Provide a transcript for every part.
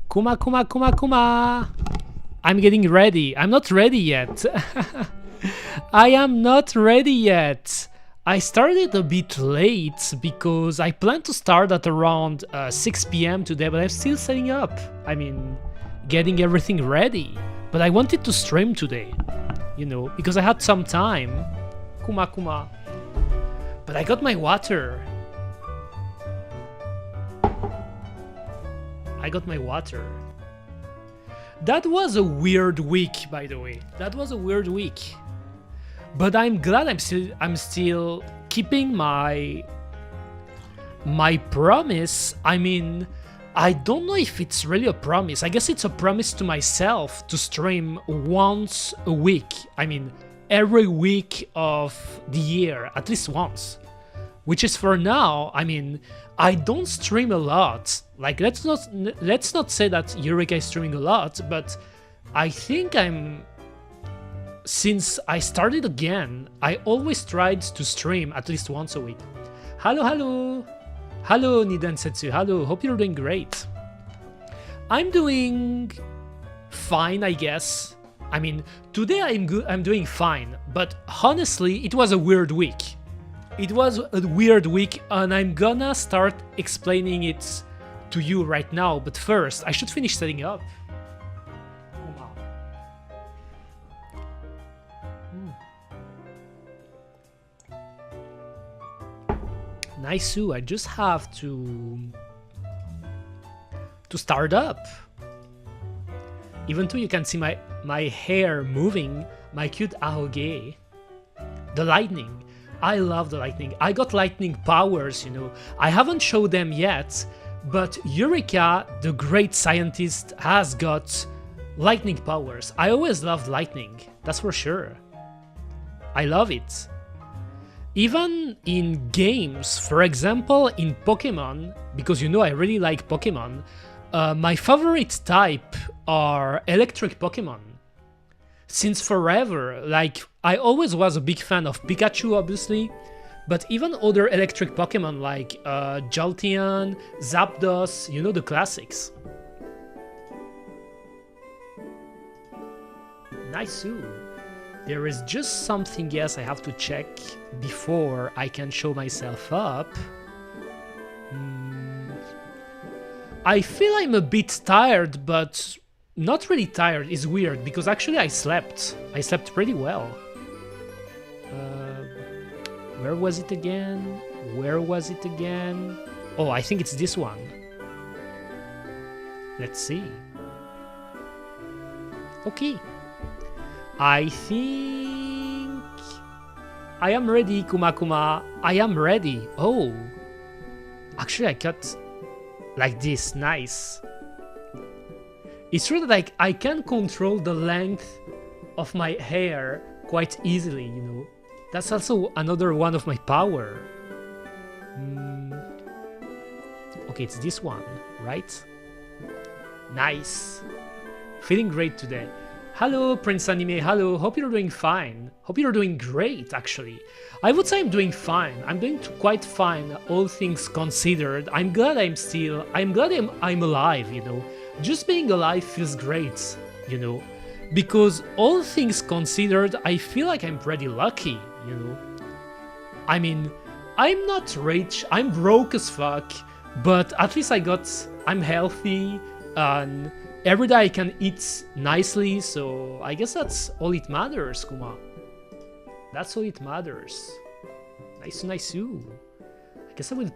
Kuma. I'm getting ready. I'm not ready yet. I am not ready yet. I started a bit late because I planned to start at around 6 p.m. today, but I'm still setting up. I mean, getting everything ready. But I wanted to stream today, you know, because I had some time. Kuma. But I got my water. That was a weird week, by the way. That was a weird week. But I'm glad I'm still keeping my promise. I mean, I don't know if it's really a promise. I guess it's a promise to myself to stream once a week. I mean, every week of the year, at least once. Which is for now. I mean, I don't stream a lot. Like, let's not say that Eureka is streaming a lot, but I think since I started again, I always tried to stream at least once a week. Hello, Nidensetsu. Hello, hope you're doing great. I'm doing fine, I guess. I mean, today I'm doing fine, but honestly, it was a weird week. It was a weird week, and I'm gonna start explaining it to you right now, but first, I should finish setting up. Nice, I just have to start up. Even though you can see my hair moving, my cute ahoge. The lightning. I love the lightning. I got lightning powers, you know. I haven't showed them yet, but Eureka, the great scientist, has got lightning powers. I always loved lightning, that's for sure. I love it. Even in games, for example, in Pokemon, because you know I really like Pokemon, my favorite type are electric Pokemon. Since forever, like, I always was a big fan of Pikachu, obviously, but even other electric Pokemon like Jolteon, Zapdos, you know, the classics. Nice. There is just something else I have to check before I can show myself up. I feel I'm a bit tired, but not really tired. Is weird because actually I slept pretty well. Where was it again? Oh, I think it's this one. Let's see. Okay, I think I am ready, Kuma. I am ready. Oh, actually I cut like this. Nice. It's true that like I can control the length of my hair quite easily, you know. That's also another one of my power. Okay, it's this one, right? Nice. Feeling great today. Hello, Prince Anime. Hello. Hope you're doing fine. Hope you're doing great, actually. I would say I'm doing fine. I'm doing quite fine, all things considered. I'm glad I'm alive, you know. Just being alive feels great, you know. Because all things considered, I feel like I'm pretty lucky, you know. I mean, I'm not rich, I'm broke as fuck, but at least I'm healthy, and every day I can eat nicely, so I guess that's all it matters, Kuma. That's all it matters. Nice. I guess I will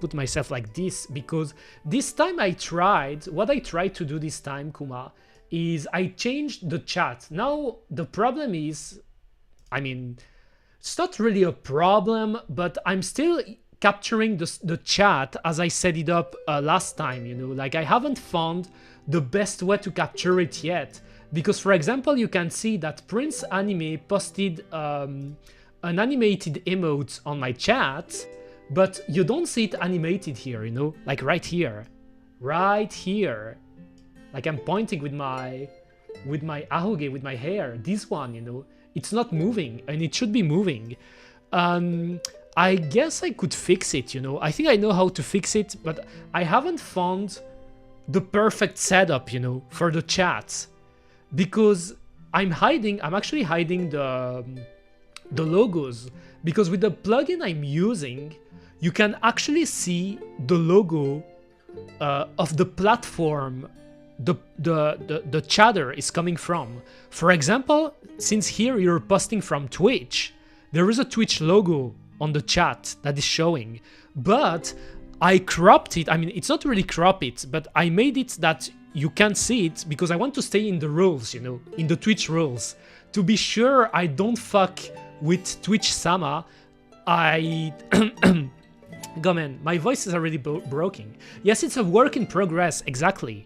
put myself like this, because this time what I tried to do this time, Kuma, is I changed the chat. Now, the problem is, I mean, it's not really a problem, but I'm still capturing the chat as I set it up last time, you know, like I haven't found the best way to capture it yet. Because, for example, you can see that Prince Anime posted an animated emote on my chat, but you don't see it animated here, you know, like right here. Like I'm pointing with my ahoge, with my hair, this one, you know, it's not moving, and it should be moving. I guess I could fix it, you know. I think I know how to fix it, but I haven't found the perfect setup, you know, for the chat, because I'm actually hiding the logos, because with the plugin I'm using, you can actually see the logo of the platform the chatter is coming from. For example, since here you're posting from Twitch, there is a Twitch logo on the chat that is showing, but I cropped it. I mean, it's not really crop it, but I made it that you can see it because I want to stay in the rules, you know, in the Twitch rules, to be sure I don't fuck with Twitch Sama. God, man, my voice is already broken. Yes, it's a work in progress, exactly.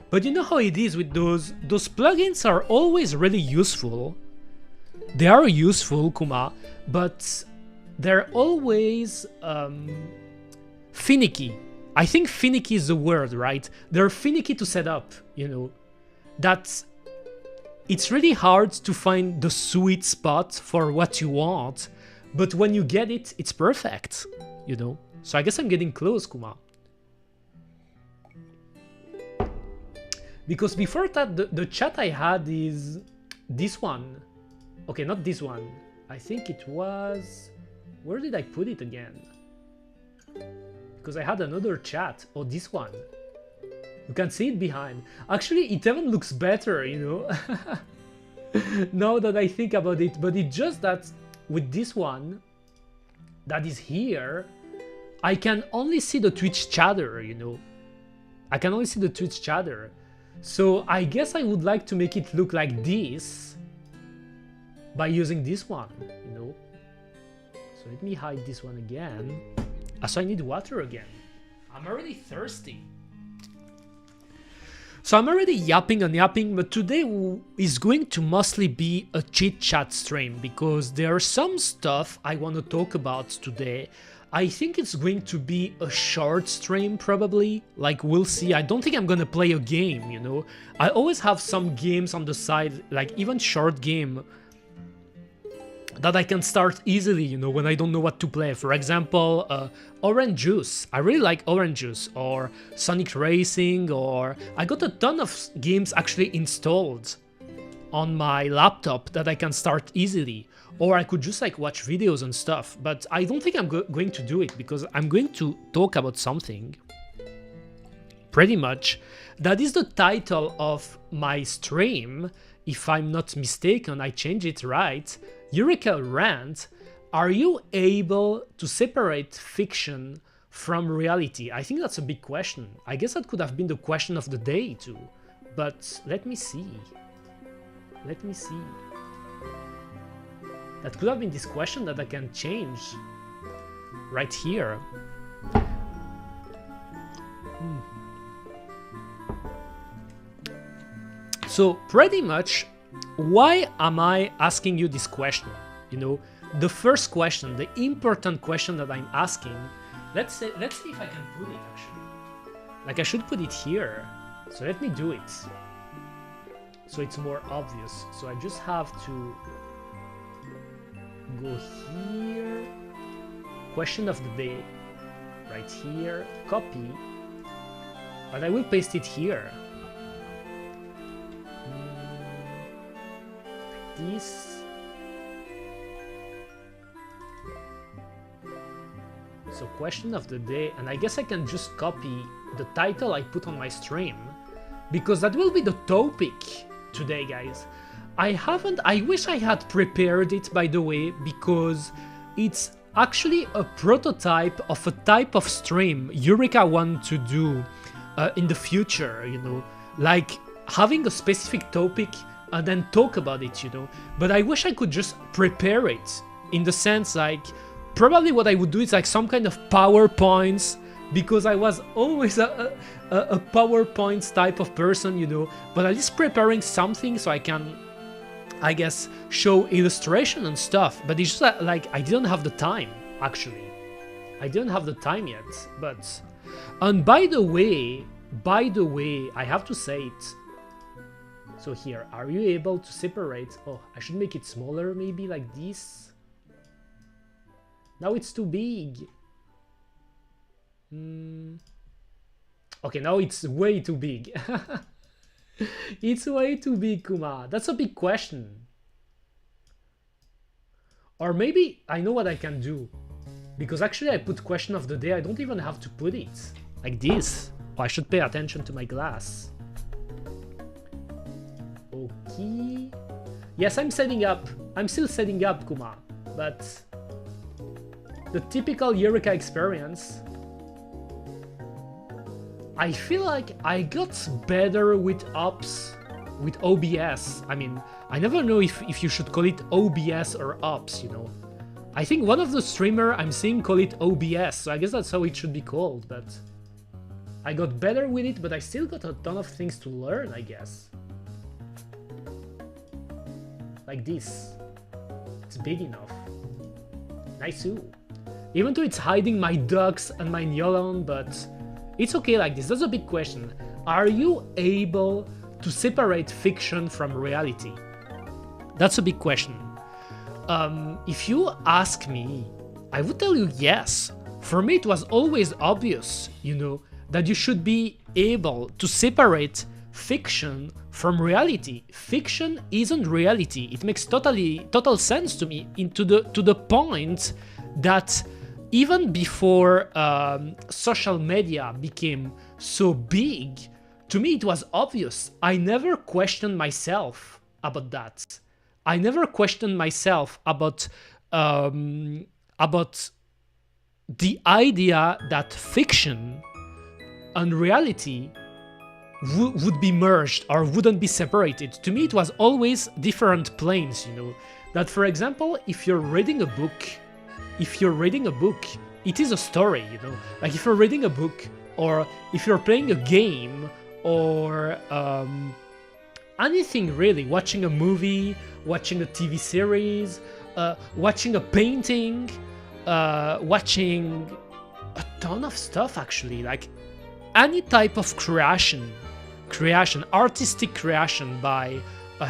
But you know how it is with those plugins are always really useful. They are useful, Kuma, but they're always finicky. I think finicky is the word, right? They're finicky to set up, you know. That it's really hard to find the sweet spot for what you want, but when you get it, it's perfect, you know. So I guess I'm getting close, Kuma. Because before that, the chat I had is this one. Okay, not this one. I think it was... Where did I put it again? Because I had another chat. Oh, this one. You can see it behind. Actually, it even looks better, you know? Now that I think about it. But it's just that with this one that is here, I can only see the Twitch chatter, you know? I can only see the Twitch chatter. So I guess I would like to make it look like this by using this one, you know? So let me hide this one again. So I need water again. I'm already thirsty. So I'm already yapping, but today is going to mostly be a chit chat stream because there's some stuff I want to talk about today. I think it's going to be a short stream probably, like we'll see. I don't think I'm gonna play a game, you know. I always have some games on the side, like even short game that I can start easily, you know, when I don't know what to play. For example, Orange Juice. I really like Orange Juice, or Sonic Racing, or I got a ton of games actually installed on my laptop that I can start easily. Or I could just like watch videos and stuff, but I don't think I'm going to do it because I'm going to talk about something. Pretty much, that is the title of my stream. If I'm not mistaken, I change it right. Eureka Rant, are you able to separate fiction from reality? I think that's a big question. I guess that could have been the question of the day too. But let me see. That could have been this question that I can change right here. So pretty much, why am I asking you this question? You know, the first question, the important question that I'm asking Let's see if I can put it actually. Like I should put it here. So let me do it. So it's more obvious. So I just have to go here. Question of the day. Right here. Copy. And I will paste it here. This. So question of the day, and I guess I can just copy the title I put on my stream, because that will be the topic today, guys. I wish I had prepared it, by the way, because it's actually a prototype of a type of stream Eureka want to do in the future, you know, like having a specific topic and then talk about it, you know. But I wish I could just prepare it in the sense like, probably what I would do is like some kind of PowerPoints, because I was always a PowerPoints type of person, you know, but at least preparing something so I can, I guess, show illustration and stuff. But it's just that, like, I didn't have the time, actually. I didn't have the time yet, but... And by the way, I have to say it. So here, are you able to separate? Oh, I should make it smaller, maybe like this. Now it's too big. Okay, now it's way too big. It's way too big, Kuma. That's a big question. Or maybe I know what I can do. Because actually I put question of the day. I don't even have to put it like this. Oh, I should pay attention to my glass. Okay. Yes, I'm setting up. I'm still setting up, Kuma. But... the typical Eureka experience, I feel like I got better with ops, with OBS. I mean, I never know if you should call it OBS or ops, you know. I think one of the streamer I'm seeing call it OBS, so I guess that's how it should be called, but I got better with it, but I still got a ton of things to learn, I guess. Like this. It's big enough. Nice too. Even though it's hiding my ducks and my Nyolan, but it's okay like this. That's a big question. Are you able to separate fiction from reality? That's a big question. If you ask me, I would tell you yes. For me, it was always obvious, you know, that you should be able to separate fiction from reality. Fiction isn't reality. It makes total sense to me, to the point that even before social media became so big, to me it was obvious. I never questioned myself about that. I never questioned myself about the idea that fiction and reality would be merged or wouldn't be separated. To me, it was always different planes, you know. That, for example, if you're reading a book, it is a story, you know. Like if you're reading a book, or if you're playing a game, or anything really, watching a movie, watching a TV series, watching a painting, watching a ton of stuff actually, like any type of creation, artistic creation by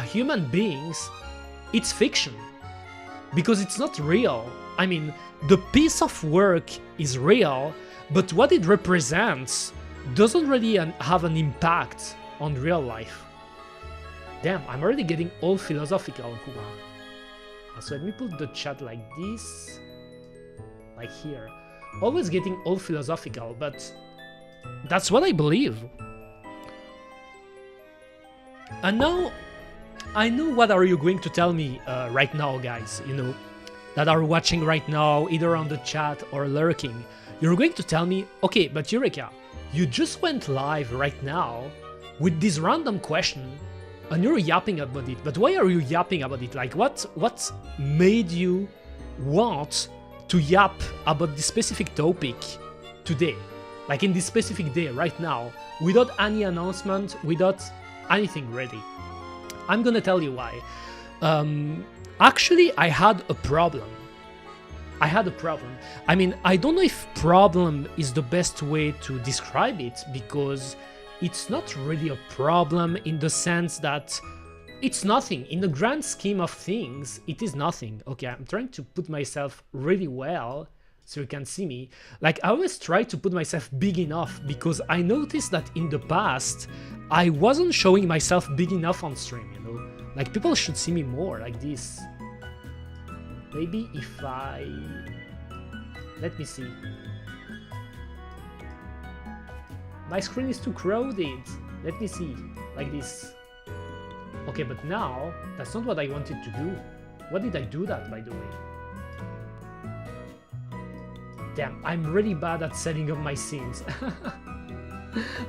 human beings, it's fiction. Because it's not real. I mean, the piece of work is real, but what it represents doesn't really have an impact on real life. Damn, I'm already getting all philosophical, Kuma. So let me put the chat like this, like here. Always getting all philosophical, but that's what I believe. And now, I know what are you going to tell me right now, guys, you know, that are watching right now, either on the chat or lurking. You're going to tell me, okay, but Eureka, you just went live right now with this random question, and you're yapping about it. But why are you yapping about it? Like, what made you want to yap about this specific topic today? Like in this specific day, right now, without any announcement, without anything ready? I'm gonna tell you why. Actually, I had a problem. I had a problem. I mean, I don't know if problem is the best way to describe it, because it's not really a problem in the sense that it's nothing. In the grand scheme of things, it is nothing. Okay, I'm trying to put myself really well so you can see me. Like, I always try to put myself big enough, because I noticed that in the past, I wasn't showing myself big enough on stream, you know? Like, people should see me more like this. Maybe if I... Let me see. My screen is too crowded. Let me see. Like this. Okay, but now, that's not what I wanted to do. What did I do that, by the way? Damn, I'm really bad at setting up my scenes.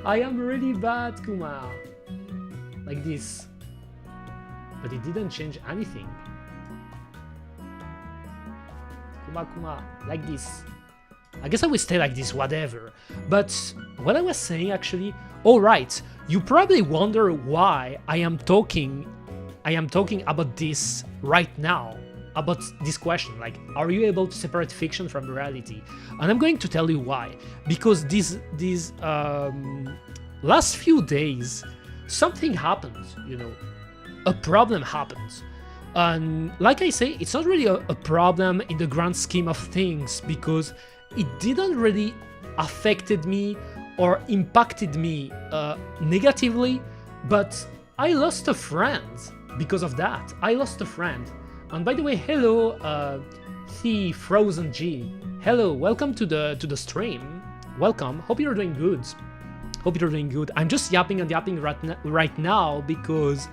I am really bad, Kuma. Like this. But it didn't change anything. Kuma, like this. I guess I will stay like this, whatever. But what I was saying actually, alright, you probably wonder why I am talking about this right now, about this question, like, are you able to separate fiction from reality? And I'm going to tell you why. Because these last few days, something happened, you know, a problem happened. And like I say, it's not really a problem in the grand scheme of things, because it didn't really affected me or impacted me negatively, but I lost a friend because of that. I lost a friend. And by the way, hello, the Frozen G. Hello, welcome to the stream. Welcome. Hope you're doing good. Hope you're doing good. I'm just yapping and yapping right now because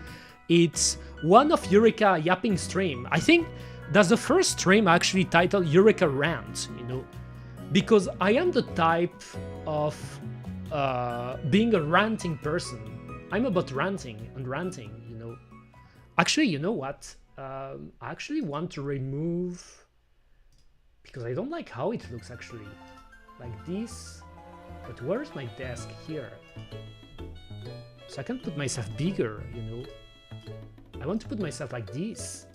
it's one of Eureka yapping stream. I think that's the first stream actually titled Eureka Rant, you know, because I am the type of being a ranting person. I'm about ranting and ranting, you know. Actually, you know what? I actually want to remove, because I don't like how it looks actually, like this. But where's my desk? Here. So I can put myself bigger, you know. I want to put myself like this.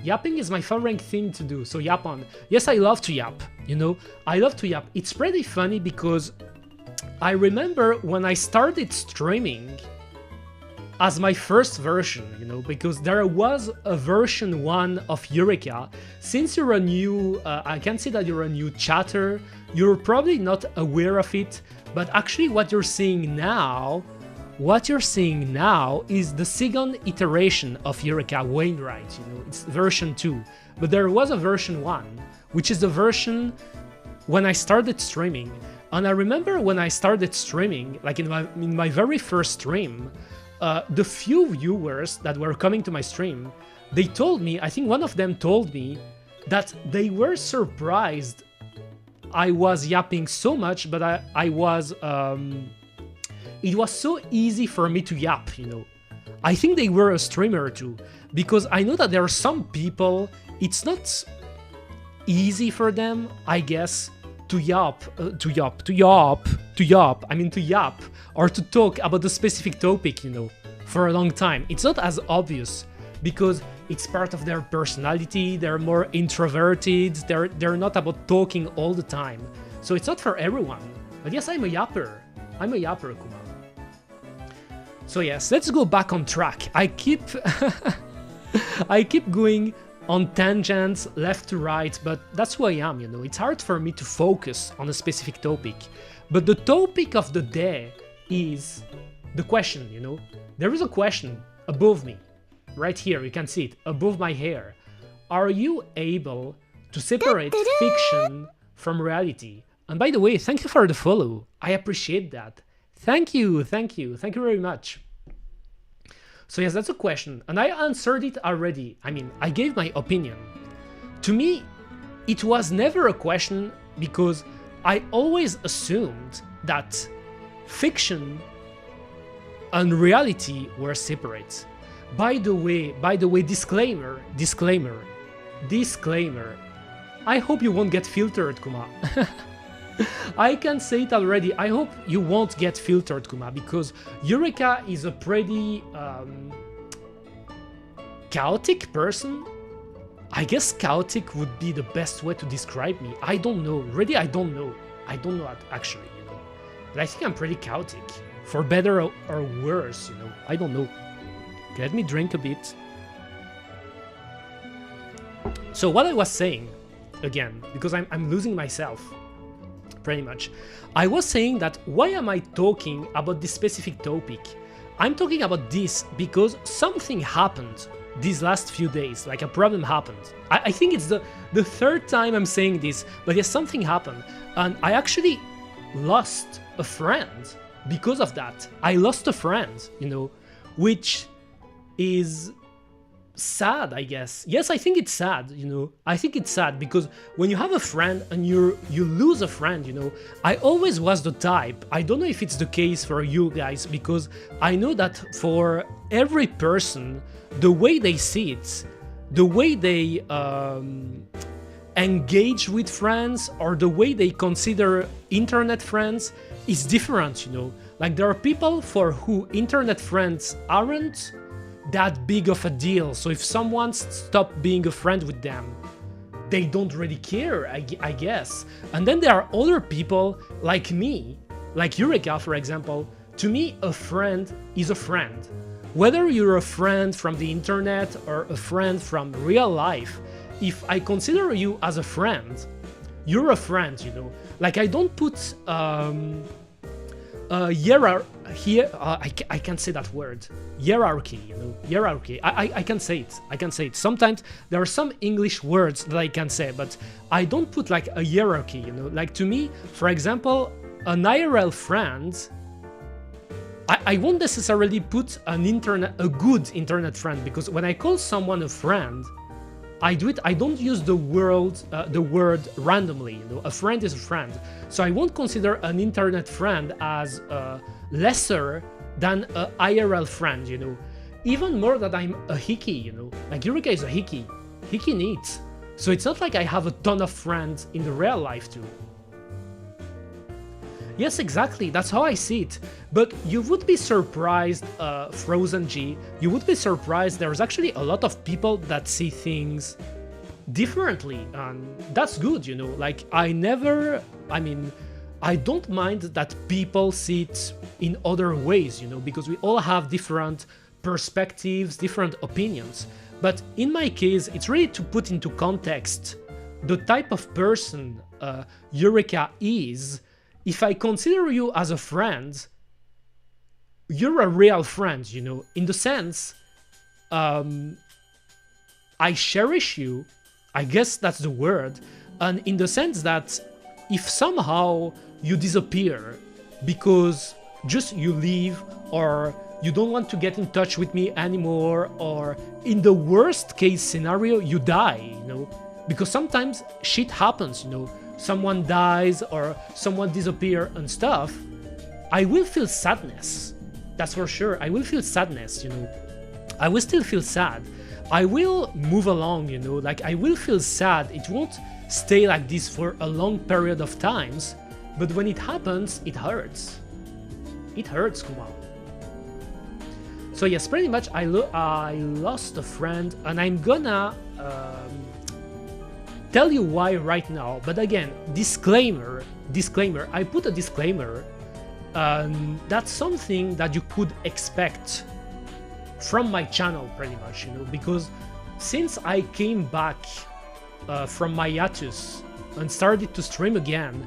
Yapping is my favorite thing to do, so yap on. Yes, I love to yap, you know. I love to yap. It's pretty funny because I remember when I started streaming as my first version, you know, because there was a version 1 of Eureka. Since you're a new, I can see that you're a new chatter, you're probably not aware of it, but actually what you're seeing now is the second iteration of Eureka Wayneright, you know, it's version 2. But there was a version 1, which is the version when I started streaming. And I remember when I started streaming, like in my very first stream, the few viewers that were coming to my stream, they told me, I think one of them told me that they were surprised I was yapping so much, but I was, it was so easy for me to yap, you know. I think they were a streamer too, because I know that there are some people, it's not easy for them, I guess, to yap, or to talk about a specific topic, you know, for a long time. It's not as obvious because it's part of their personality, they're more introverted, they're not about talking all the time. So it's not for everyone. But yes, I'm a yapper. I'm a yapper, Kuma. So yes, let's go back on track. I keep going on tangents left to right, but that's who I am, you know. It's hard for me to focus on a specific topic. But the topic of the day is the question, you know. There is a question above me, right here, you can see it, above my hair. Are you able to separate fiction from reality? And by the way, thank you for the follow. I appreciate that. Thank you very much. So yes, that's a question, and I answered it already. I mean, I gave my opinion. To me, it was never a question because I always assumed that fiction and reality were separate. By the way, disclaimer. I hope you won't get filtered, Kuma. I can say it already. I hope you won't get filtered, Kuma, because Eureka is a pretty chaotic person. I guess chaotic would be the best way to describe me. I don't know. Really, I don't know. I don't know actually, you know. But I think I'm pretty chaotic. For better or worse, you know. I don't know. Okay, let me drink a bit. So what I was saying, again, because I'm losing myself, pretty much. I was saying that why am I talking about this specific topic? I'm talking about this because something happened these last few days, like a problem happened. I think it's the third time I'm saying this, but yes, something happened. And I actually lost a friend because of that. I lost a friend, you know, which is sad, I guess. Yes, I think it's sad, you know. I think it's sad because when you have a friend and you lose a friend, you know, I always was the type. I don't know if it's the case for you guys, because I know that for every person, the way they see it, the way they engage with friends, or the way they consider internet friends is different, you know. Like there are people for who internet friends aren't that big of a deal. So if someone stops being a friend with them, they don't really care, I guess. And then there are other people like me, like Eureka, for example. To me, a friend is a friend. Whether you're a friend from the internet or a friend from real life, if I consider you as a friend, you're a friend, you know. Like I don't put I can't say that word. Hierarchy, you know, hierarchy. I can say it. I can say it. Sometimes there are some English words that I can say, but I don't put like a hierarchy, you know. Like to me, for example, an IRL friend, I won't necessarily put a good internet friend, because when I call someone a friend, I don't use the word randomly, you know. A friend is a friend. So I won't consider an internet friend as lesser than a IRL friend, you know. Even more that I'm a hickey, you know. Like Eureka is a hickey. Hickey needs. So it's not like I have a ton of friends in the real life too. Yes, exactly, that's how I see it. But you would be surprised, Frozen G, you would be surprised there's actually a lot of people that see things differently, and that's good, you know. Like I don't mind that people see it in other ways, you know, because we all have different perspectives, different opinions. But in my case, it's really to put into context the type of person Eureka is. If I consider you as a friend, you're a real friend, you know, in the sense, I cherish you, I guess that's the word, and in the sense that if somehow you disappear because just you leave, or you don't want to get in touch with me anymore, or in the worst case scenario, you die, you know, because sometimes shit happens, you know. Someone dies or someone disappears and stuff, I will feel sadness. That's for sure. I will feel sadness, you know. I will still feel sad. I will move along, you know, like I will feel sad. It won't stay like this for a long period of times, but when it happens, it hurts. It hurts, Kuma. So yes, pretty much I lost a friend, and I'm gonna tell you why right now. But again, disclaimer, I put a disclaimer, that's something that you could expect from my channel pretty much, you know, because since I came back from my hiatus and started to stream again,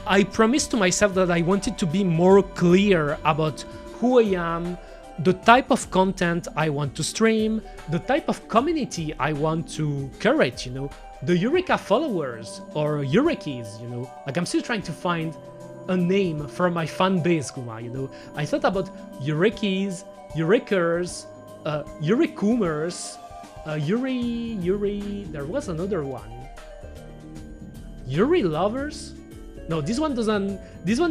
I promised to myself that I wanted to be more clear about who I am, the type of content I want to stream, the type of community I want to curate, you know, the Eureka followers or Eurekis, you know. Like I'm still trying to find a name for my fan base, Kuma, you know. I thought about Eurekis, Eurekers, Eurekumers, there was another one. Yuri lovers? No, this one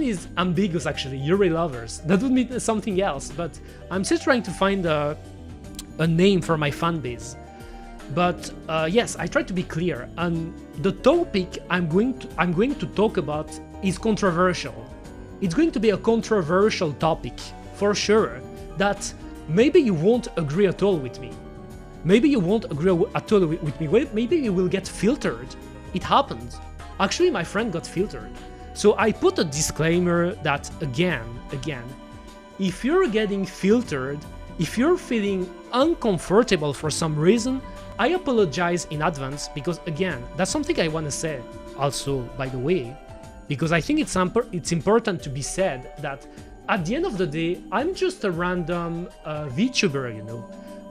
is ambiguous actually, Yuri lovers. That would mean something else, but I'm still trying to find a name for my fan base. But yes, I try to be clear, and the topic I'm going to talk about is controversial. It's going to be a controversial topic, for sure, that maybe you won't agree at all with me. Maybe you won't agree at all with me. Maybe you will get filtered. It happens. Actually, my friend got filtered. So I put a disclaimer that again, if you're getting filtered, if you're feeling uncomfortable for some reason, I apologize in advance, because again, that's something I want to say also, by the way, because I think it's important to be said that at the end of the day, I'm just a random VTuber, you know.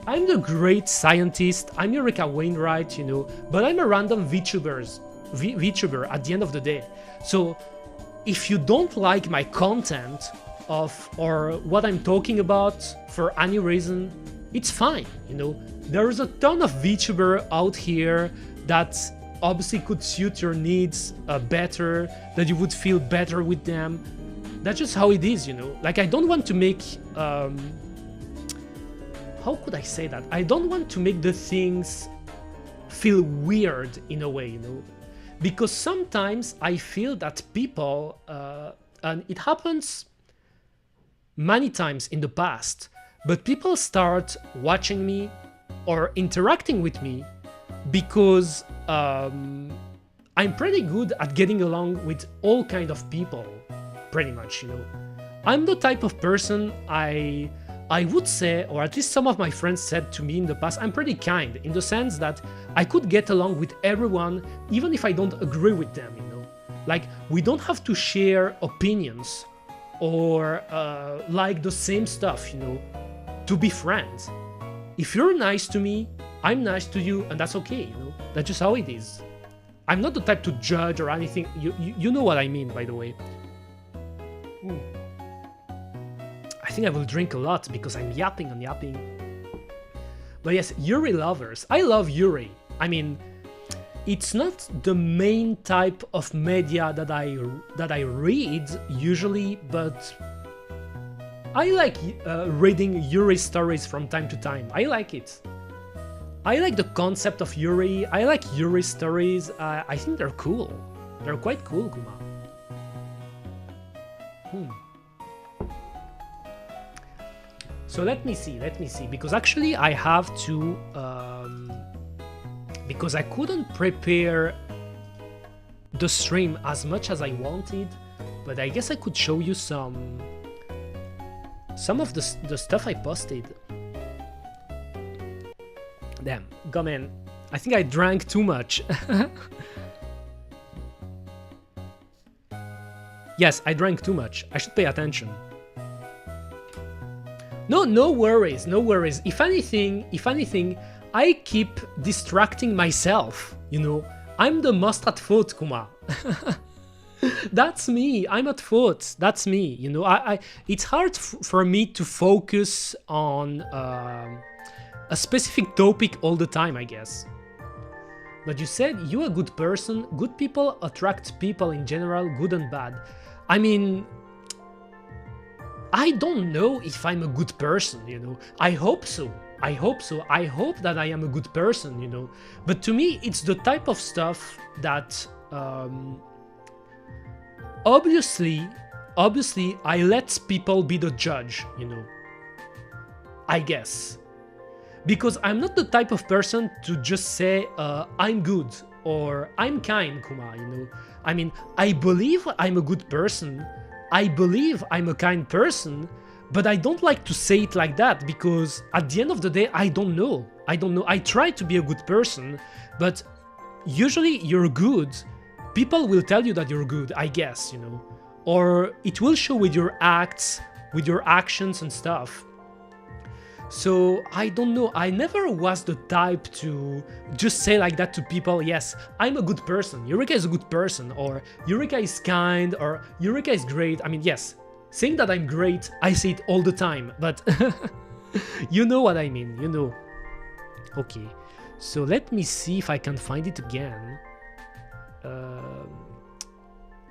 I'm the great scientist, I'm Eureka Wayneright, you know, but I'm a random VTuber at the end of the day. So if you don't like my content or what I'm talking about for any reason, it's fine, you know. There's a ton of VTuber out here that obviously could suit your needs better, that you would feel better with them. That's just how it is, you know. Like, I don't want to make how could I say that? I don't want to make the things feel weird in a way, you know, because sometimes I feel that people, and it happens many times in the past, but people start watching me or interacting with me because I'm pretty good at getting along with all kind of people, pretty much, you know. I'm the type of person I would say, or at least some of my friends said to me in the past, I'm pretty kind, in the sense that I could get along with everyone, even if I don't agree with them, you know. Like, we don't have to share opinions or like the same stuff, you know, to be friends. If you're nice to me, I'm nice to you, and that's okay, you know. That's just how it is. I'm not the type to judge or anything. You know what I mean, by the way. I think I will drink a lot because I'm yapping and yapping. But yes, Yuri lovers. I love Yuri. I mean, it's not the main type of media that I read usually, but I like reading Yuri stories from time to time. I like it. I like the concept of Yuri. I like Yuri stories. I think they're cool. They're quite cool, Kuma. So let me see, because actually I have to, because I couldn't prepare the stream as much as I wanted, but I guess I could show you some of the stuff I posted. Damn, come in. I think I drank too much. Yes, I drank too much. I should pay attention. No worries, no worries. If anything, I keep distracting myself, you know. I'm the most at fault, Kuma. That's me. I'm at fault. That's me, you know. It's hard for me to focus on a specific topic all the time, I guess. But you said you're a good person. Good people attract people in general, good and bad. I mean, I don't know if I'm a good person, you know. I hope so. I hope that I am a good person, you know. But to me, it's the type of stuff that obviously I let people be the judge, you know. I guess. Because I'm not the type of person to just say I'm good or I'm kind, Kuma, you know. I mean, I believe I'm a good person. I believe I'm a kind person, but I don't like to say it like that because at the end of the day, I don't know. I try to be a good person, but usually you're good. People will tell you that you're good, I guess, you know, or it will show with your acts, with your actions and stuff. So I don't know, I never was the type to just say like that to people, yes, I'm a good person, Eureka is a good person, or Eureka is kind, or Eureka is great. I mean, yes, saying that I'm great, I say it all the time, but you know what I mean, you know. Okay, so let me see if I can find it again.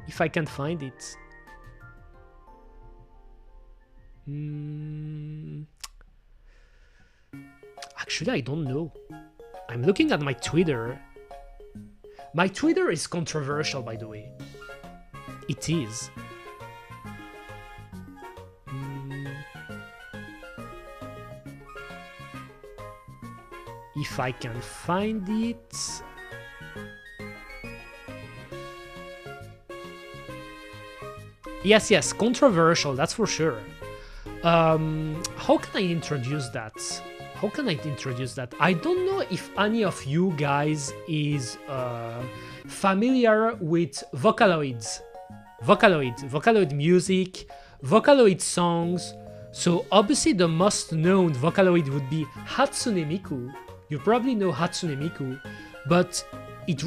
If I can find it. Actually, I don't know. I'm looking at my Twitter. My Twitter is controversial, by the way. It is. if I can find it. Yes, controversial, that's for sure. How can I introduce that? I don't know if any of you guys is familiar with Vocaloid music, Vocaloid songs. So obviously the most known Vocaloid would be Hatsune Miku. You probably know Hatsune Miku, but it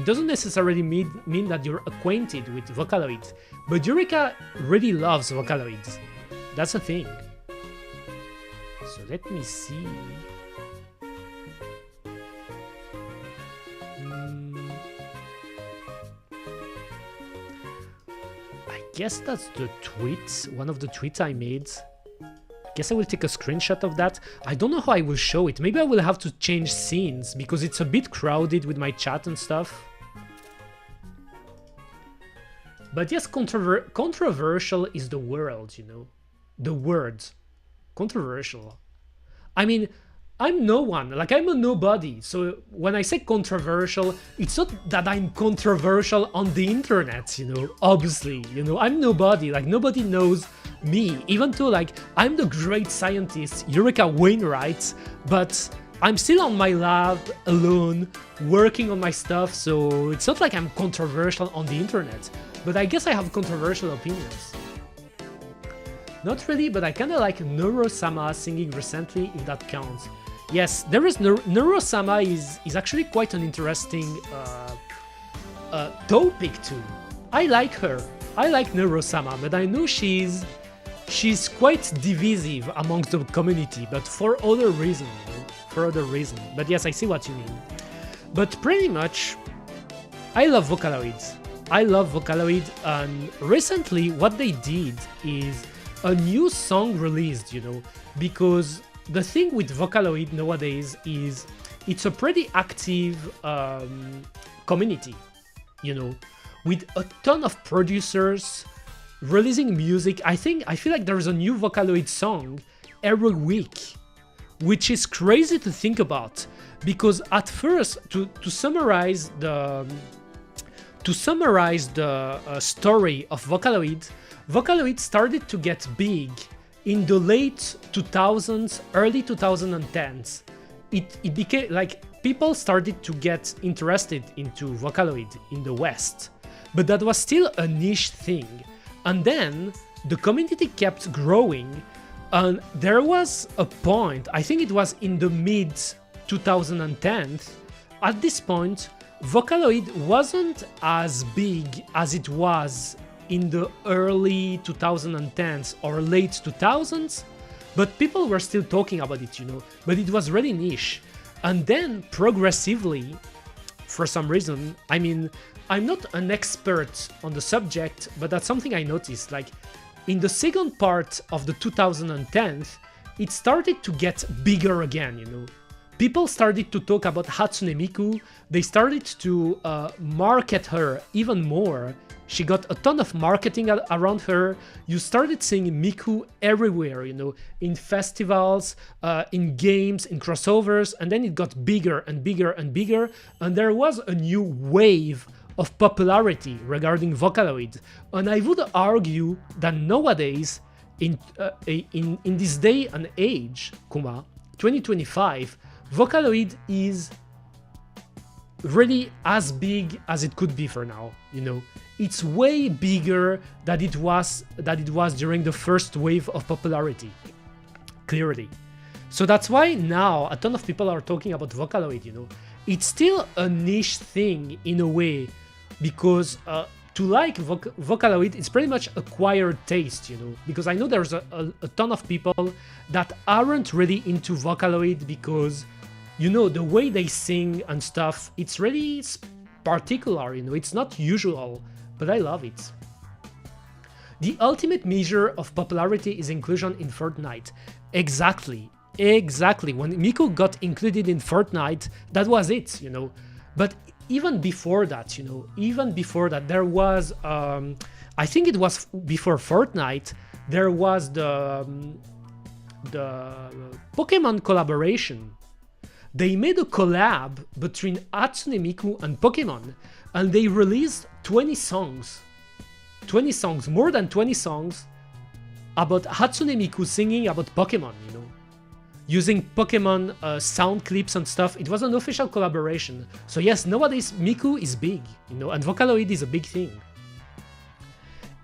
doesn't necessarily mean that you're acquainted with Vocaloid. But Eureka really loves Vocaloids. That's the thing. So let me see. I guess that's the tweet, one of the tweets I made. I guess I will take a screenshot of that. I don't know how I will show it. Maybe I will have to change scenes because it's a bit crowded with my chat and stuff. But yes, controversial is the word, you know. The word. Controversial. I mean, I'm no one. Like, I'm a nobody. So when I say controversial, it's not that I'm controversial on the internet, you know. Obviously, you know, I'm nobody. Like, nobody knows me. Even though, like, I'm the great scientist, Eureka Wayneright, but I'm still on my lab, alone, working on my stuff. So it's not like I'm controversial on the internet. But I guess I have controversial opinions. Not really, but I kinda like Neuro-sama singing recently, if that counts. Yes, there is Neuro-sama is actually quite an interesting topic too. I like her. I like Neuro-sama, but I know she's quite divisive amongst the community, but for other reasons, you know? For other reasons. But yes, I see what you mean. But pretty much, I love Vocaloids. I love Vocaloid, and recently what they did is a new song released, you know, because the thing with Vocaloid nowadays is it's a pretty active community, you know, with a ton of producers releasing music. I feel like there's a new Vocaloid song every week, which is crazy to think about, because at first, to summarize the story of Vocaloid, Vocaloid started to get big in the late 2000s, early 2010s. It became like people started to get interested into Vocaloid in the West, but that was still a niche thing. And then the community kept growing, and there was a point, I think it was in the mid 2010s, at this point, Vocaloid wasn't as big as it was in the early 2010s or late 2000s, but people were still talking about it, you know, but it was really niche. And then progressively, for some reason, I mean, I'm not an expert on the subject, but that's something I noticed, like in the second part of the 2010s, it started to get bigger again, you know. People started to talk about Hatsune Miku, they started to market her even more. She got a ton of marketing around her. You started seeing Miku everywhere, you know, in festivals, in games, in crossovers, and then it got bigger and bigger and bigger, and there was a new wave of popularity regarding Vocaloid. And I would argue that nowadays, in this day and age, Kuma, 2025, Vocaloid is really as big as it could be for now, you know. It's way bigger than it was during the first wave of popularity, clearly. So that's why now a ton of people are talking about Vocaloid, you know. It's still a niche thing in a way, because to like Vocaloid, it's pretty much acquired taste, you know, because I know there's a ton of people that aren't really into Vocaloid because, you know, the way they sing and stuff, it's really particular, you know, it's not usual, but I love it. The ultimate measure of popularity is inclusion in Fortnite. Exactly. When Miku got included in Fortnite, that was it, you know. But even before that, you know, there was, I think it was before Fortnite, there was the Pokemon collaboration. They made a collab between Hatsune Miku and Pokemon, and they released 20 songs. 20 songs, more than 20 songs about Hatsune Miku singing about Pokemon, you know, using Pokemon sound clips and stuff. It was an official collaboration. So yes, nowadays Miku is big, you know, and Vocaloid is a big thing.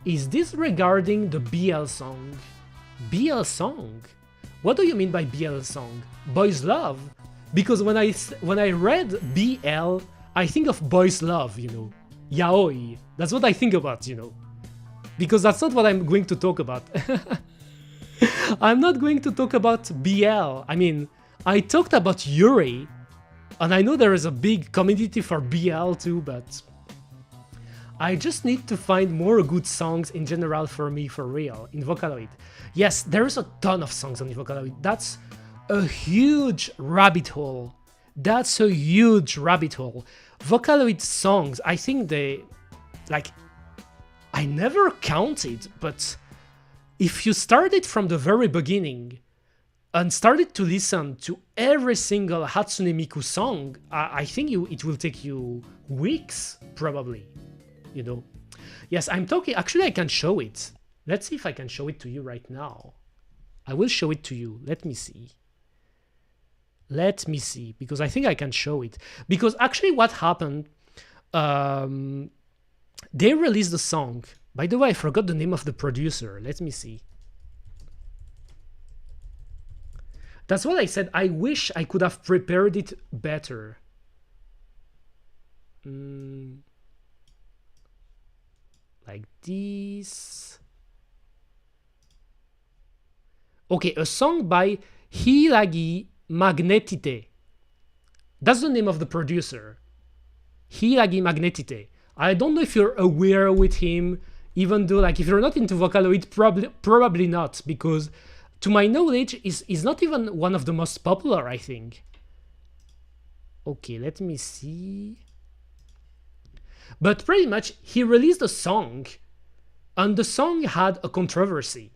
Is this regarding the BL song? BL song? What do you mean by BL song? Boys love? Because when I read BL, I think of boys love, you know, yaoi. That's what I think about, you know, because that's not what I'm going to talk about. I'm not going to talk about BL. I mean, I talked about Yuri, and I know there is a big community for BL too, but I just need to find more good songs in general for me, for real, in Vocaloid. Yes, there's a ton of songs on Vocaloid. That's a huge rabbit hole. That's a huge rabbit hole. Vocaloid songs, I think they, like, I never counted, but if you started from the very beginning and started to listen to every single Hatsune Miku song, I think it will take you weeks, probably, you know. Yes, I'm talking, actually I can show it. Let's see if I can show it to you right now. I will show it to you. Let me see. Let me see, because I think I can show it. Because actually what happened, they released the song. By the way, I forgot the name of the producer. Let me see. That's what I said. I wish I could have prepared it better. Like this. Okay, a song by Hiragi Magnetite. That's the name of the producer. Hiragi Magnetite. I don't know if you're aware with him, even though, like, if you're not into Vocaloid, probably not, because to my knowledge, is not even one of the most popular, I think. Okay, let me see. But pretty much, he released a song, and the song had a controversy.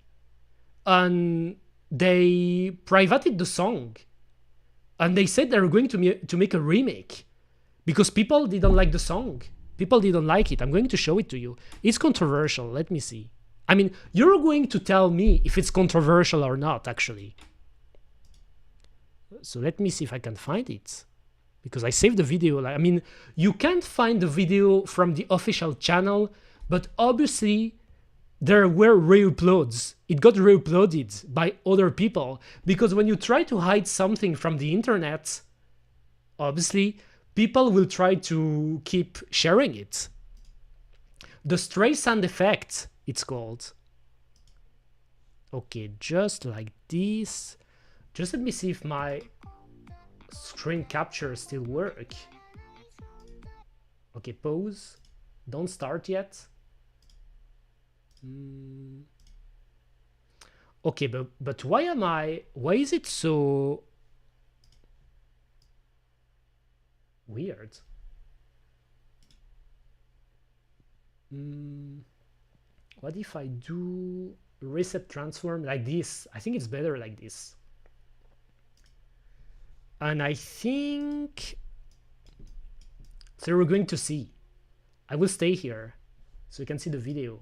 And they privated the song. And they said they were going to make a remake, because people didn't like the song. People didn't like it. I'm going to show it to you. It's controversial. Let me see. I mean, you're going to tell me if it's controversial or not, actually. So let me see if I can find it, because I saved the video. I mean, you can't find the video from the official channel, but obviously there were re-uploads. It got re-uploaded by other people, because when you try to hide something from the internet, obviously people will try to keep sharing it. The stray sound effect, it's called. Okay, just like this. Just let me see if my screen capture still work. Okay, pause. Don't start yet. Okay, but why is it so weird? What if I do reset transform like this? I think it's better like this. And I think, so we're going to see. I will stay here so you can see the video.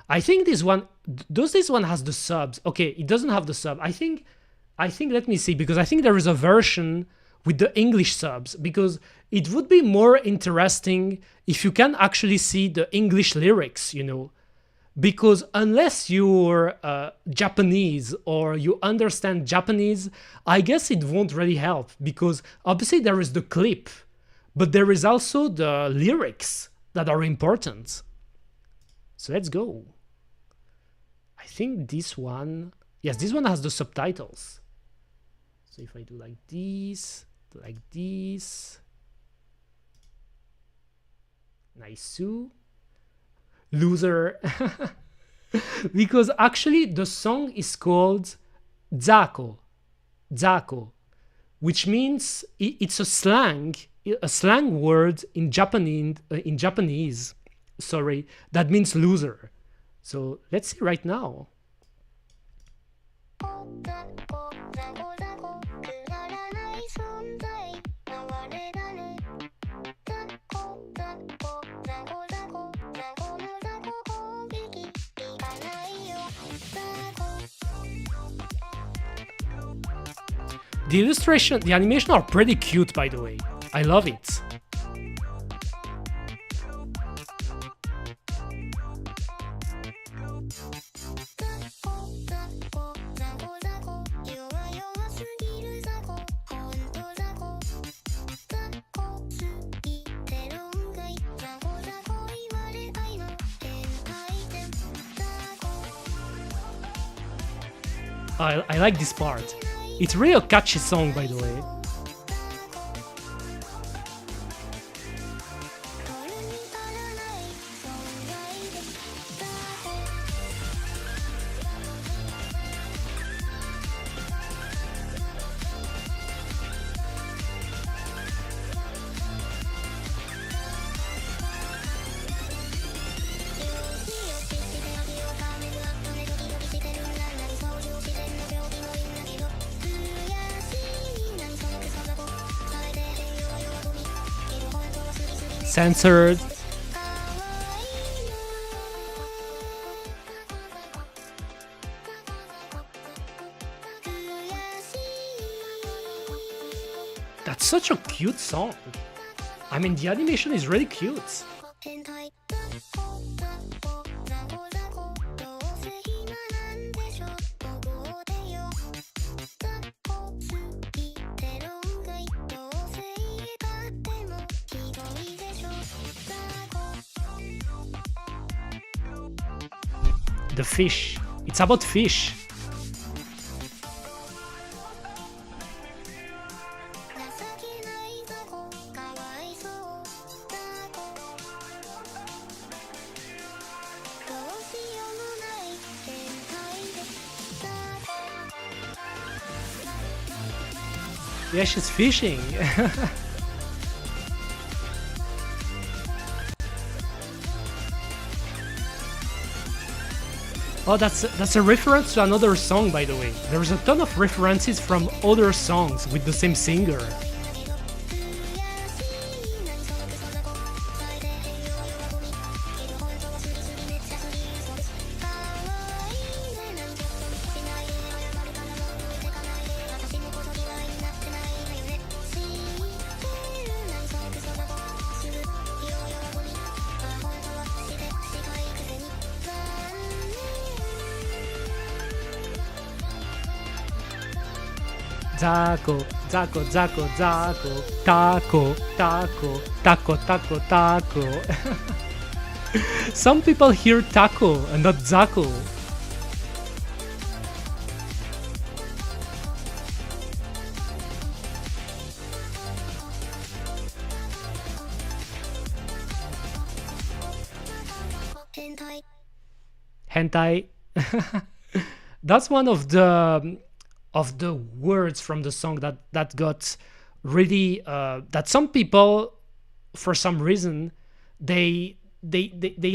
I think this one, does this one has the subs? Okay, it doesn't have the sub. I think, let me see, because I think there is a version with the English subs, because it would be more interesting if you can actually see the English lyrics, you know, because unless you're Japanese or you understand Japanese, I guess it won't really help, because obviously there is the clip, but there is also the lyrics that are important. So let's go. I think this one, yes, this one has the subtitles. So if I do like this, nice, loser, because actually the song is called Zako, which means it's a slang word in Japanese, sorry, that means loser. So let's see right now. The illustration, the animation are pretty cute, by the way. I love it. I like this part. It's really a catchy song, by the way. Censored. That's such a cute song. I mean, the animation is really cute. The fish. It's about fish. Yeah, she's fishing. Oh, that's a reference to another song, by the way. There's a ton of references from other songs with the same singer. Taco, taco, taco, taco, taco, taco, taco, taco, taco. Some people hear taco and not Zaco. Hentai. That's one of the words from the song that got really that some people, for some reason, they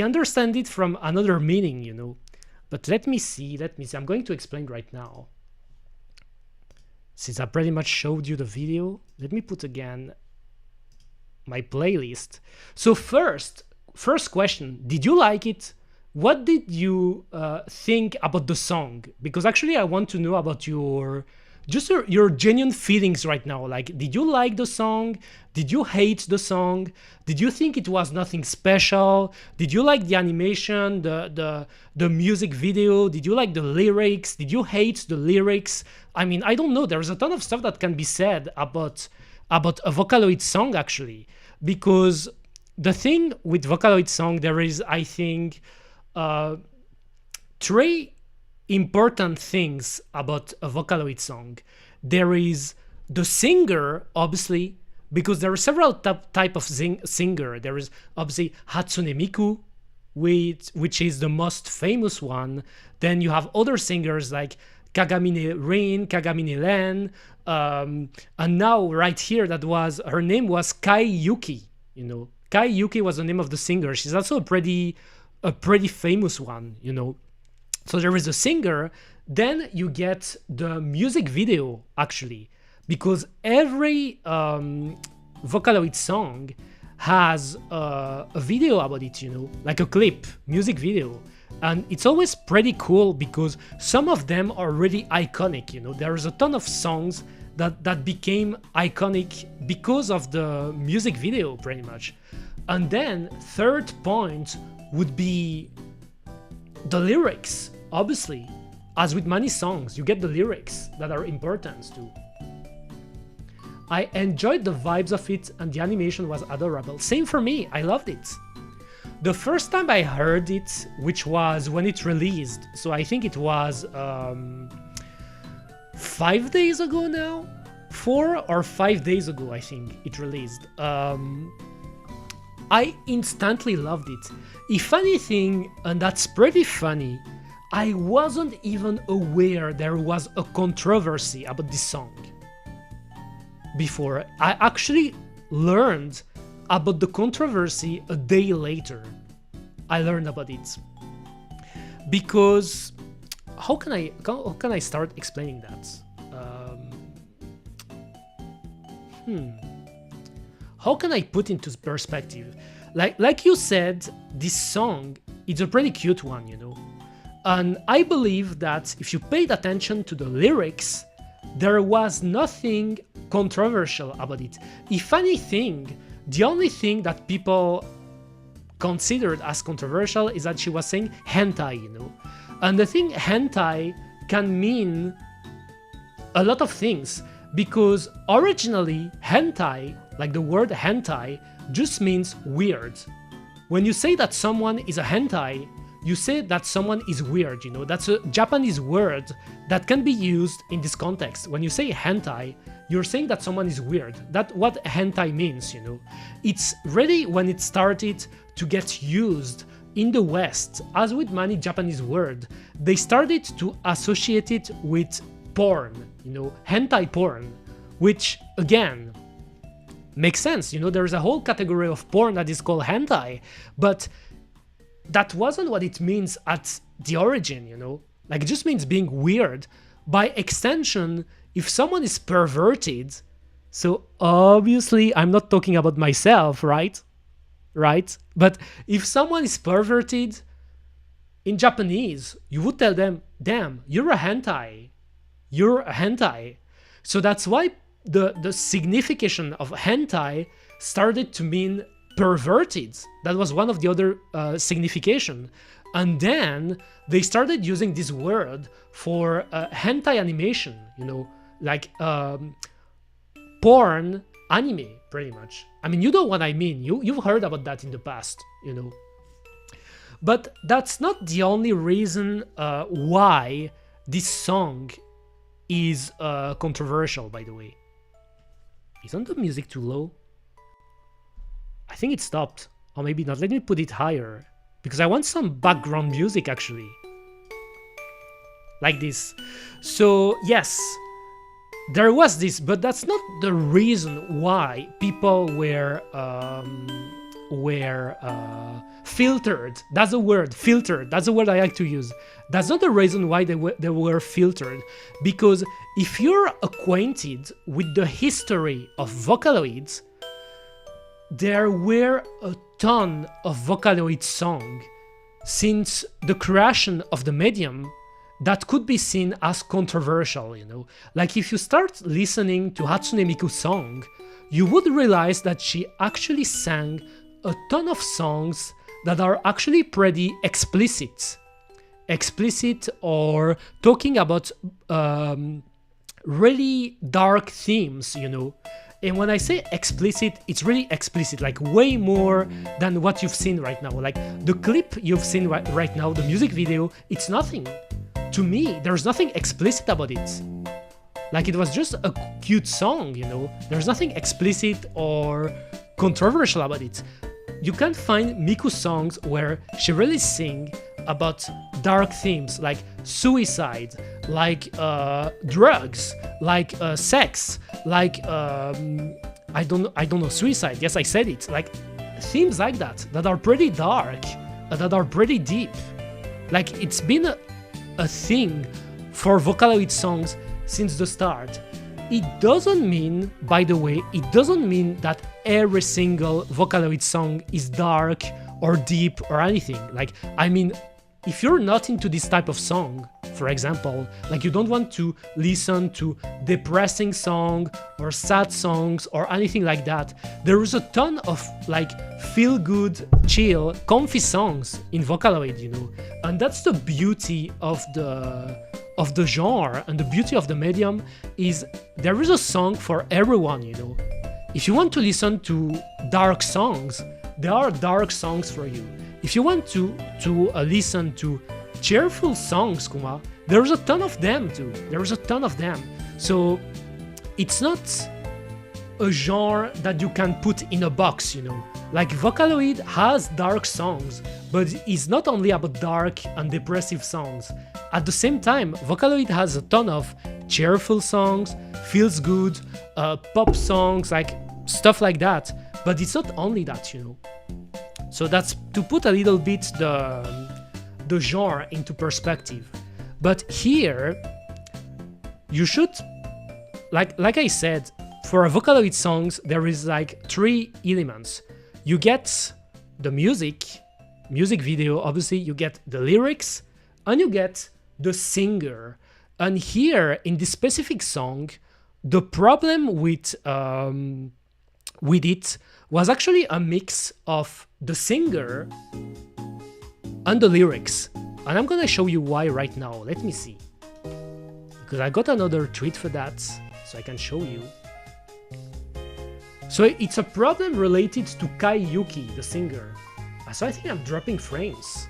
understand it from another meaning, you know. But let me see. I'm going to explain right now. Since I pretty much showed you the video, let me put again my playlist. So first question, did you like it? What did you think about the song? Because actually I want to know about your genuine feelings right now. Like, did you like the song? Did you hate the song? Did you think it was nothing special? Did you like the animation, the music video? Did you like the lyrics? Did you hate the lyrics? I mean, I don't know. There's a ton of stuff that can be said about a Vocaloid song, actually. Because the thing with Vocaloid song, there is, I think, three important things about a Vocaloid song. There is the singer, obviously, because there are several type of singer. There is obviously Hatsune Miku, which is the most famous one. Then you have other singers like Kagamine Rin, Kagamine Len, and now right here, her name was Kai Yuki. You know, Kai Yuki was the name of the singer. She's also a pretty famous one, you know. So there is a singer, then you get the music video, actually, because every Vocaloid song has a video about it, you know, like a clip, music video. And it's always pretty cool because some of them are really iconic, you know. There's a ton of songs that became iconic because of the music video, pretty much. And then third point would be the lyrics. Obviously, as with many songs, you get the lyrics that are important too. I enjoyed the vibes of it and the animation was adorable. Same for me, I loved it. The first time I heard it, which was when it released, so I think it was 5 days ago now? 4 or 5 days ago, I think it released. I instantly loved it. If anything, and that's pretty funny, I wasn't even aware there was a controversy about this song before. I actually learned about the controversy a day later. I learned about it because how can I start explaining that? How can I put into perspective? Like you said, this song is a pretty cute one, you know. And I believe that if you paid attention to the lyrics, there was nothing controversial about it. If anything, the only thing that people considered as controversial is that she was saying hentai, you know. And the thing hentai can mean a lot of things, because originally hentai, like the word hentai, just means weird. When you say that someone is a hentai, you say that someone is weird, you know. That's a Japanese word that can be used in this context. When you say hentai, you're saying that someone is weird. That's what hentai means, you know. It's really when it started to get used in the West, as with many Japanese words, they started to associate it with porn, you know, hentai porn, which again makes sense. You know, there's a whole category of porn that is called hentai, but that wasn't what it means at the origin, you know. Like, it just means being weird. By extension, if someone is perverted, so obviously I'm not talking about myself, right? But if someone is perverted, in Japanese, you would tell them, damn, you're a hentai. You're a hentai. So that's why the signification of hentai started to mean perverted. That was one of the other signification. And then they started using this word for hentai animation, you know, like porn anime, pretty much. I mean, you know what I mean. You've heard about that in the past, you know. But that's not the only reason why this song is controversial, by the way. Isn't the music too low? I think it stopped. Or maybe not. Let me put it higher, because I want some background music, actually. Like this. So, yes, there was this, but that's not the reason why people were filtered. That's a word, filtered. That's a word I like to use. That's not the reason why they were filtered. Because if you're acquainted with the history of Vocaloids, there were a ton of Vocaloid songs since the creation of the medium that could be seen as controversial, you know. Like, if you start listening to Hatsune Miku's song, you would realize that she actually sang a ton of songs that are actually pretty explicit. Explicit, or talking about really dark themes, you know. And when I say explicit, it's really explicit, like way more than what you've seen right now. Like, the clip you've seen right now, the music video, it's nothing. To me, there's nothing explicit about it. Like, it was just a cute song, you know. There's nothing explicit or controversial about it. You can't find Miku songs where she really sing about dark themes like suicide, like drugs, like sex, like I don't know, suicide. Yes, I said it. Like, themes like that are pretty dark, that are pretty deep. Like, it's been a thing for Vocaloid songs since the start. It doesn't mean, by the way, it doesn't mean that every single Vocaloid song is dark or deep or anything. Like, I mean, if you're not into this type of song, for example, like you don't want to listen to depressing song or sad songs or anything like that, there is a ton of like feel good, chill, comfy songs in Vocaloid, you know, and that's the beauty of the genre, and the beauty of the medium is there is a song for everyone, you know. If you want to listen to dark songs, there are dark songs for you. If you want to listen to cheerful songs, Kuma, there's a ton of them too. There's a ton of them. So it's not a genre that you can put in a box, you know. Like Vocaloid has dark songs, but it's not only about dark and depressive songs. At the same time, Vocaloid has a ton of cheerful songs, feels good, pop songs, like stuff like that. But it's not only that, you know. So that's to put a little bit the genre into perspective. But here, you should, like I said, for Vocaloid songs, there is like 3 elements. You get the music video, obviously, you get the lyrics, and you get the singer. And here, in this specific song, the problem with it was actually a mix of the singer and the lyrics. And I'm gonna show you why right now. Let me see. Because I got another tweet for that, so I can show you. So it's a problem related to Kai Yuki, the singer. So I think I'm dropping frames.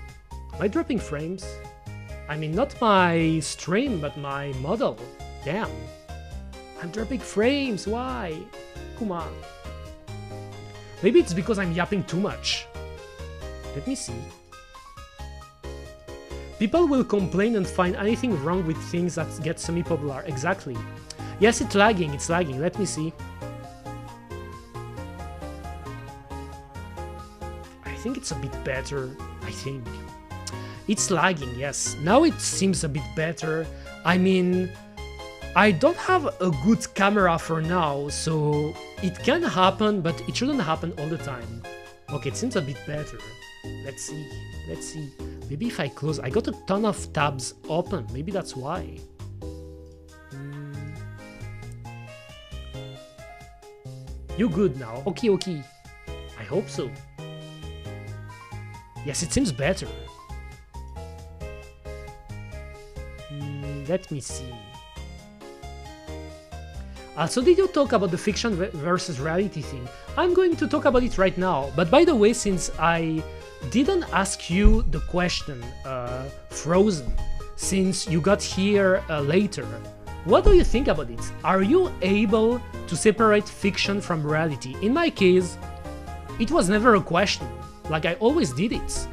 Am I dropping frames? I mean, not my stream, but my model. Damn. I'm dropping frames, why? Kuma. Maybe it's because I'm yapping too much. Let me see. People will complain and find anything wrong with things that get semi-popular. Exactly. Yes, it's lagging, Let me see. I think it's a bit better, I think. It's lagging, yes. Now it seems a bit better. I mean, I don't have a good camera for now, so it can happen, but it shouldn't happen all the time. Okay, it seems a bit better. Let's see. Maybe if I close, I got a ton of tabs open. Maybe that's why. You good now? Okay. I hope so. Yes, it seems better. Let me see. So did you talk about the fiction versus reality thing? I'm going to talk about it right now. But by the way, since I didn't ask you the question, Frozen, since you got here later, what do you think about it? Are you able to separate fiction from reality? In my case, it was never a question. Like, I always did it.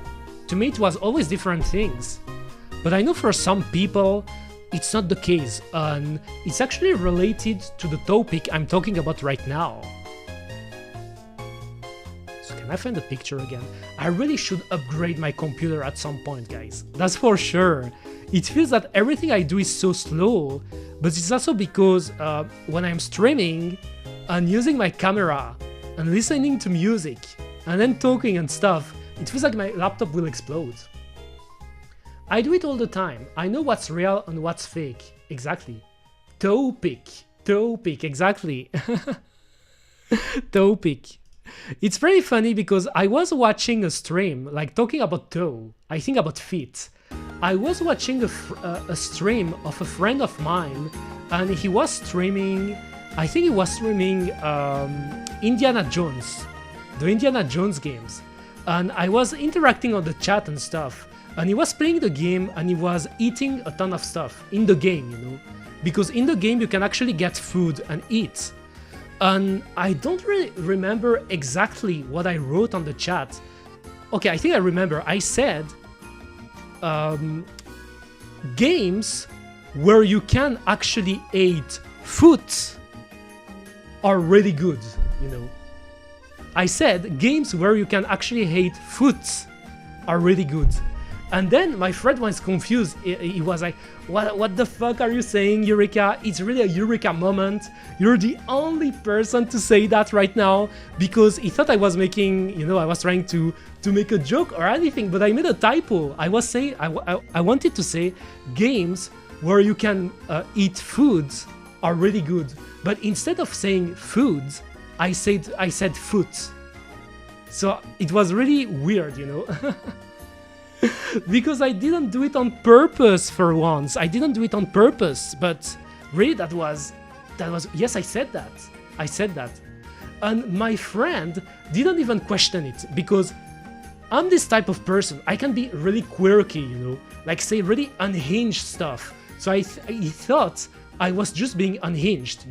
To me, it was always different things. But I know for some people, it's not the case, and it's actually related to the topic I'm talking about right now. So can I find the picture again? I really should upgrade my computer at some point, guys. That's for sure. It feels that everything I do is so slow, but it's also because when I'm streaming and using my camera and listening to music and then talking and stuff, it feels like my laptop will explode. I do it all the time. I know what's real and what's fake. Exactly. Topic, exactly. Topic. It's very funny because I was watching a stream, like talking about toe, I think about feet. I was watching a stream of a friend of mine, and he was streaming, I think he was streaming Indiana Jones, the Indiana Jones games. And I was interacting on the chat and stuff. And he was playing the game and he was eating a ton of stuff in the game, you know, because in the game you can actually get food and eat. And I don't really remember exactly what I wrote on the chat. Okay, I think I remember. I said games where you can actually eat food are really good, you know. I said games where you can actually eat food are really good. And then my friend was confused. He was like, what the fuck are you saying, Eureka? It's really a Eureka moment. You're the only person to say that right now, because he thought I was making, I was trying to make a joke or anything, but I made a typo. I was saying, I wanted to say games where you can eat foods are really good. But instead of saying foods, I said food. So it was really weird, because I didn't do it on purpose for once. I didn't do it on purpose, but really that was yes, I said that. And my friend didn't even question it, because I'm this type of person. I can be really quirky, like say really unhinged stuff. So he thought I was just being unhinged,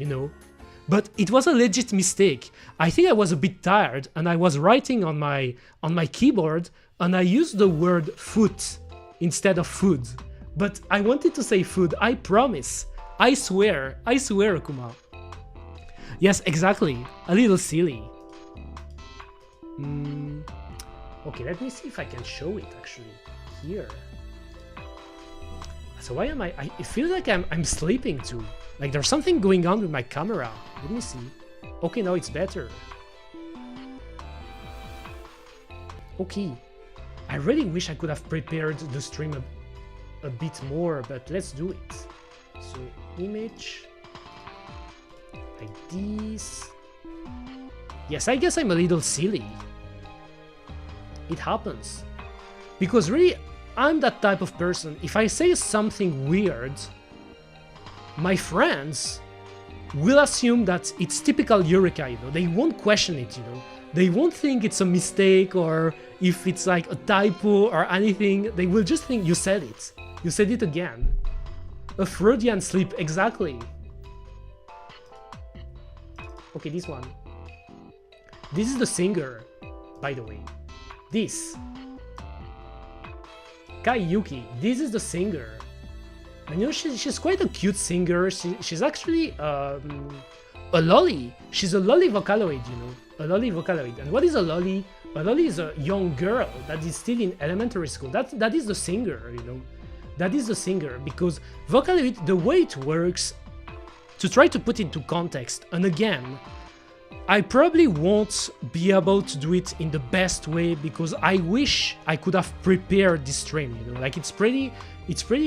But it was a legit mistake. I think I was a bit tired, and I was writing on my keyboard, and I used the word foot instead of food. But I wanted to say food, I promise. I swear, Kuma. Yes, exactly. A little silly. Okay, let me see if I can show it actually here. So why am I feel like I'm sleeping too. Like there's something going on with my camera. Let me see. Okay, now it's better. Okay. I really wish I could have prepared the stream a bit more, but let's do it. So, image. Like this. Yes, I guess I'm a little silly. It happens. Because really, I'm that type of person. If I say something weird, my friends will assume that it's typical Eureka, They won't question it, They won't think it's a mistake or if it's like a typo or anything. They will just think you said it. You said it again. A Freudian slip, exactly. Okay, this one. This is the singer, by the way. This. Kayuki, this is the singer. And she's quite a cute singer. She's actually a lolly. She's a lolly Vocaloid, A lolly Vocaloid. And what is a lolly? A lolly is a young girl that is still in elementary school. That is the singer, That is the singer, because Vocaloid, the way it works, to try to put into context, and again, I probably won't be able to do it in the best way, because I wish I could have prepared this stream, Like it's pretty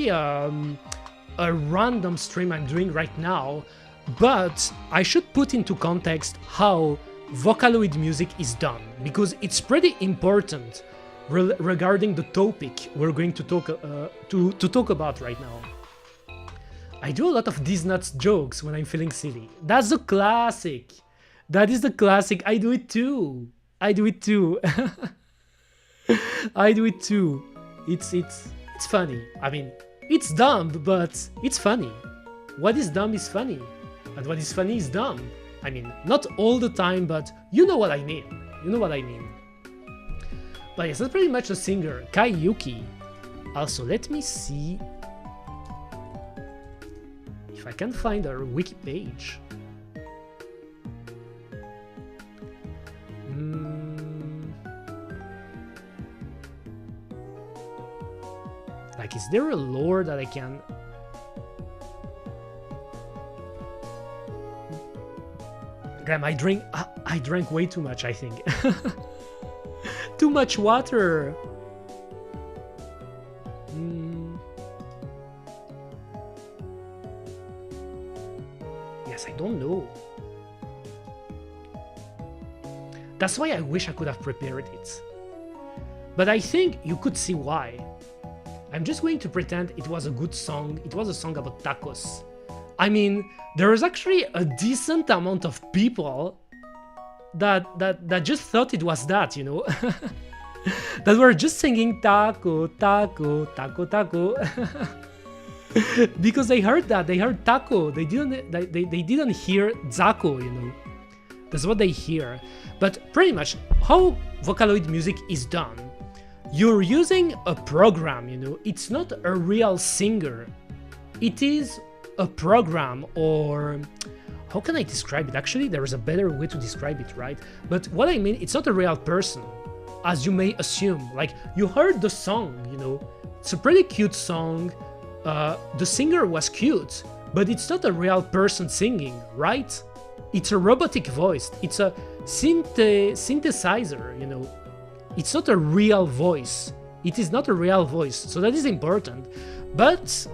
a random stream I'm doing right now, but I should put into context how Vocaloid music is done, because it's pretty important regarding the topic we're going to talk about right now. I do a lot of these nuts jokes when I'm feeling silly. That's a classic. That is the classic. I do it too. I do it too. It's funny. I mean, it's dumb, but it's funny. What is dumb is funny, and what is funny is dumb. I mean, not all the time, but you know what I mean. But yes, that's pretty much the singer, Kayuki. Also, let me see if I can find her wiki page. Like, is there a lore that I can... Damn, I drank way too much, I think. Too much water. Yes, I don't know. That's why I wish I could have prepared it. But I think you could see why. I'm just going to pretend it was a good song. It was a song about tacos. I mean, there is actually a decent amount of people that just thought it was that, that were just singing taco, taco, taco, taco. Because they heard that, they heard taco. They didn't hear Zako, That's what they hear. But pretty much how Vocaloid music is done, you're using a program, It's not a real singer. It is a program, or how can I describe it? Actually, there is a better way to describe it, right? But what I mean, it's not a real person, as you may assume. Like, you heard the song, It's a pretty cute song. The singer was cute, but it's not a real person singing, right? It's a robotic voice. It's a synthesizer, you know. It's not a real voice. It is not a real voice, so that is important. But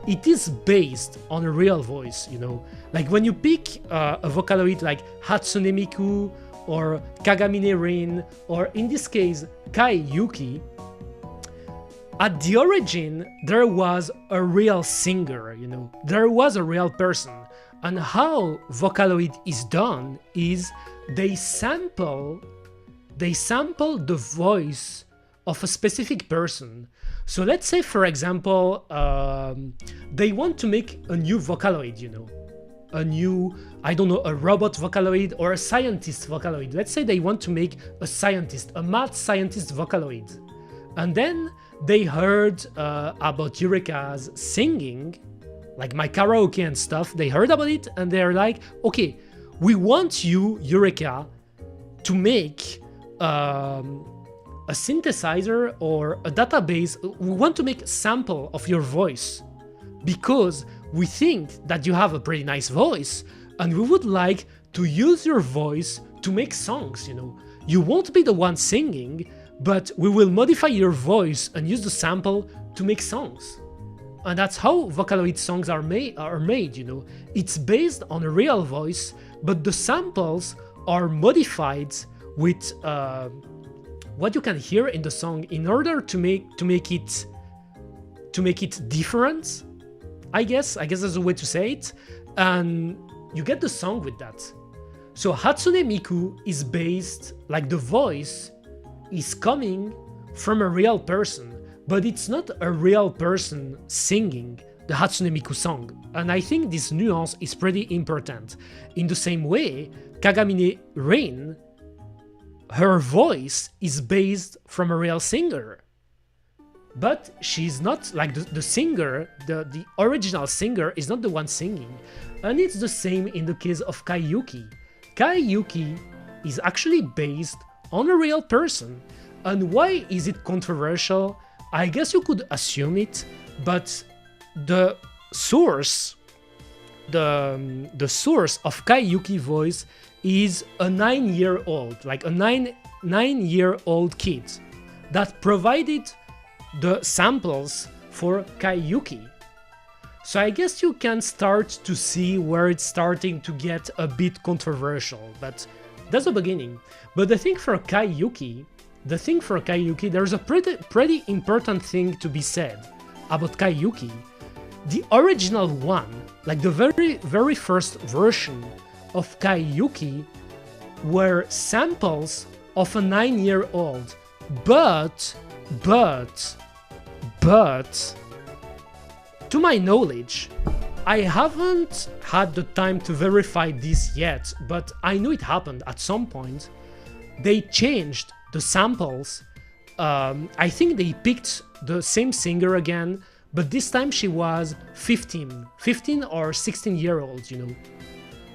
it is based on a real voice, you know. Like when you pick a Vocaloid like Hatsune Miku or Kagamine Rin, or in this case Kai Yuki, at the origin there was a real singer, you know. There was a real person. And how Vocaloid is done is they sample the voice of a specific person. So let's say, for example, they want to make a new Vocaloid, you know, a new, I don't know, a robot Vocaloid or a scientist Vocaloid. Let's say they want to make a scientist, a mad scientist Vocaloid. And then they heard about Eureka's singing, like my karaoke and stuff. They heard about it and they're like, okay, we want you, Eureka, to make a synthesizer or a database. We want to make a sample of your voice because we think that you have a pretty nice voice and we would like to use your voice to make songs, you know. You won't be the one singing, but we will modify your voice and use the sample to make songs. And that's how Vocaloid songs are made, you know. It's based on a real voice, but the samples are modified with what you can hear in the song in order to make it different. I guess that's a way to say it, and you get the song with that. So Hatsune Miku is based, like the voice is coming from a real person, but it's not a real person singing the Hatsune Miku song. And I think this nuance is pretty important. In the same way, Kagamine Rin, her voice is based from a real singer. But she's not, like the singer, the original singer is not the one singing. And it's the same in the case of Kai Yuki. Kai Yuki is actually based on a real person. And why is it controversial? I guess you could assume it, but the source of Kai Yuki voice is a 9-year-old, like a nine-year-old kid that provided the samples for Kai Yuki. So I guess you can start to see where it's starting to get a bit controversial, but that's the beginning. But the thing for Kai Yuki, there's a pretty important thing to be said about Kai Yuki. The original one, like the very first version of Kai Yuki, were samples of a 9-year-old, but to my knowledge, I haven't had the time to verify this yet, but I know it happened at some point. They changed the samples. I think they picked the same singer again, but this time she was 15 or 16-year-old, you know.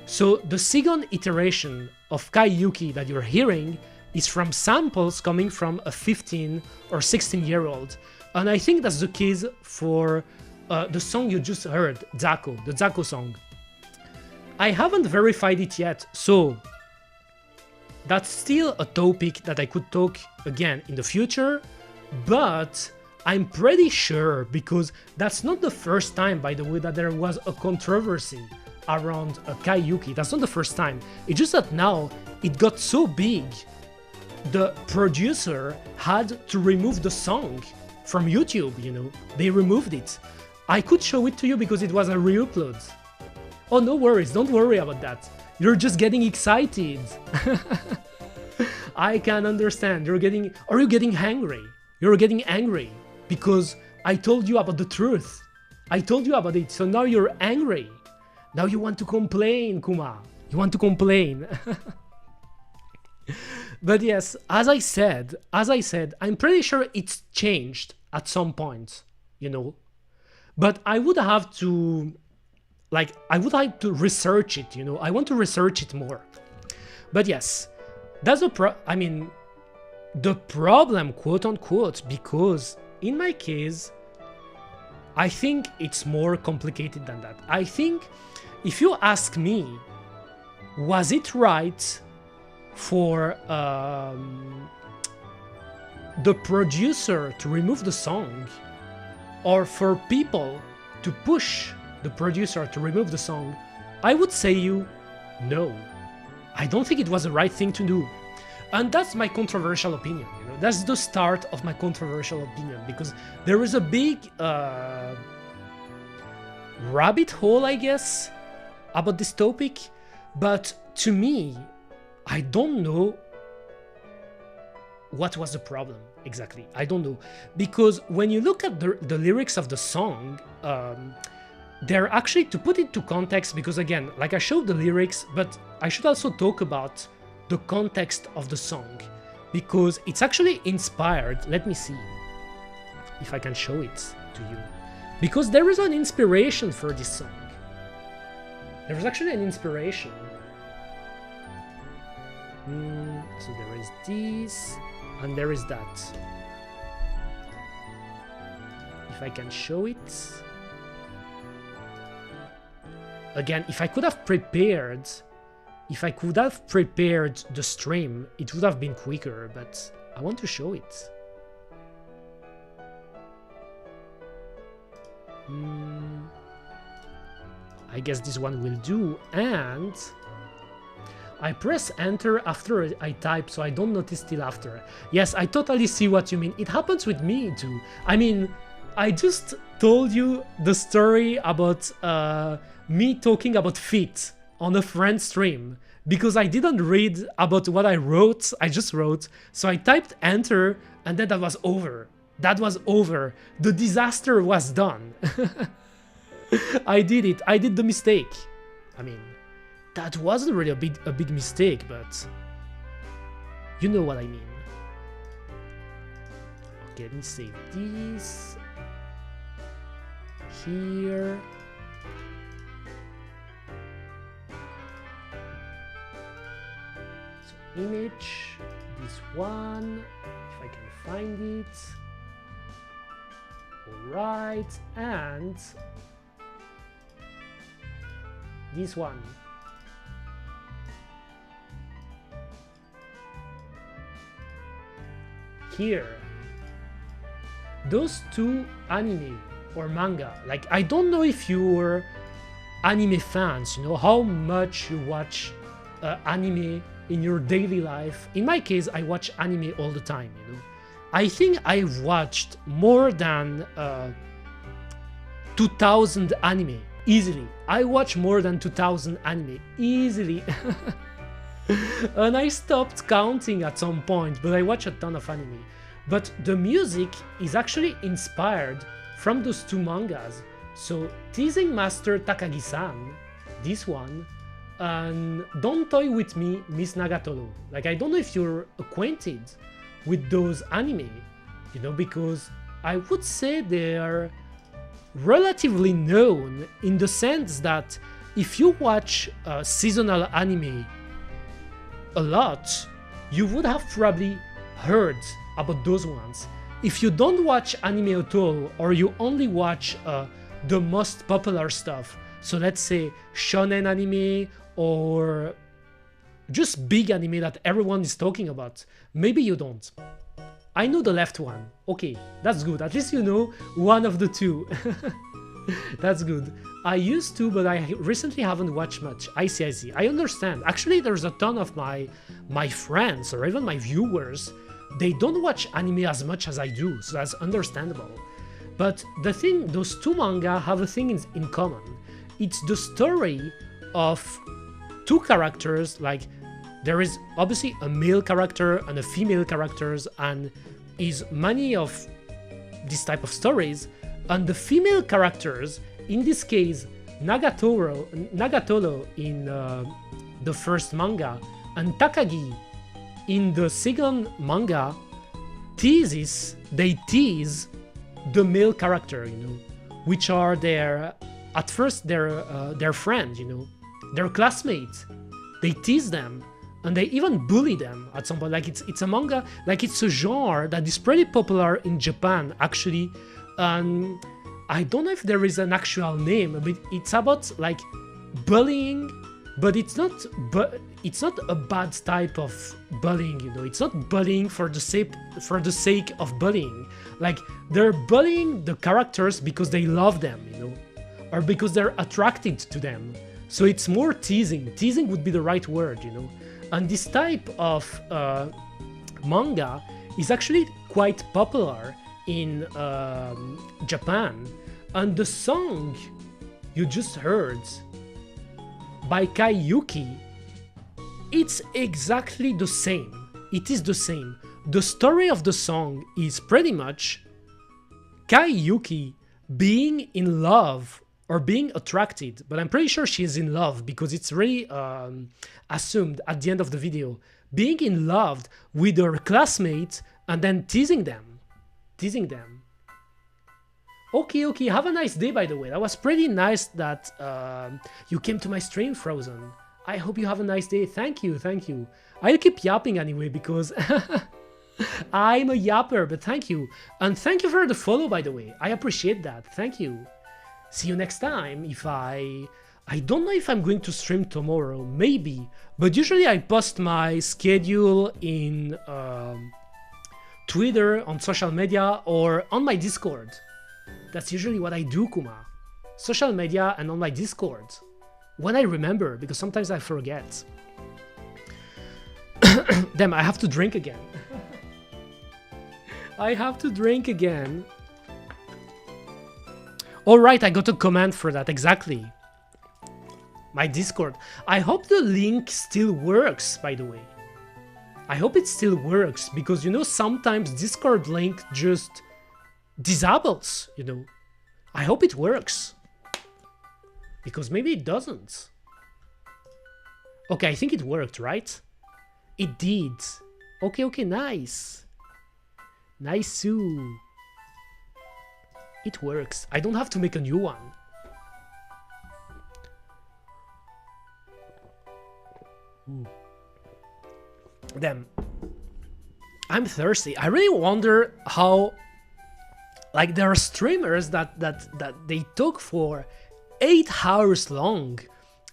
So the second iteration of Kai Yuki that you're hearing is from samples coming from a 15 or 16-year-old. And I think that's the case for the song you just heard, Zako, the Zako song. I haven't verified it yet, so that's still a topic that I could talk again in the future, but I'm pretty sure, because that's not the first time, by the way, that there was a controversy around Kai Yuki. That's not the first time. It's just that now it got so big, the producer had to remove the song from YouTube, you know. They removed it. I could show it to you because it was a re-upload. Oh, no worries, don't worry about that. You're just getting excited. I can understand. Are you getting angry? You're getting angry because I told you about the truth. I told you about it, so now you're angry. Now you want to complain, Kuma. You want to complain. But yes, as I said, I'm pretty sure it's changed at some point, you know. But I would have to, research it, you know. I want to research it more. But yes, that's the problem, quote unquote, because in my case, I think it's more complicated than that. I think if you ask me, was it right for the producer to remove the song, or for people to push the producer to remove the song? I would say you, no. I don't think it was the right thing to do. And that's my controversial opinion, you know? That's the start of my controversial opinion, because there is a big rabbit hole, I guess, about this topic. But to me, I don't know what was the problem exactly. I don't know. Because when you look at the lyrics of the song, they're actually, to put it to context, because again, like I showed the lyrics, but I should also talk about the context of the song, because it's actually inspired. Let me see if I can show it to you, because there is an inspiration for this song. There is actually an inspiration. So there is this, and there is that. If I can show it. Again, if I could have prepared the stream, it would have been quicker, but I want to show it. I guess this one will do, and I press enter after I type, so I don't notice till after. Yes, I totally see what you mean. It happens with me too. I mean, I just told you the story about me talking about feet on a friend stream, because I didn't read about what I wrote. I just wrote, so I typed enter, and then that was over. That was over. The disaster was done. I did it. I did the mistake. I mean, that wasn't really a big mistake, but you know what I mean. Okay, let me save this here. So image, this one, if I can find it. Alright, and this one. Here, those two anime or manga, like, I don't know if you're anime fans, you know, how much you watch anime in your daily life. In my case, I watch anime all the time, you know. I think I've watched more than 2000 anime, easily. I watch more than 2000 anime, easily. And I stopped counting at some point, but I watch a ton of anime. But the music is actually inspired from those two mangas. So Teasing Master Takagi-san, this one, and Don't Toy With Me, Miss Nagatoro. Like, I don't know if you're acquainted with those anime, you know, because I would say they're relatively known in the sense that if you watch seasonal anime a lot, you would have probably heard about those ones. If you don't watch anime at all, or you only watch the most popular stuff, so let's say shonen anime or just big anime that everyone is talking about, maybe you don't. I know the left one. Okay, that's good. At least you know one of the two. That's good. I used to, but I recently haven't watched much. I see. I understand. Actually, there's a ton of my friends or even my viewers, they don't watch anime as much as I do, so that's understandable. But the thing, those two manga have a thing in common. It's the story of two characters, like there is obviously a male character and a female characters, and is many of this type of stories, and the female characters, in this case Nagatoro in the first manga and Takagi in the second manga, they tease the male character, you know, which are at first their friends, you know, their classmates. They tease them, and they even bully them at some point. Like it's a manga, like it's a genre that is pretty popular in Japan actually. I don't know if there is an actual name, but it's about like bullying, but it's not a bad type of bullying, you know. It's not bullying for the sake of bullying. Like they're bullying the characters because they love them, you know, or because they're attracted to them. So it's more teasing. Teasing would be the right word, you know. And this type of manga is actually quite popular in Japan. And the song you just heard by Kai Yuki, it's exactly the same. It is the same. The story of the song is pretty much Kai Yuki being in love or being attracted, but I'm pretty sure she is in love because it's really assumed at the end of the video, being in love with her classmate and then teasing them. Okay, have a nice day, by the way. That was pretty nice that you came to my stream, Frozen. I hope you have a nice day. Thank you. I'll keep yapping anyway because I'm a yapper, but thank you. And thank you for the follow, by the way. I appreciate that. Thank you. See you next time. If I don't know if I'm going to stream tomorrow, maybe, but usually I post my schedule in Twitter, on social media, or on my Discord. That's usually what I do, Kuma. Social media and on my Discord. When I remember, because sometimes I forget. Damn, I have to drink again. I have to drink again. Alright, I got a command for that, exactly. My Discord. I hope the link still works, by the way. I hope it still works, because you know, sometimes Discord link just disables, you know. I hope it works. Because maybe it doesn't. Okay, I think it worked, right? It did. Okay, nice. Nice-oo. It works. I don't have to make a new one. Damn. I'm thirsty. I really wonder how, like, there are streamers that they talk for 8 hours long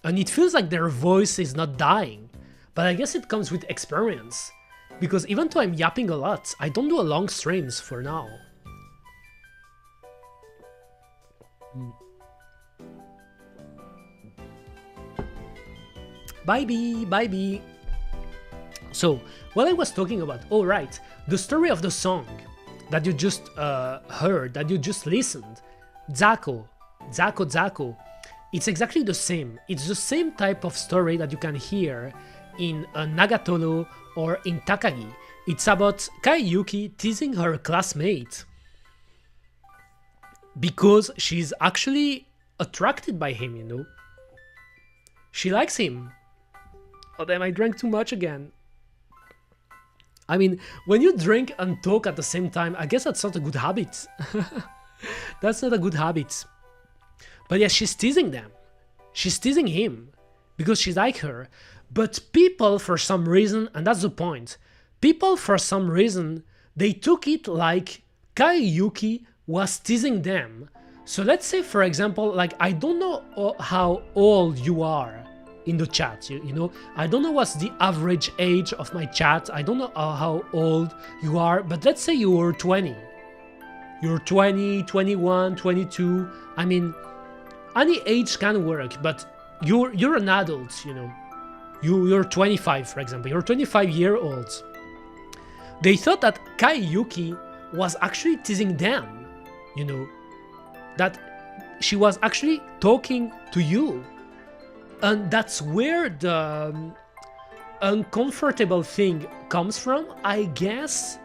and it feels like their voice is not dying. But I guess it comes with experience. Because even though I'm yapping a lot, I don't do a long streams for now. Bye. So, what I was talking about, oh right, the story of the song that you just heard, that you just listened, Zako, it's exactly the same. It's the same type of story that you can hear in Nagatoro or in Takagi. It's about Kai Yuki teasing her classmate because she's actually attracted by him, you know. She likes him. Oh damn, I drank too much again. I mean, when you drink and talk at the same time, I guess that's not a good habit. That's not a good habit. But yeah, she's teasing them. She's teasing him because she likes her. But people, for some reason, and that's the point, people, for some reason, they took it like Kai Yuki was teasing them. So let's say, for example, like, I don't know how old you are in the chat, you know, I don't know what's the average age of my chat, I don't know how old you are, but let's say you were 20. You're 20, 21, 22, I mean, any age can work, but you're an adult, you know. You're 25, for example, you're 25-year-olds. They thought that Kai Yuki was actually teasing them, you know, that she was actually talking to you. And that's where the uncomfortable thing comes from, I guess,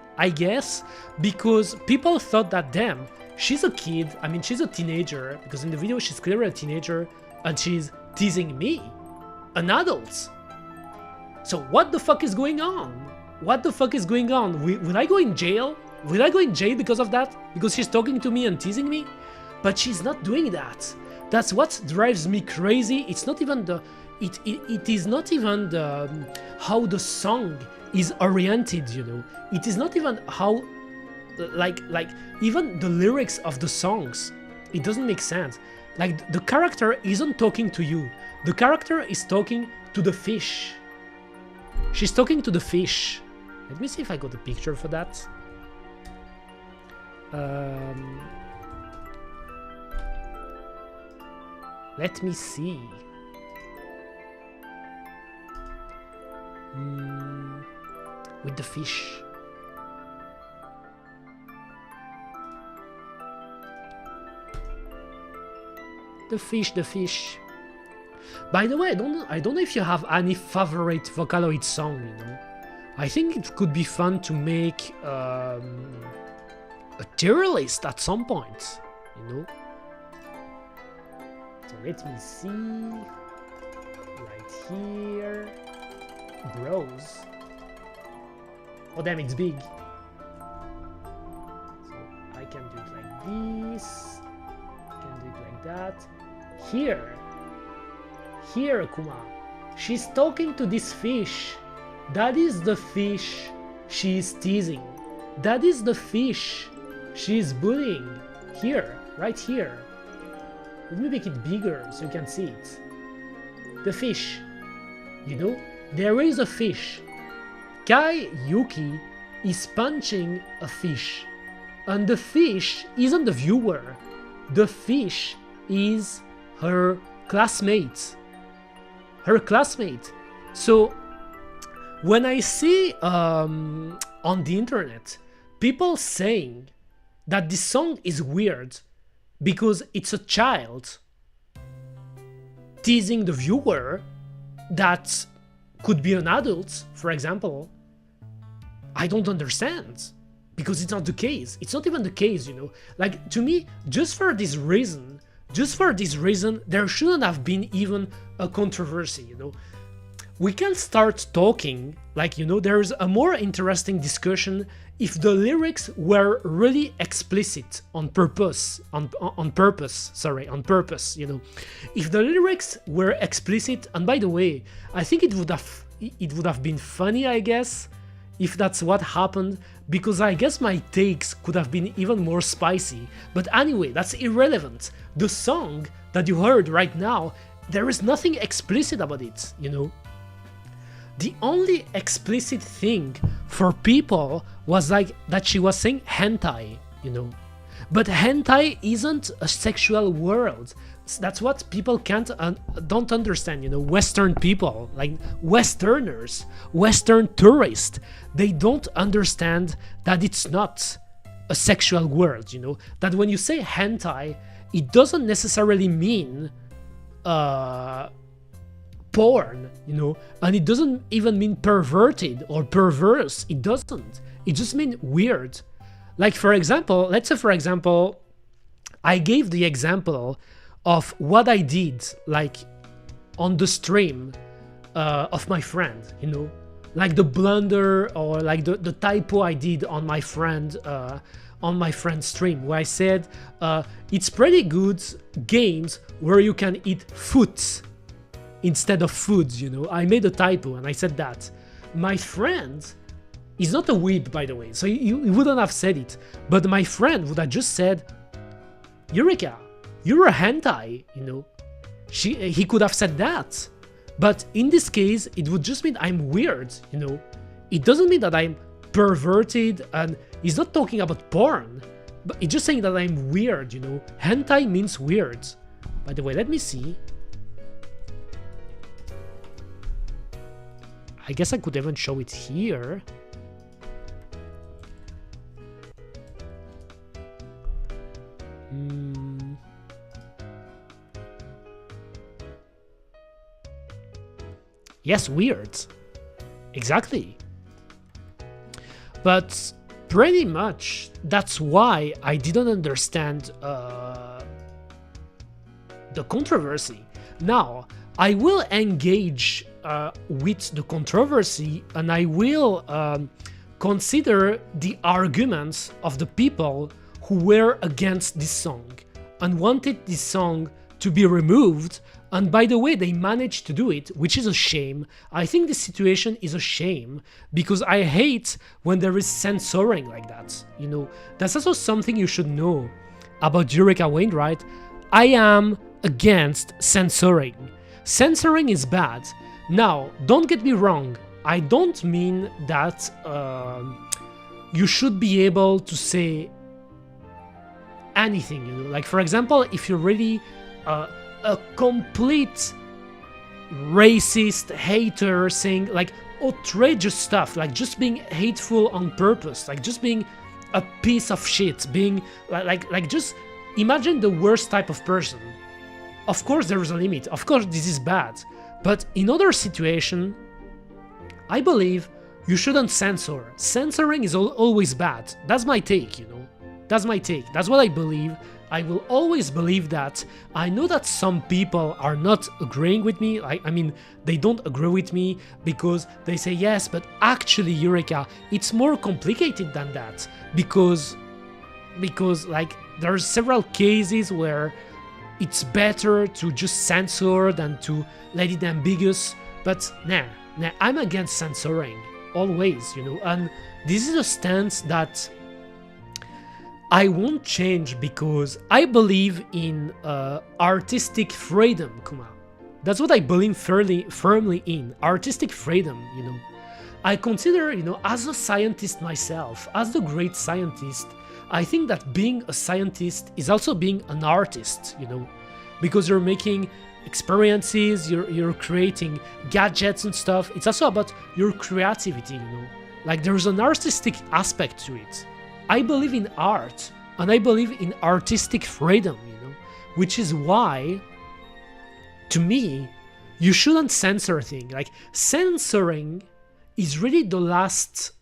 because people thought that, damn, she's a kid, I mean, she's a teenager, because in the video she's clearly a teenager, and she's teasing me, an adult. So what the fuck is going on? What the fuck is going on? Will I go in jail? Will I go in jail because of that? Because she's talking to me and teasing me? But she's not doing that. That's what drives me crazy. It's not even the it is not even the how the song is oriented, you know. It is not even how like even the lyrics of the songs, it doesn't make sense. Like the character isn't talking to you. The character is talking to the fish. She's talking to the fish. Let me see if I got a picture for that. Let me see. With the fish. The fish. By the way, I don't know if you have any favorite Vocaloid song, you know. I think it could be fun to make a tier list at some point, you know. So let me see. Right here. Bros. Oh damn, it's big. So I can do it like this. I can do it like that. Here, Kuma. She's talking to this fish. That is the fish she is teasing. That is the fish she is bullying. Here, right here. Let me make it bigger so you can see it. The fish. You know, there is a fish. Kai Yuki is punching a fish. And the fish isn't the viewer. The fish is her classmate. Her classmate. So when I see on the internet people saying that this song is weird because it's a child teasing the viewer that could be an adult, for example, I don't understand, because it's not the case. It's not even the case, you know. Like, to me, just for this reason, there shouldn't have been even a controversy, you know. We can start talking, like, you know, there's a more interesting discussion if the lyrics were really explicit on purpose, on purpose, you know. If the lyrics were explicit, and by the way, I think it would have been funny, I guess, if that's what happened, because I guess my takes could have been even more spicy. But anyway, that's irrelevant. The song that you heard right now, there is nothing explicit about it, you know. The only explicit thing for people was like that she was saying hentai, you know. But hentai isn't a sexual world. That's what people don't understand, you know. Western people, like Westerners, Western tourists, they don't understand that it's not a sexual world, you know. That when you say hentai, it doesn't necessarily mean porn, you know, and it doesn't even mean perverted or perverse. It doesn't. It just means weird. Like, for example, let's say, for example, I gave the example of what I did, like, on the stream of my friend, you know, like the blunder or like the typo I did on my friend's stream, where I said it's pretty good games where you can eat foot instead of foods, you know. I made a typo and I said that. My friend is not a weeb, by the way, so he wouldn't have said it, but my friend would have just said, Eureka, you're a hentai, you know. He could have said that, but in this case, it would just mean I'm weird, you know. It doesn't mean that I'm perverted, and he's not talking about porn, but it's just saying that I'm weird, you know. Hentai means weird. By the way, let me see. I guess I could even show it here. Yes, weird. Exactly. But pretty much that's why I didn't understand the controversy. Now, I will engage with the controversy, and I will consider the arguments of the people who were against this song and wanted this song to be removed. And by the way, they managed to do it, which is a shame. I think this situation is a shame because I hate when there is censoring like that. You know, that's also something you should know about Eureka Wayneright. I am against censoring. Censoring is bad. Now, don't get me wrong. I don't mean that you should be able to say anything, you know. Like, for example, if you're really a complete racist hater saying like outrageous stuff, like just being hateful on purpose, like just being a piece of shit, being like just imagine the worst type of person. Of course there is a limit, of course this is bad, but in other situation I believe you shouldn't censor. Censoring is always bad. That's my take, you know. That's my take. That's what I believe. I will always believe that. I know that some people are not agreeing with me. I mean, they don't agree with me because they say, yes, but actually, Eureka, it's more complicated than that. Because like, there's several cases where it's better to just censor than to let it ambiguous. But nah, I'm against censoring, always, you know. And this is a stance that I won't change because I believe in artistic freedom, Kuma. That's what I believe firmly in, artistic freedom, you know. I consider, you know, as a scientist myself, as the great scientist, I think that being a scientist is also being an artist, you know, because you're making experiences, you're creating gadgets and stuff. It's also about your creativity, you know. Like, there's an artistic aspect to it. I believe in art, and I believe in artistic freedom, you know, which is why, to me, you shouldn't censor things. Like, censoring is really the last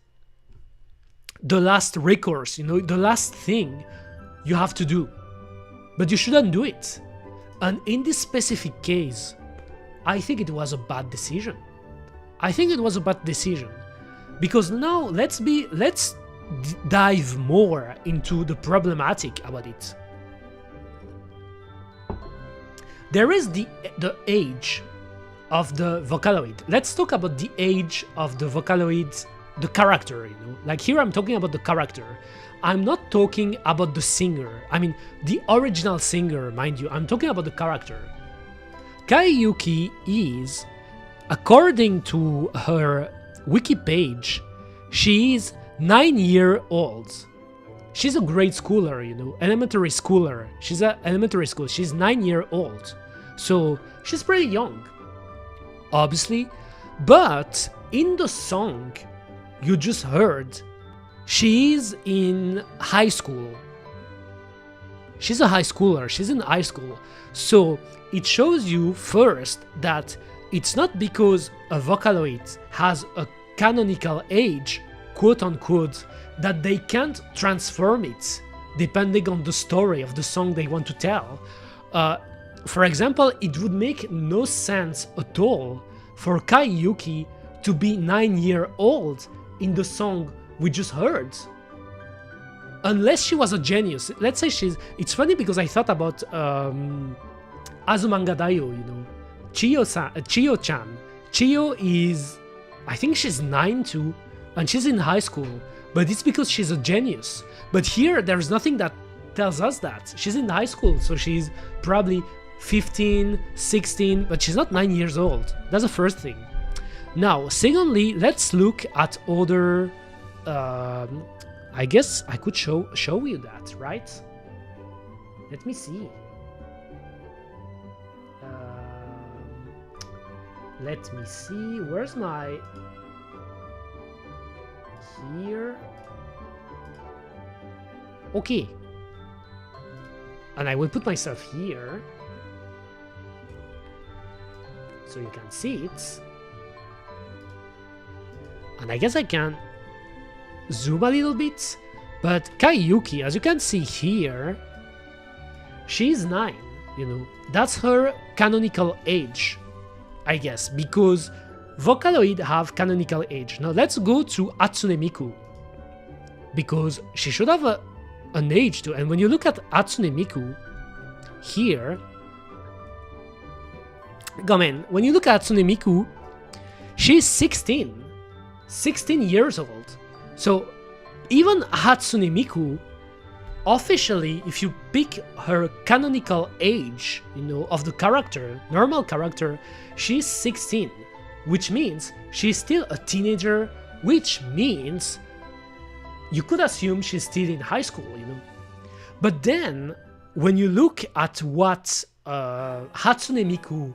recourse, you know, the last thing you have to do. But you shouldn't do it. And in this specific case, I think it was a bad decision. I think it was a bad decision. Because now, let's dive more into the problematic about it. There is the age of the Vocaloid. Let's talk about the age of the Vocaloid, the character, you know. Like, here I'm talking about the character. I'm not talking about the singer. I mean, the original singer, mind you. I'm talking about the character. Kaiyuki is, according to her wiki page, she is 9-year-old. She's a grade schooler, you know, elementary schooler. She's an elementary school. She's 9-year-old. So she's pretty young, obviously. But in the song you just heard, she is in high school. She's a high schooler. She's in high school. So it shows you first that it's not because a Vocaloid has a canonical age, quote unquote, that they can't transform it depending on the story of the song they want to tell. For example, it would make no sense at all for Kaiyuki to be 9-year-old in the song we just heard. Unless she was a genius. Let's say it's funny because I thought about Azumanga Daioh, you know, Chiyo-chan. Chiyo is, I think she's 9 too, and she's in high school, but it's because she's a genius. But here, there's nothing that tells us that. She's in high school, so she's probably 15, 16, but she's not 9 years old. That's the first thing. Now, secondly, let's look at other... I guess I could show you that, right? Let me see. Let me see. Where's my... Here. Okay. And I will put myself here, so you can see it. And I guess I can zoom a little bit, but Kaiyuki, as you can see here, she's 9, you know, that's her canonical age, I guess, because Vocaloid have canonical age. Now let's go to Hatsune Miku, because she should have an age too. And when you look at Hatsune Miku here, when you look at Hatsune Miku, she's 16 years old. So even Hatsune Miku, officially, if you pick her canonical age, of the character, normal character, she's 16, which means she's still a teenager, which means you could assume she's still in high school, But then, when you look at what Hatsune Miku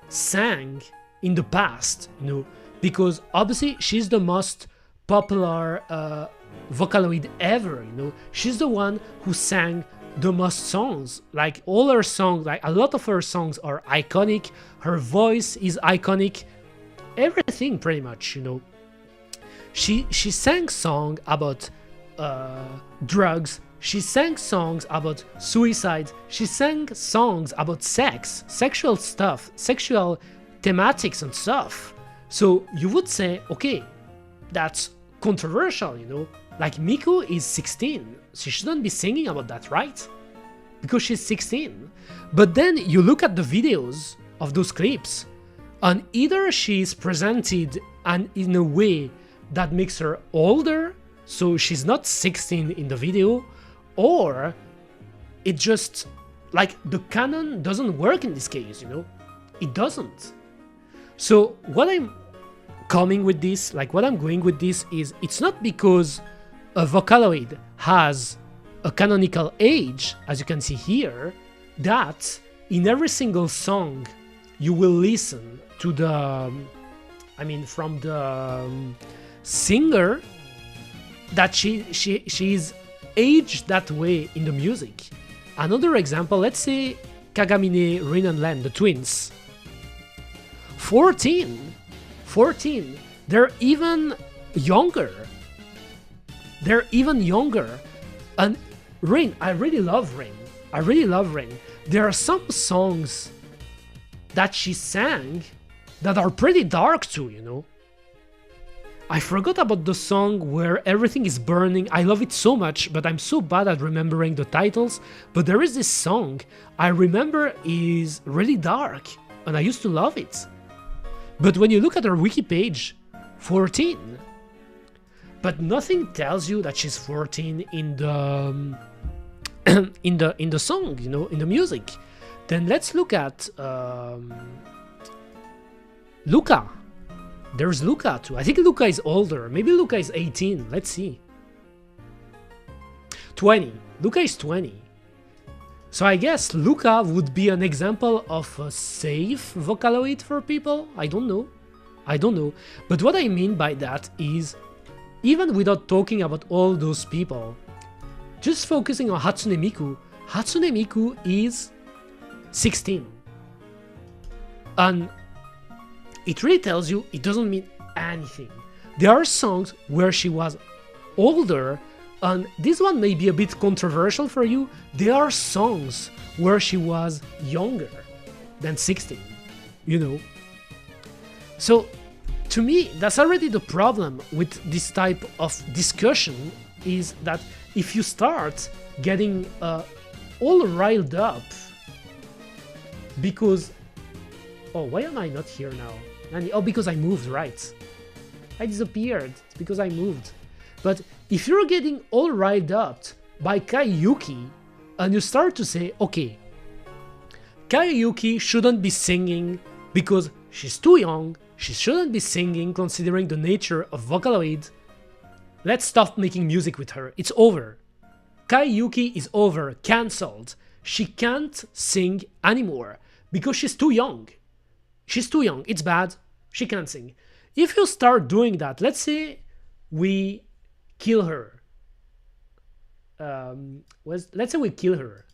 sang in the past, because obviously she's the most popular Vocaloid ever, she's the one who sang the most songs. Like all her songs, like a lot of her songs are iconic, her voice is iconic, everything pretty much, She sang songs about drugs, she sang songs about suicide, she sang songs about sex, sexual stuff, sexual thematics and stuff. So you would say, okay, that's controversial, Like Miku is 16, she shouldn't be singing about that, right? Because she's 16. But then you look at the videos of those clips, and either she's presented and in a way that makes her older, so she's not 16 in the video, or it just, like, the canon doesn't work in this case, It doesn't. So what I'm coming with this, like what I'm going with this is, it's not because a Vocaloid has a canonical age, as you can see here, that in every single song you will listen to the, from the singer, that she's aged that way in the music. Another example, let's say Kagamine, Rin and Len, the twins. 14, they're even younger. And Rin, I really love Rin. There are some songs that she sang that are pretty dark too, I forgot about the song where everything is burning. I love it so much, but I'm so bad at remembering the titles. But there is this song I remember is really dark, and I used to love it. But when you look at her wiki page, 14. But nothing tells you that she's 14 in the in the song, in the music. Then let's look at Luca. There's Luca too. I think Luca is older. Maybe Luca is 18. Let's see. 20. Luca is 20. So I guess Luca would be an example of a safe Vocaloid for people. I don't know. But what I mean by that is, even without talking about all those people, just focusing on Hatsune Miku is 16. And it really tells you it doesn't mean anything. There are songs where she was older, and this one may be a bit controversial for you. There are songs where she was younger than 16, So to me, that's already the problem with this type of discussion, is that if you start getting all riled up because, oh, why am I not here now? Oh, because I moved, right? I disappeared. It's because I moved. But if you're getting all riled up by Kaiyuki, and you start to say, okay, Kaiyuki shouldn't be singing because she's too young, she shouldn't be singing considering the nature of Vocaloid, let's stop making music with her. It's over. Kaiyuki is over, cancelled. She can't sing anymore because she's too young. She's too young, it's bad, she can't sing. If you start doing that, let's say we kill her. Let's say we kill her.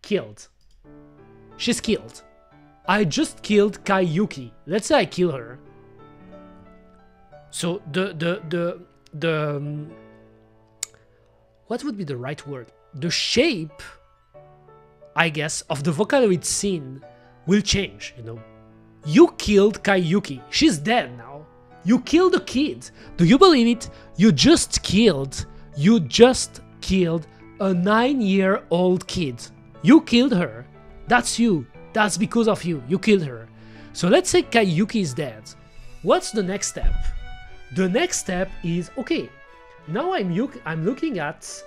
Killed. She's killed. I just killed Kaiyuki. Let's say I kill her. So what would be the right word? The shape, I guess, of the Vocaloid scene will change, You killed Kaiyuki. She's dead now. You killed a kid. Do you believe it? You just killed a 9-year-old kid. You killed her. That's you. That's because of you. You killed her. So let's say Kayuki is dead. What's the next step? The next step is, okay, now I'm looking at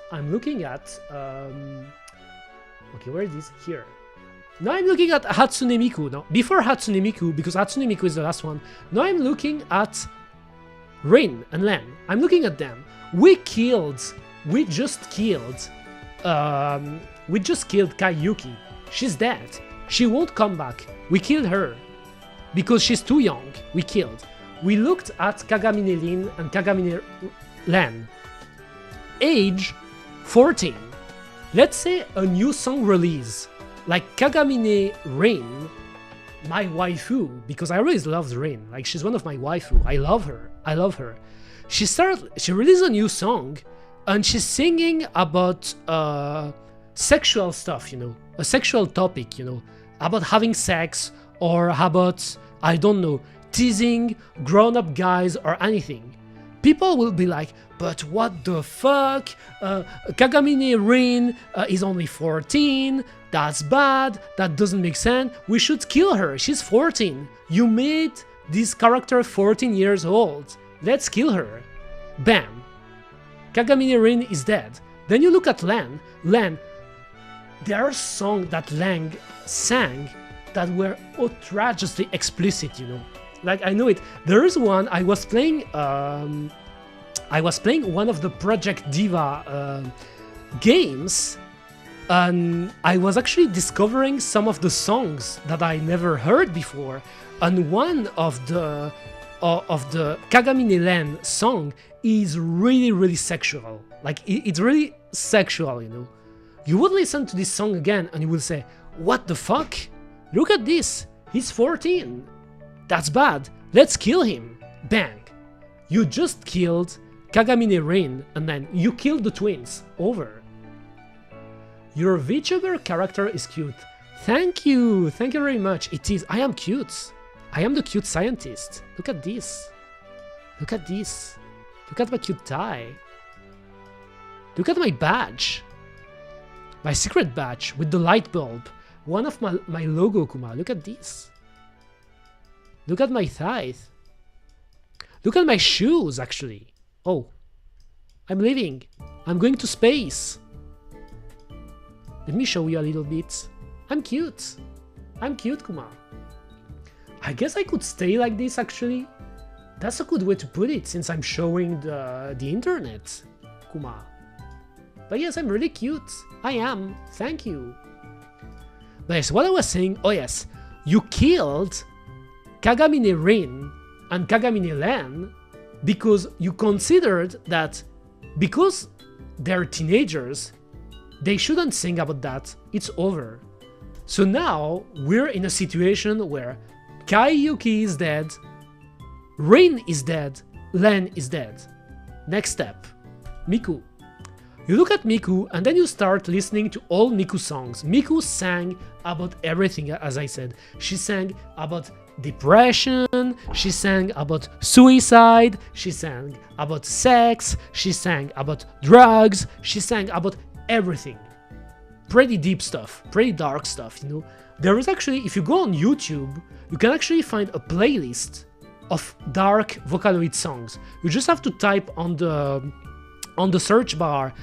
okay, where is this? Here. Now I'm looking at Hatsune Miku. No, before Hatsune Miku, because Hatsune Miku is the last one. Now I'm looking at Rin and Len. I'm looking at them. We just killed Kayuki. She's dead. She won't come back. We killed her because she's too young. We killed. We looked at Kagamine Rin and Kagamine Len. Age 14. Let's say a new song release, like Kagamine Rin, my waifu, because I always loved Rin. Like, she's one of my waifu. I love her. She released a new song, and she's singing about sexual stuff, you know, a sexual topic, you know, about having sex, or about, I don't know, teasing grown-up guys or anything. People will be like, but what the fuck? Kagamine Rin is only 14. That's bad. That doesn't make sense. We should kill her. She's 14. You made this character 14 years old. Let's kill her. Bam. Kagamine Rin is dead. Then you look at Len. Len, there are songs that Len sang that were outrageously explicit, you know. Like, I know it. There is one, I was playing one of the Project Diva games, and I was actually discovering some of the songs that I never heard before, and one of the Kagamine Len song is really sexual. Like, it's really sexual, you know. You would listen to this song again and you will say, what the fuck? Look at this, he's 14. That's bad. Let's kill him. Bang. You just killed Kagamine Rin, and then you killed the twins. Over. Your VTuber character is cute. Thank you. Thank you very much. It is. I am cute. I am the cute scientist. Look at this. Look at this. Look at my cute tie. Look at my badge. My secret badge with the light bulb. One of my logo, Kuma. Look at this. Look at my thighs. Look at my shoes, actually. Oh, I'm leaving. I'm going to space. Let me show you a little bit. I'm cute. I'm cute, Kuma. I guess I could stay like this, actually. That's a good way to put it, since I'm showing the internet, Kuma. But yes, I'm really cute. I am. Thank you. But yes, what I was saying, oh yes, you killed Kagamine Rin and Kagamine Len because you considered that because they're teenagers, they shouldn't sing about that. It's over. So now we're in a situation where Kayuki is dead, Rin is dead, Len is dead. Next step, Miku. You look at Miku and then you start listening to all Miku songs. Miku sang about everything, as I said. She sang about depression, she sang about suicide, she sang about sex, she sang about drugs, she sang about everything. Pretty deep stuff, pretty dark stuff, you know. There is actually, if you go on YouTube, you can actually find a playlist of dark Vocaloid songs. You just have to type on the search bar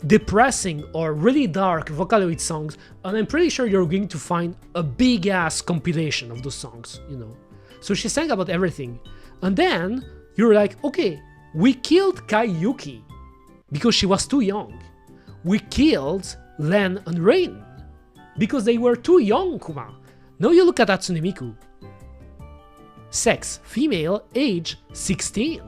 depressing or really dark Vocaloid songs, and I'm pretty sure you're going to find a big ass compilation of those songs, you know. So she sang about everything, and then you're like, okay, we killed Kayuki because she was too young. We killed Len and Rin because they were too young, Kuma. Now you look at Hatsune Miku. Sex, female, age 16.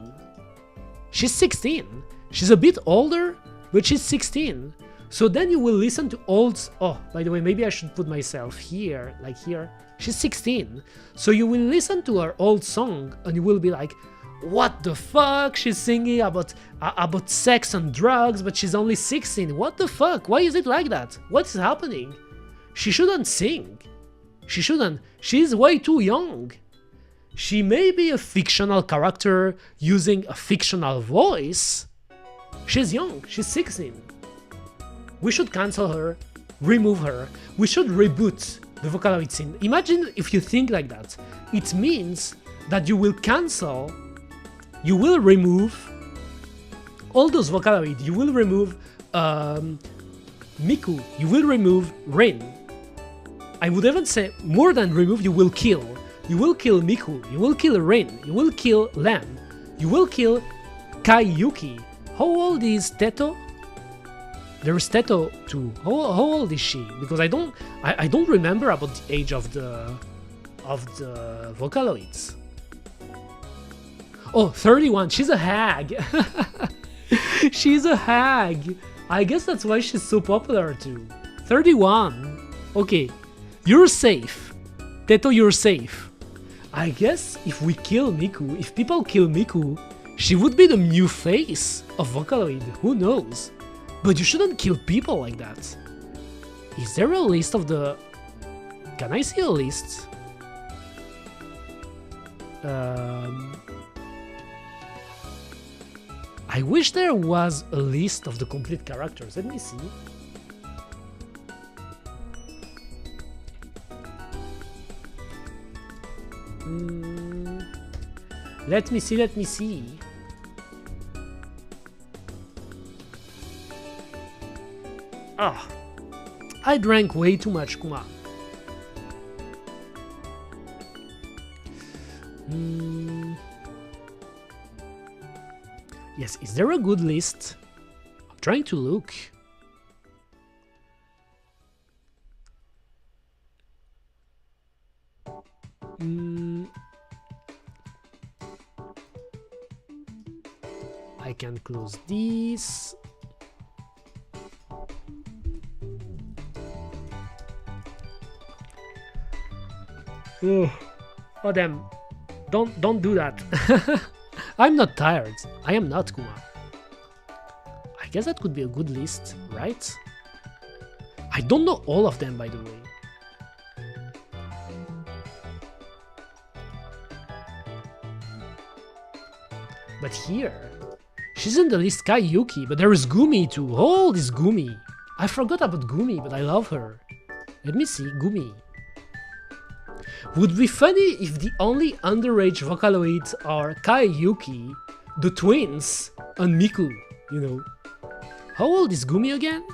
She's 16. She's a bit older, but she's 16. So then you will listen to old... Oh, by the way, maybe I should put myself here, like here. She's 16. So you will listen to her old song and you will be like, what the fuck? She's singing about sex and drugs, but she's only 16. What the fuck? Why is it like that? What's happening? She shouldn't sing. She shouldn't. She's way too young. She may be a fictional character using a fictional voice. She's young, she's 16. We should cancel her, remove her. We should reboot the Vocaloids in. Imagine if you think like that. It means that you will cancel, you will remove all those Vocaloids. You will remove Miku, you will remove Rin. I would even say more than remove, you will kill. You will kill Miku, you will kill Rin, you will kill Len, you will kill Kaiyuki. How old is Teto? There is Teto too. How old is she? Because I don't remember about the age of the Vocaloids. Oh, 31. She's a hag. She's a hag. I guess that's why she's so popular too. 31. Okay, you're safe. Teto, you're safe. I guess if we kill Miku, if people kill Miku, she would be the new face of Vocaloid. Who knows? But you shouldn't kill people like that. Is there a list of the... Can I see a list? I wish there was a list of the complete characters. Let me see. Let me see. Ah, I drank way too much, Kuma. Yes, is there a good list? I'm trying to look. I can close this. Oh damn. Don't do that. I'm not tired. I am not, Kuma. I guess that could be a good list, right? I don't know all of them, by the way. But here, she's in the list, Kaiyuki, but there is Gumi too. How old is Gumi? I forgot about Gumi, but I love her. Let me see, Gumi. Would be funny if the only underage Vocaloids are Kaiyuki, the twins, and Miku, you know. How old is Gumi again?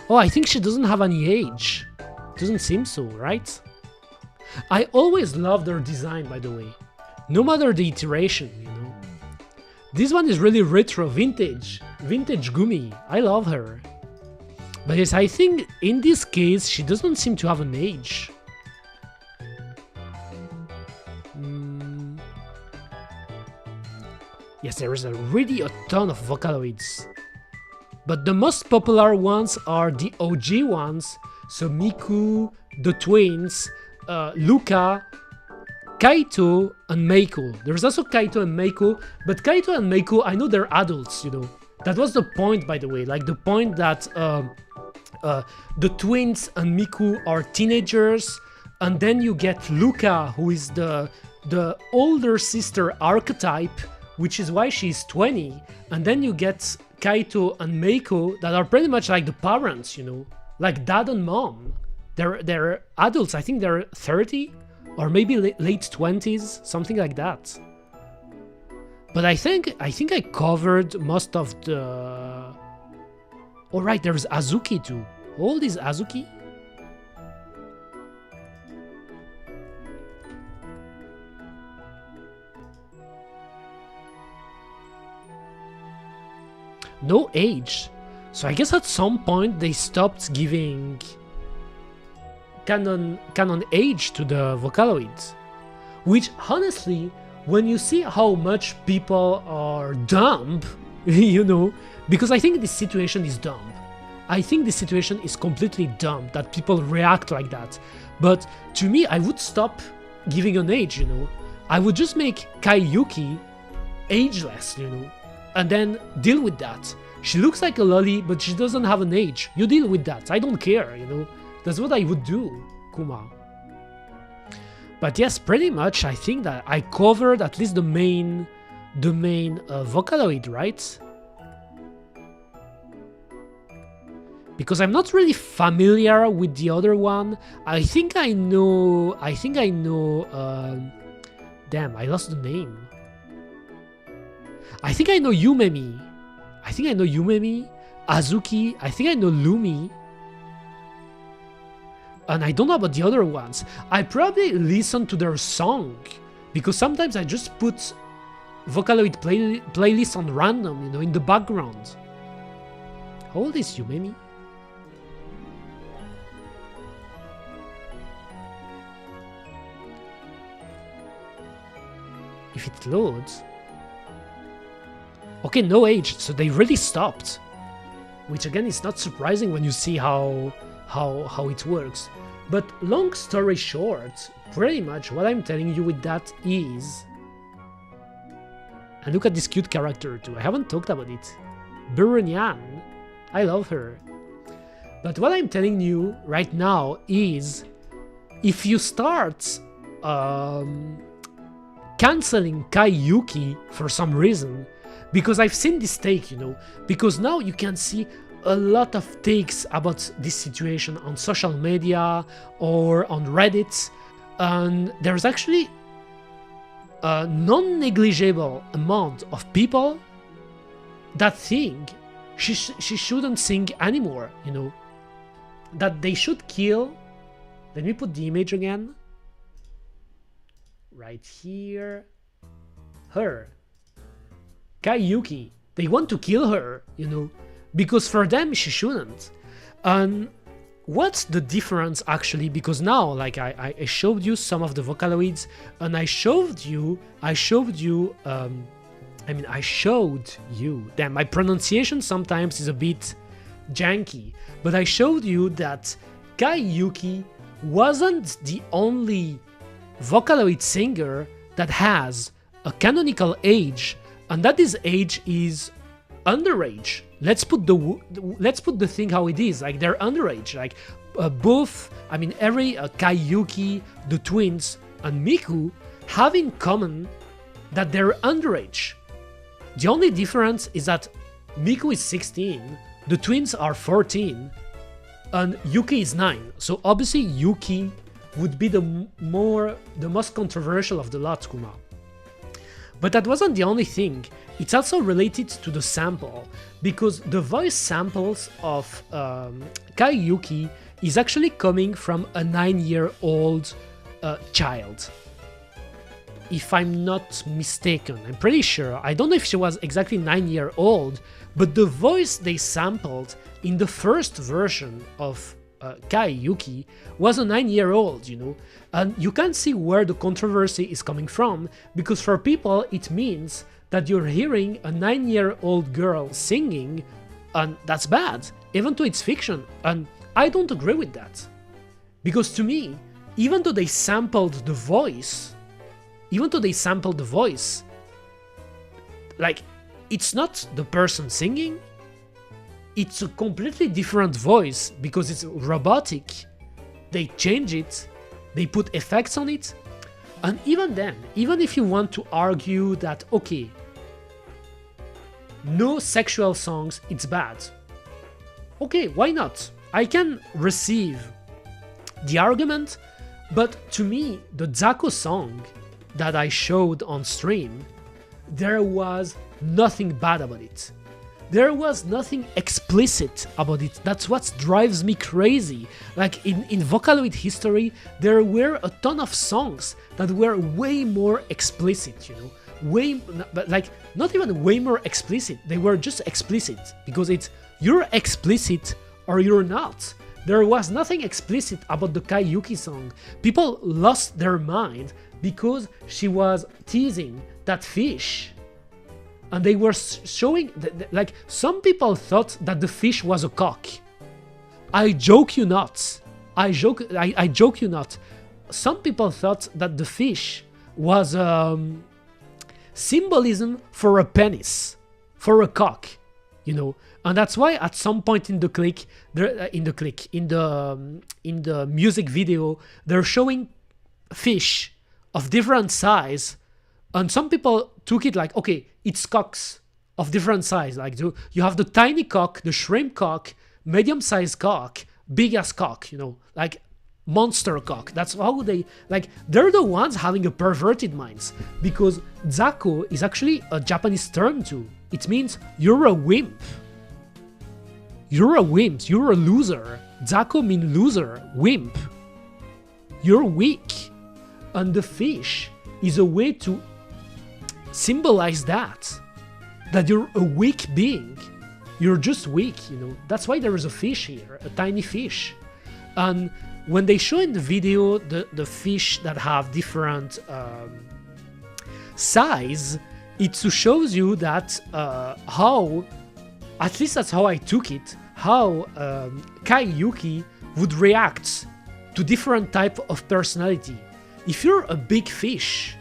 Oh, I think she doesn't have any age. Doesn't seem so, right? I always loved her design, by the way. No matter the iteration, you know. This one is really retro, vintage Gumi. I love her. But yes, I think in this case, she doesn't seem to have an age. Yes, there is really a ton of Vocaloids. But the most popular ones are the OG ones. So Miku, the twins, Luca, Kaito, and Meiko. There's also Kaito and Meiko, but Kaito and Meiko, I know they're adults, you know. That was the point, by the way, like the point that the twins and Miku are teenagers, and then you get Luca, who is the older sister archetype, which is why she's 20, and then you get Kaito and Meiko that are pretty much like the parents, you know, like dad and mom. They're adults. I think they're 30 or maybe late 20s, something like that. But I think I covered most of the... Oh right, there's Azuki too. How old is Azuki? No age. So I guess at some point they stopped giving canon age to the Vocaloids. Which honestly, when you see how much people are dumb, you know, because I think this situation is dumb. I think this situation is completely dumb that people react like that. But to me, I would stop giving an age, you know. I would just make Kaiyuki ageless, you know, and then deal with that. She looks like a lolly, but she doesn't have an age. You deal with that. I don't care, you know. That's what I would do, Kuma. But yes, pretty much I think that I covered at least the main Vocaloid, right? because I'm not really familiar with the other one. I think I know. Damn, I lost the name. I think I know Yumemi. Azuki. I think I know Lumi. And I don't know about the other ones. I probably listen to their song, because sometimes I just put Vocaloid playlist on random, in the background. How old is Yumemi? If it loads... Okay, no age, so they really stopped. Which again is not surprising when you see how it works. But long story short, pretty much what I'm telling you with that is... And look at this cute character too, I haven't talked about it. Burunyan, I love her. But what I'm telling you right now is, if you start canceling Kaiyuki for some reason, because I've seen this take, because now you can see a lot of takes about this situation on social media or on Reddit, and there's actually a non-negligible amount of people that think she shouldn't sing anymore, that they should kill. Let me put the image again. Right here. Her. Kaiyuki. They want to kill her, because for them she shouldn't. And what's the difference actually? Because now, like I showed you some of the Vocaloids, and I showed you. Damn, my pronunciation sometimes is a bit janky, but I showed you that Kaiyuki wasn't the only Vocaloid singer that has a canonical age, and that this age is underage. Let's put the thing how it is. Like, they're underage. Like both, every Kaiyuki, the twins, and Miku have in common that they're underage. The only difference is that Miku is 16, the twins are 14, and Yuki is 9. So obviously Yuki would be the most controversial of the lot, Kuma. But that wasn't the only thing. It's also related to the sample, because the voice samples of Kaiyuki is actually coming from a 9-year-old child. If I'm not mistaken, I'm pretty sure. I don't know if she was exactly 9-year-old, but the voice they sampled in the first version of Kaiyuki was a 9-year-old, and you can see where the controversy is coming from, because for people it means that you're hearing a 9-year-old girl singing, and that's bad, even though it's fiction, and I don't agree with that. Because to me, even though they sampled the voice, like, it's not the person singing, it's a completely different voice because it's robotic. They change it, they put effects on it, and even then, even if you want to argue that, okay, no sexual songs, it's bad. Okay, why not? I can receive the argument, but to me, the Zako song that I showed on stream, there was nothing bad about it. There was nothing explicit about it. That's what drives me crazy. Like, in Vocaloid history, there were a ton of songs that were way more explicit, not even way more explicit. They were just explicit, because it's you're explicit or you're not. There was nothing explicit about the Kaiyuki song. People lost their mind because she was teasing that fish. And they were showing, like, some people thought that the fish was a cock. I joke you not. I joke you not. Some people thought that the fish was symbolism for a penis, for a cock, And that's why at some point in the music video, they're showing fish of different size. And some people took it like, okay, it's cocks of different size. Like, you have the tiny cock, the shrimp cock, medium-sized cock, big-ass cock, like monster cock. That's how they, like, they're the ones having a perverted minds, because Zako is actually a Japanese term too. It means you're a wimp. You're a wimp, you're a loser. Zako means loser, wimp. You're weak. And the fish is a way to symbolize that you're a weak being. You're just weak, That's why there is a fish here, a tiny fish. And when they show in the video the fish that have different size, it shows you that how, at least that's how I took it, how Kai Yuki would react to different type of personality. If you're a big fish,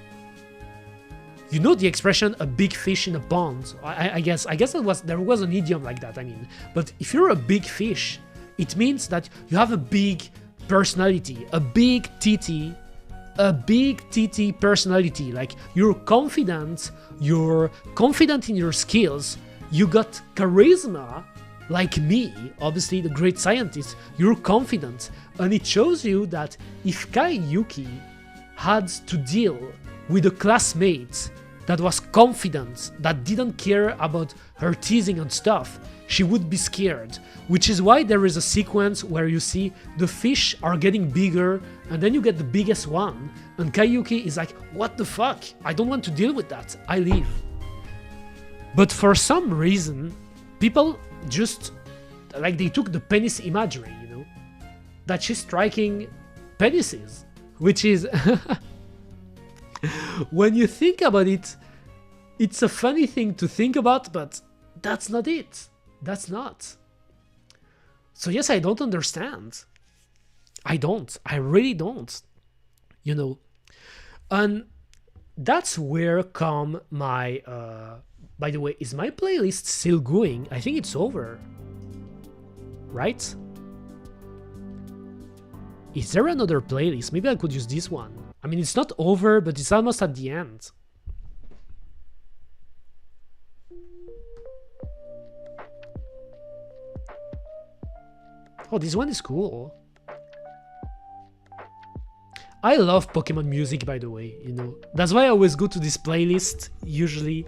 you know the expression "a big fish in a pond." I guess there was an idiom like that. I mean, but if you're a big fish, it means that you have a big personality, a big titty personality. Like you're confident in your skills. You got charisma, like me, obviously the great scientist. You're confident, and it shows you that if Kai Yuki had to deal with a classmate that was confident, that didn't care about her teasing and stuff, she would be scared. Which is why there is a sequence where you see the fish are getting bigger, and then you get the biggest one, and Kayuki is like, what the fuck? I don't want to deal with that, I leave. But for some reason, people just, like, they took the penis imagery, that she's striking penises, which is, when you think about it, it's a funny thing to think about, but that's not it. That's not. So yes, I don't understand. I really don't. And that's where come my, by the way, is my playlist still going? I think it's over, right? Is there another playlist? Maybe I could use this one. I mean, it's not over, but it's almost at the end. Oh, this one is cool. I love Pokemon music, by the way, That's why I always go to this playlist, usually.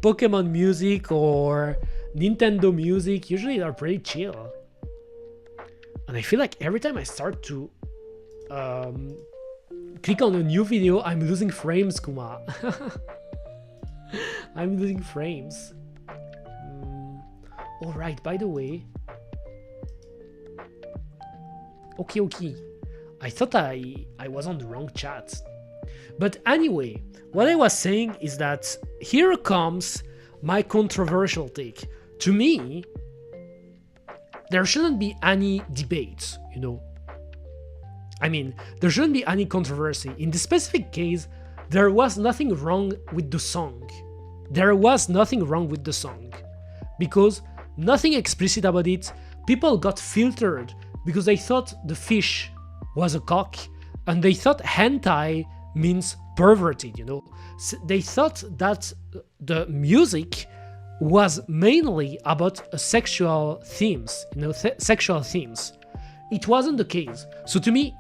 Pokemon music or Nintendo music, usually they're pretty chill. And I feel like every time I start to click on a new video, I'm losing frames, Kuma. I'm losing frames. Alright, by the way. Okay. I thought I was on the wrong chat. But anyway, what I was saying is that here comes my controversial take. To me, there shouldn't be any debates, I mean, there shouldn't be any controversy. In this specific case, there was nothing wrong with the song. There was nothing wrong with the song. Because nothing explicit about it. People got filtered because they thought the fish was a cock, and they thought hentai means perverted, They thought that the music was mainly about sexual themes, sexual themes. It wasn't the case. So to me,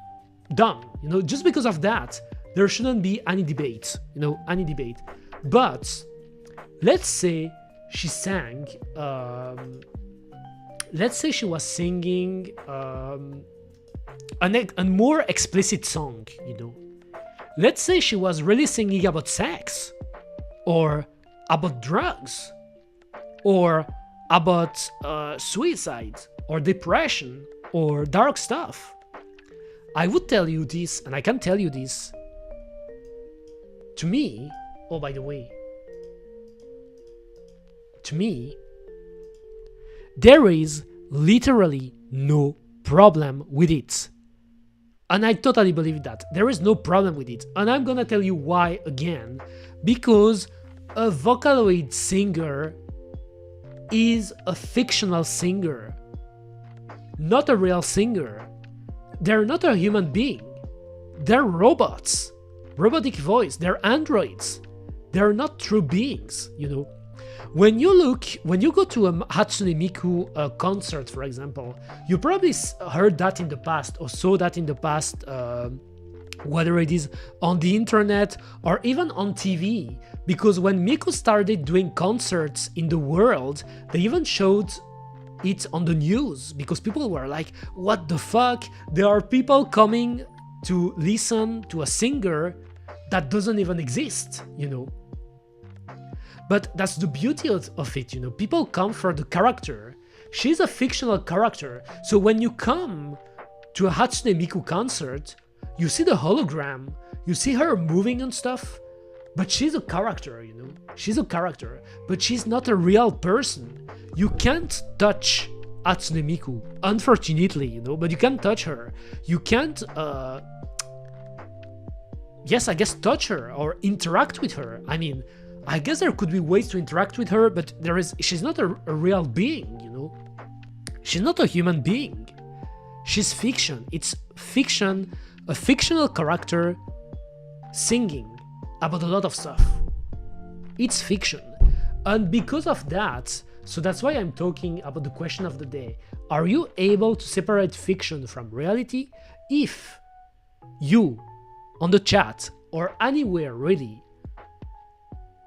done. Just because of that, there shouldn't be any debate, any debate. But let's say she sang, let's say she was singing a more explicit song, Let's say she was really singing about sex, or about drugs, or about suicide, or depression, or dark stuff. I would tell you this, and I can tell you this. To me, oh, by the way, to me, there is literally no problem with it. And I totally believe that. There is no problem with it. And I'm gonna tell you why again. Because a Vocaloid singer is a fictional singer, not a real singer. They're not a human being. They're robots. Robotic voice. They're androids. They're not true beings, When you go to a Hatsune Miku concert, for example, you probably heard that in the past or saw that in the past, whether it is on the internet or even on TV. Because when Miku started doing concerts in the world, they even showed it on the news, because people were like, what the fuck? There are people coming to listen to a singer that doesn't even exist, you know. But that's the beauty of it, you know. People come for the character. She's a fictional character. So when you come to a Hatsune Miku concert, you see the hologram, you see her moving and stuff, but she's a character, you know. She's a character, but she's not a real person. You can't touch Hatsune Miku, unfortunately, you know, but you can touch her. You can't, yes, I guess touch her or interact with her. I mean, I guess there could be ways to interact with her, but she's not a real being, you know. She's not a human being. She's fiction. It's fiction, a fictional character singing about a lot of stuff. It's fiction. And because of that, so that's why I'm talking about the question of the day. Are you able to separate fiction from reality? If you, on the chat or anywhere really,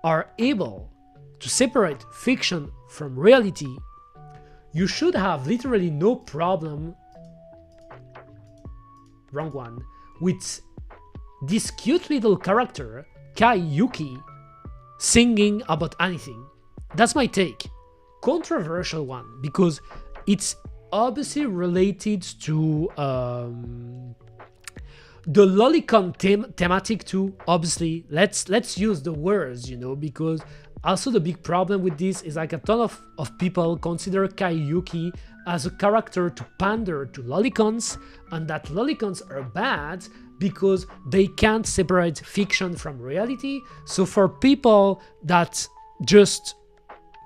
are able to separate fiction from reality, you should have literally no problem, wrong one, with this cute little character, Kai Yuki, singing about anything. That's my take. Controversial one, because it's obviously related to the lolicon thematic too. Obviously, let's use the words, you know, because also the big problem with this is like a ton of people consider Kai Yuki as a character to pander to lolicons, and that lolicons are bad because they can't separate fiction from reality. So for people that just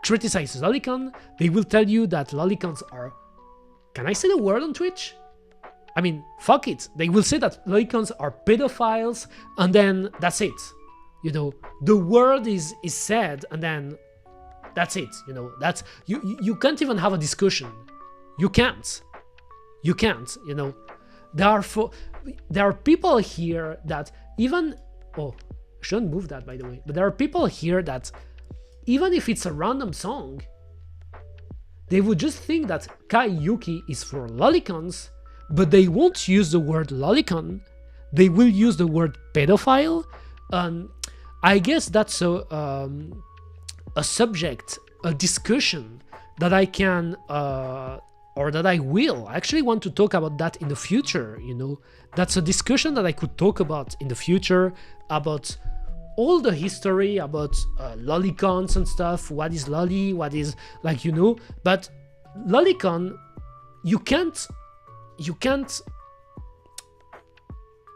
criticize lolicon, they will tell you that lolicons are, can I say the word on Twitch? I mean, fuck it. They will say that lolicons are pedophiles, and then that's it. You know, the word is said, and then that's it. You know, that's you can't even have a discussion. You can't. You can't. You know, there are people here that even, oh, I shouldn't move that, by the way. But there are people here that even if it's a random song, they would just think that Kai Yuki is for lolicons, but they won't use the word lolicon. They will use the word pedophile. And I guess that's a subject, a discussion that I can, or that I will. I actually want to talk about that in the future, you know. That's a discussion that I could talk about in the future, about all the history about lolicons and stuff. What is lolly? What is, like, you know. But lolicon, you can't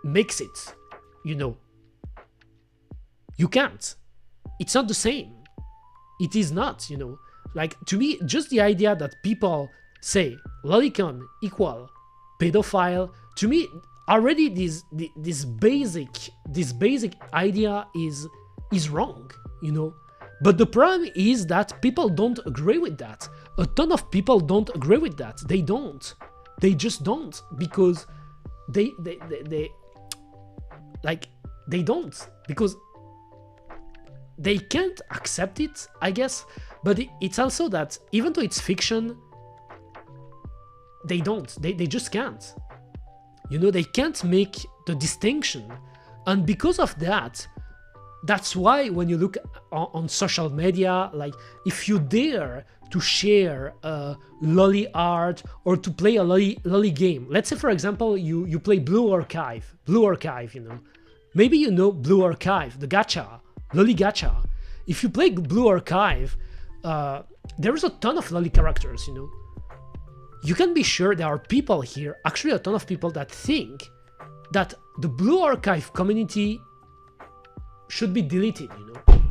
mix it, you know. You can't. It's not the same. It is not, you know. Like, to me, just the idea that people say lolicon equal pedophile, to me already this basic idea is wrong, you know. But the problem is that people don't agree with that. A ton of people don't agree with that. They don't. They just don't, because they don't, because they can't accept it, I guess. But it's also that even though it's fiction, they don't. They just can't. You know, they can't make the distinction. And because of that, that's why when you look on social media, like, if you dare to share lolly art or to play a lolly game, let's say for example you play Blue Archive, you know, maybe you know Blue Archive, the gacha, lolly gacha. If you play Blue Archive, there is a ton of lolly characters, you know. You can be sure there are people here, actually a ton of people, that think that the Blue Archive community should be deleted, you know,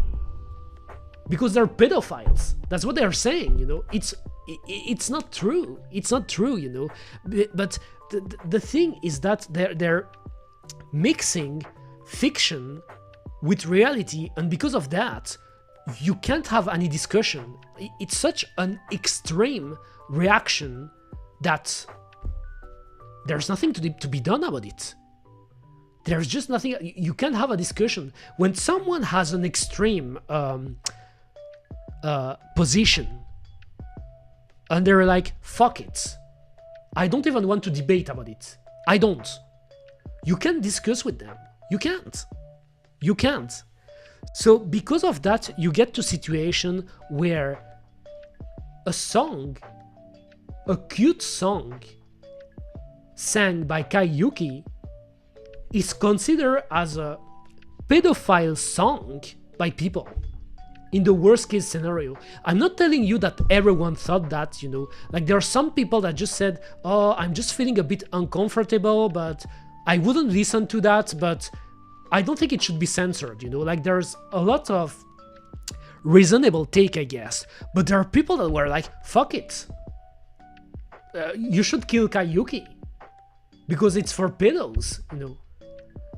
because they're pedophiles. That's what they're saying, you know. It's not true. It's not true, you know. But the thing is that they're mixing fiction with reality, and because of that, you can't have any discussion. It's such an extreme reaction that there's nothing to be done about it. There's just nothing. You can't have a discussion when someone has an extreme position and they're like, fuck it, I don't even want to debate about it. I don't. You can't discuss with them. You can't. So because of that, you get to a situation where a song, a cute song sang by Kaiuki, is considered as a pedophile song by people in the worst case scenario. I'm not telling you that everyone thought that, you know, like there are some people that just said, oh, I'm just feeling a bit uncomfortable, but I wouldn't listen to that, but I don't think it should be censored, you know, like there's a lot of reasonable take, I guess, but there are people that were like, fuck it, you should kill Kaiuki because it's for pedos, you know.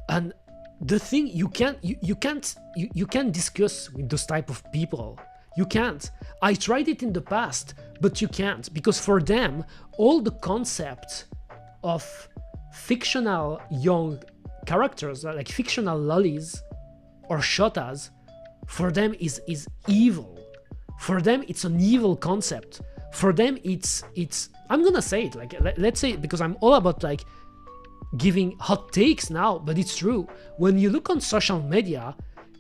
And the thing, you can't discuss with those type of people. You can't. I tried it in the past, but you can't, because for them, all the concept of fictional young characters, like fictional lollies or shotas, for them is evil. For them, it's an evil concept. For them, it's I'm gonna say it, like, let's say it, because I'm all about like giving hot takes now, but it's true. When you look on social media,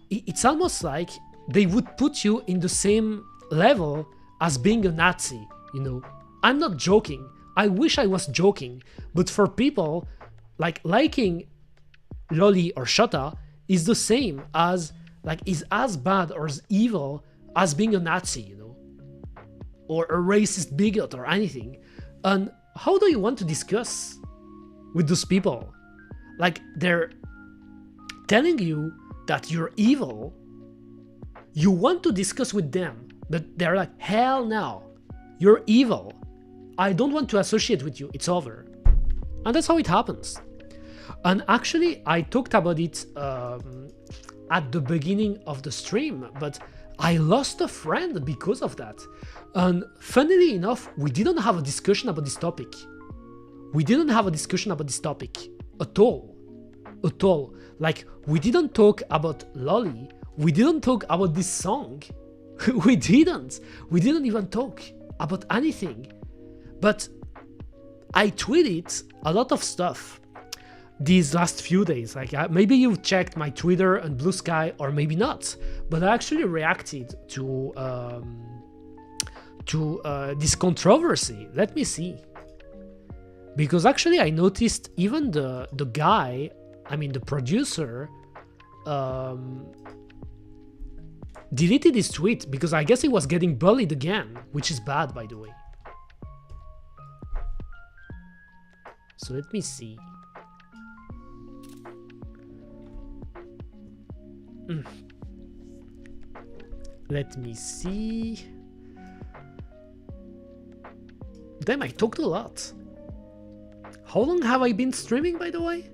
it's almost like they would put you in the same level as being a Nazi, you know. I'm not joking. I wish I was joking, but for people, like, liking loli or shota is the same as, like, is as bad or as evil as being a Nazi, you know, or a racist bigot or anything. And how do you want to discuss with those people? Like, they're telling you that you're evil. You want to discuss with them, but they're like, hell no, you're evil. I don't want to associate with you. It's over. And that's how it happens. And actually, I talked about it at the beginning of the stream, but I lost a friend because of that. And funnily enough, we didn't have a discussion about this topic. We didn't have a discussion about this topic at all. At all. Like, we didn't talk about loli. We didn't talk about this song. We didn't. We didn't even talk about anything. But I tweeted a lot of stuff these last few days. Like, maybe you've checked my Twitter and Blue Sky, or maybe not. But I actually reacted to this controversy. Let me see. Because actually I noticed even the guy, I mean the producer, deleted his tweet because I guess he was getting bullied again, which is bad, by the way. So let me see. Let me see. Damn, I talked a lot. How long have I been streaming, by the way?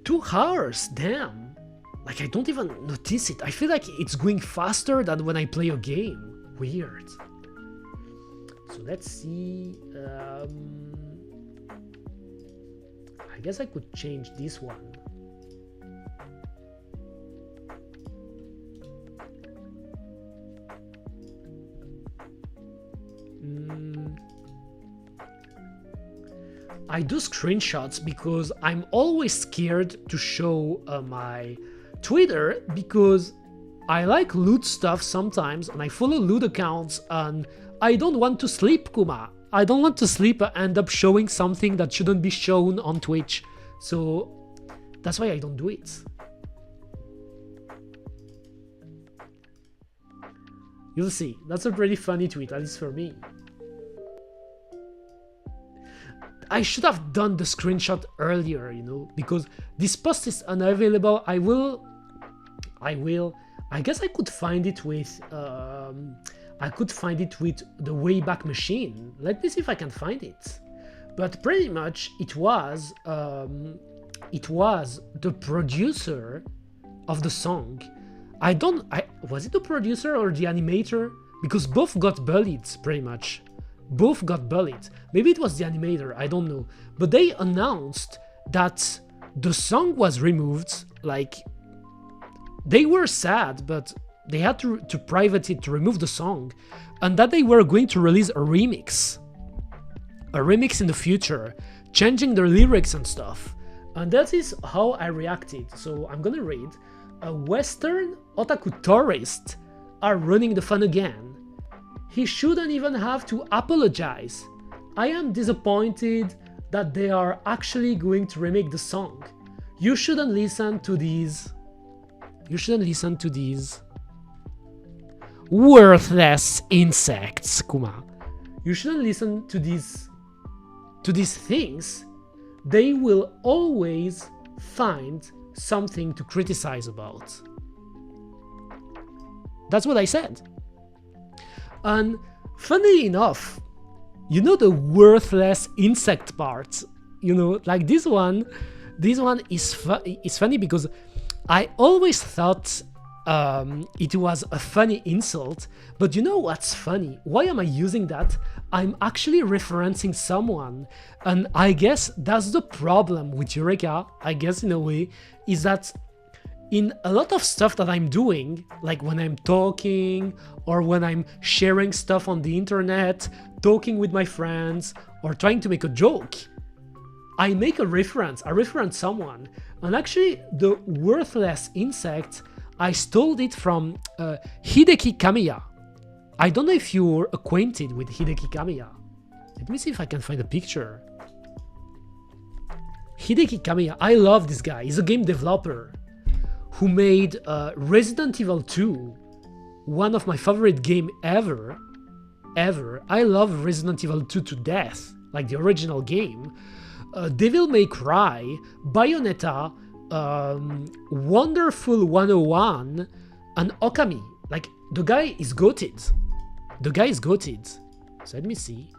2 hours, damn. Like, I don't even notice it. I feel like it's going faster than when I play a game. Weird. So let's see. I guess I could change this one. I do screenshots because I'm always scared to show my Twitter, because I like loot stuff sometimes and I follow loot accounts and I don't want to sleep, Kuma. I don't want to sleep and end up showing something that shouldn't be shown on Twitch. So that's why I don't do it. You'll see. That's a pretty funny tweet, at least for me. I should have done the screenshot earlier, you know, because this post is unavailable. I guess I could find it with the Wayback Machine. Let me see if I can find it. But pretty much it was the producer of the song Was it the producer or the animator? Because both got bullied, pretty much. Both got bullied. Maybe it was the animator, I don't know. But they announced that the song was removed. Like, they were sad, but they had to private it to remove the song. And that they were going to release a remix. A remix in the future, changing the lyrics and stuff. And that is how I reacted. So I'm gonna read. A Western otaku tourist are running the fun again. He shouldn't even have to apologize. I am disappointed that they are actually going to remake the song. You shouldn't listen to these. You shouldn't listen to these worthless insects, Kuma. You shouldn't listen to these things. They will always find something to criticize about. That's what I said. And funnily enough, you know, the worthless insect part, you know, like this one is funny because I always thought it was a funny insult, but you know what's funny? Why am I using that? I'm actually referencing someone, and I guess that's the problem with Eureka, I guess in a way, is that in a lot of stuff that I'm doing, like when I'm talking or when I'm sharing stuff on the internet, talking with my friends or trying to make a joke, I make a reference, I reference someone. And actually the worthless insect, I stole it from Hideki Kamiya. I don't know if you're acquainted with Hideki Kamiya. Let me see if I can find a picture. Hideki Kamiya, I love this guy. He's a game developer who made Resident Evil 2, one of my favorite game ever. I love Resident Evil 2 to death, like the original game. Devil May Cry, Bayonetta, Wonderful 101, and Okami. Like, the guy is goated. The guy is goated. So let me see.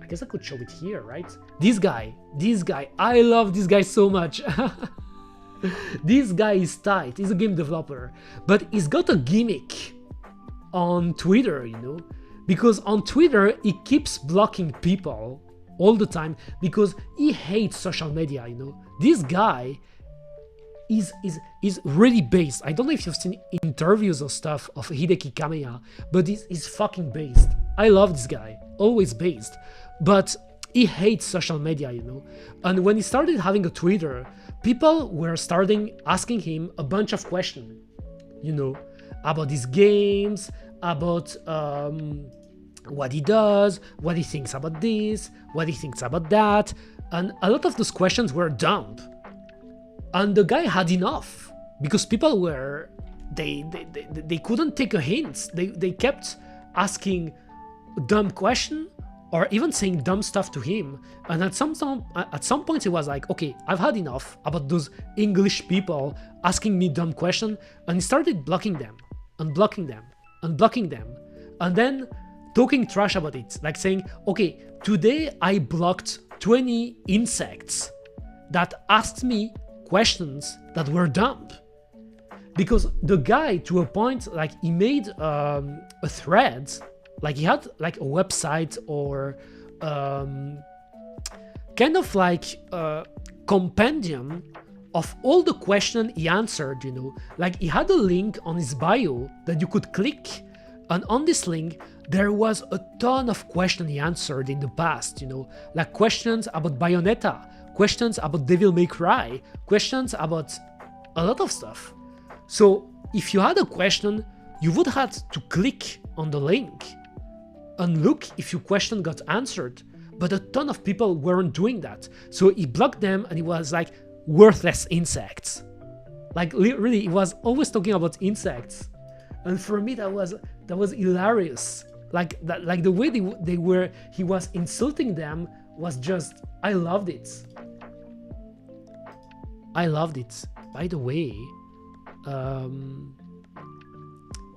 I guess I could show it here, right? This guy, I love this guy so much. This guy is tight. He's a game developer, but he's got a gimmick on Twitter, you know, because on Twitter he keeps blocking people all the time because he hates social media, you know. This guy is really based. I don't know if you've seen interviews or stuff of Hideki Kamiya, but he's fucking based. I love this guy, always based, but he hates social media, you know. And when he started having a Twitter, people were starting asking him a bunch of questions, you know, about his games, about what he does, what he thinks about this, what he thinks about that. And a lot of those questions were dumb. And the guy had enough because people were, they couldn't take a hint. They kept asking dumb questions or even saying dumb stuff to him. And at some point he was like, okay, I've had enough about those English people asking me dumb questions. And he started blocking them and blocking them and blocking them. And then talking trash about it, like saying, okay, today I blocked 20 insects that asked me questions that were dumb. Because the guy, to a point, like he made a thread, like he had like a website or kind of like a compendium of all the questions he answered, you know. Like he had a link on his bio that you could click, and on this link there was a ton of questions he answered in the past, you know, like questions about Bayonetta, questions about Devil May Cry, questions about a lot of stuff. So if you had a question, you would have to click on the link and look if your question got answered. But a ton of people weren't doing that. So he blocked them and he was like, worthless insects. Like really, he was always talking about insects. And for me, that was hilarious. Like the way he was insulting them was just, I loved it. I loved it. By the way,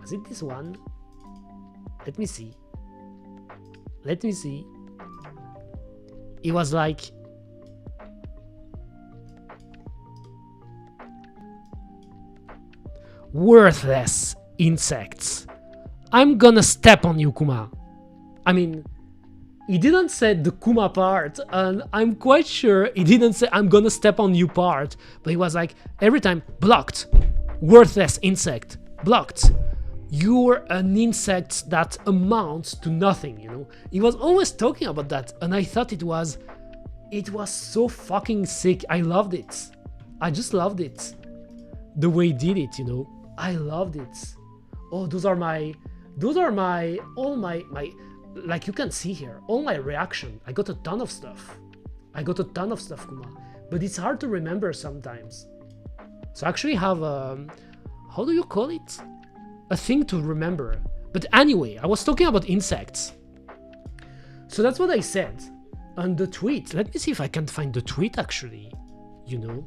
was it this one? Let me see. It was like, Worthless insects. I'm gonna step on you, Kuma. I mean, he didn't say the Kuma part, and I'm quite sure he didn't say I'm gonna step on you part, but he was like, every time, blocked. Worthless insect. Blocked. You're an insect that amounts to nothing, you know? He was always talking about that, and I thought it was so fucking sick. I loved it. I just loved it. The way he did it, you know? I loved it. Oh, those are all my, like you can see here, all my reaction. I got a ton of stuff. Kuma. But it's hard to remember sometimes. So I actually have how do you call it? A thing to remember. But anyway, I was talking about insects. So that's what I said on the tweet. Let me see if I can find the tweet actually, you know.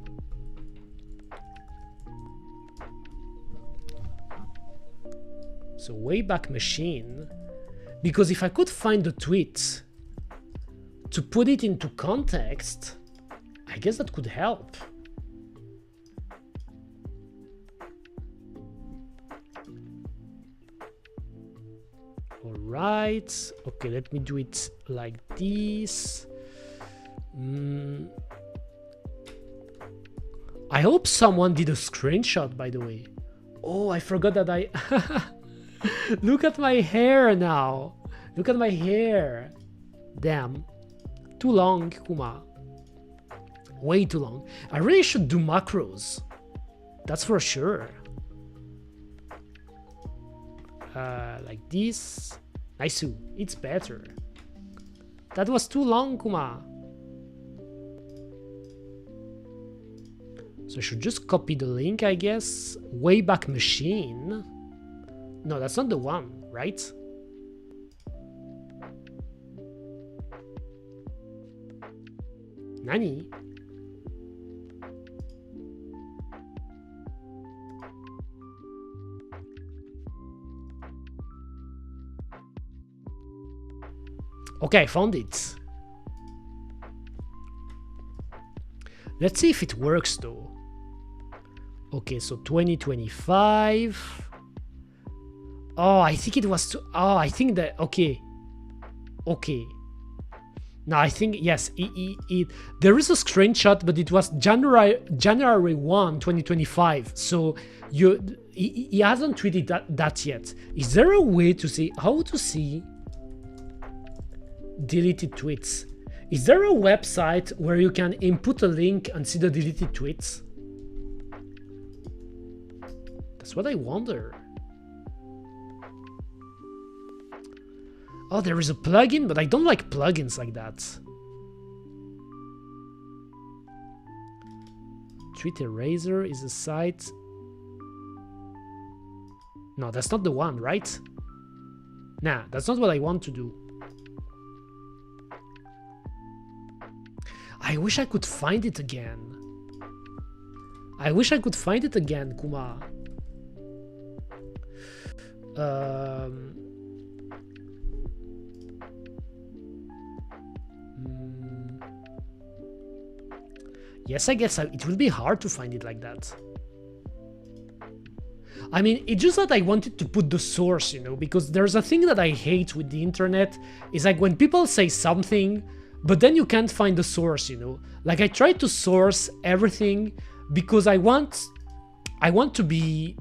So Wayback Machine, because if I could find the tweet to put it into context, I guess that could help. All right, okay, let me do it like this. I hope someone did a screenshot, by the way. Oh, I forgot that I... Look at my hair now. Look at my hair. Damn. Too long, Kuma. Way too long. I really should do macros. That's for sure. Like this. Nice. It's better. That was too long, Kuma. So I should just copy the link, I guess. Wayback Machine. No, that's not the one, right? Nani? Okay, I found it. Let's see if it works though. Okay, so 2025. Oh, I think it was too... Oh, I think that... Okay. Okay. No, I think... Yes, there is a screenshot, but it was January 1, 2025. So he hasn't tweeted that yet. Is there a way to see... How to see deleted tweets? Is there a website where you can input a link and see the deleted tweets? That's what I wonder. Oh, there is a plugin, but I don't like plugins like that. Tweet Eraser is a site. No, that's not the one, right? Nah, that's not what I want to do. I wish I could find it again. I wish I could find it again, Kuma. Yes, I guess it will be hard to find it like that. I mean, it's just that I wanted to put the source, you know, because there's a thing that I hate with the internet. Is like when people say something, but then you can't find the source, you know. Like I try to source everything because I want to be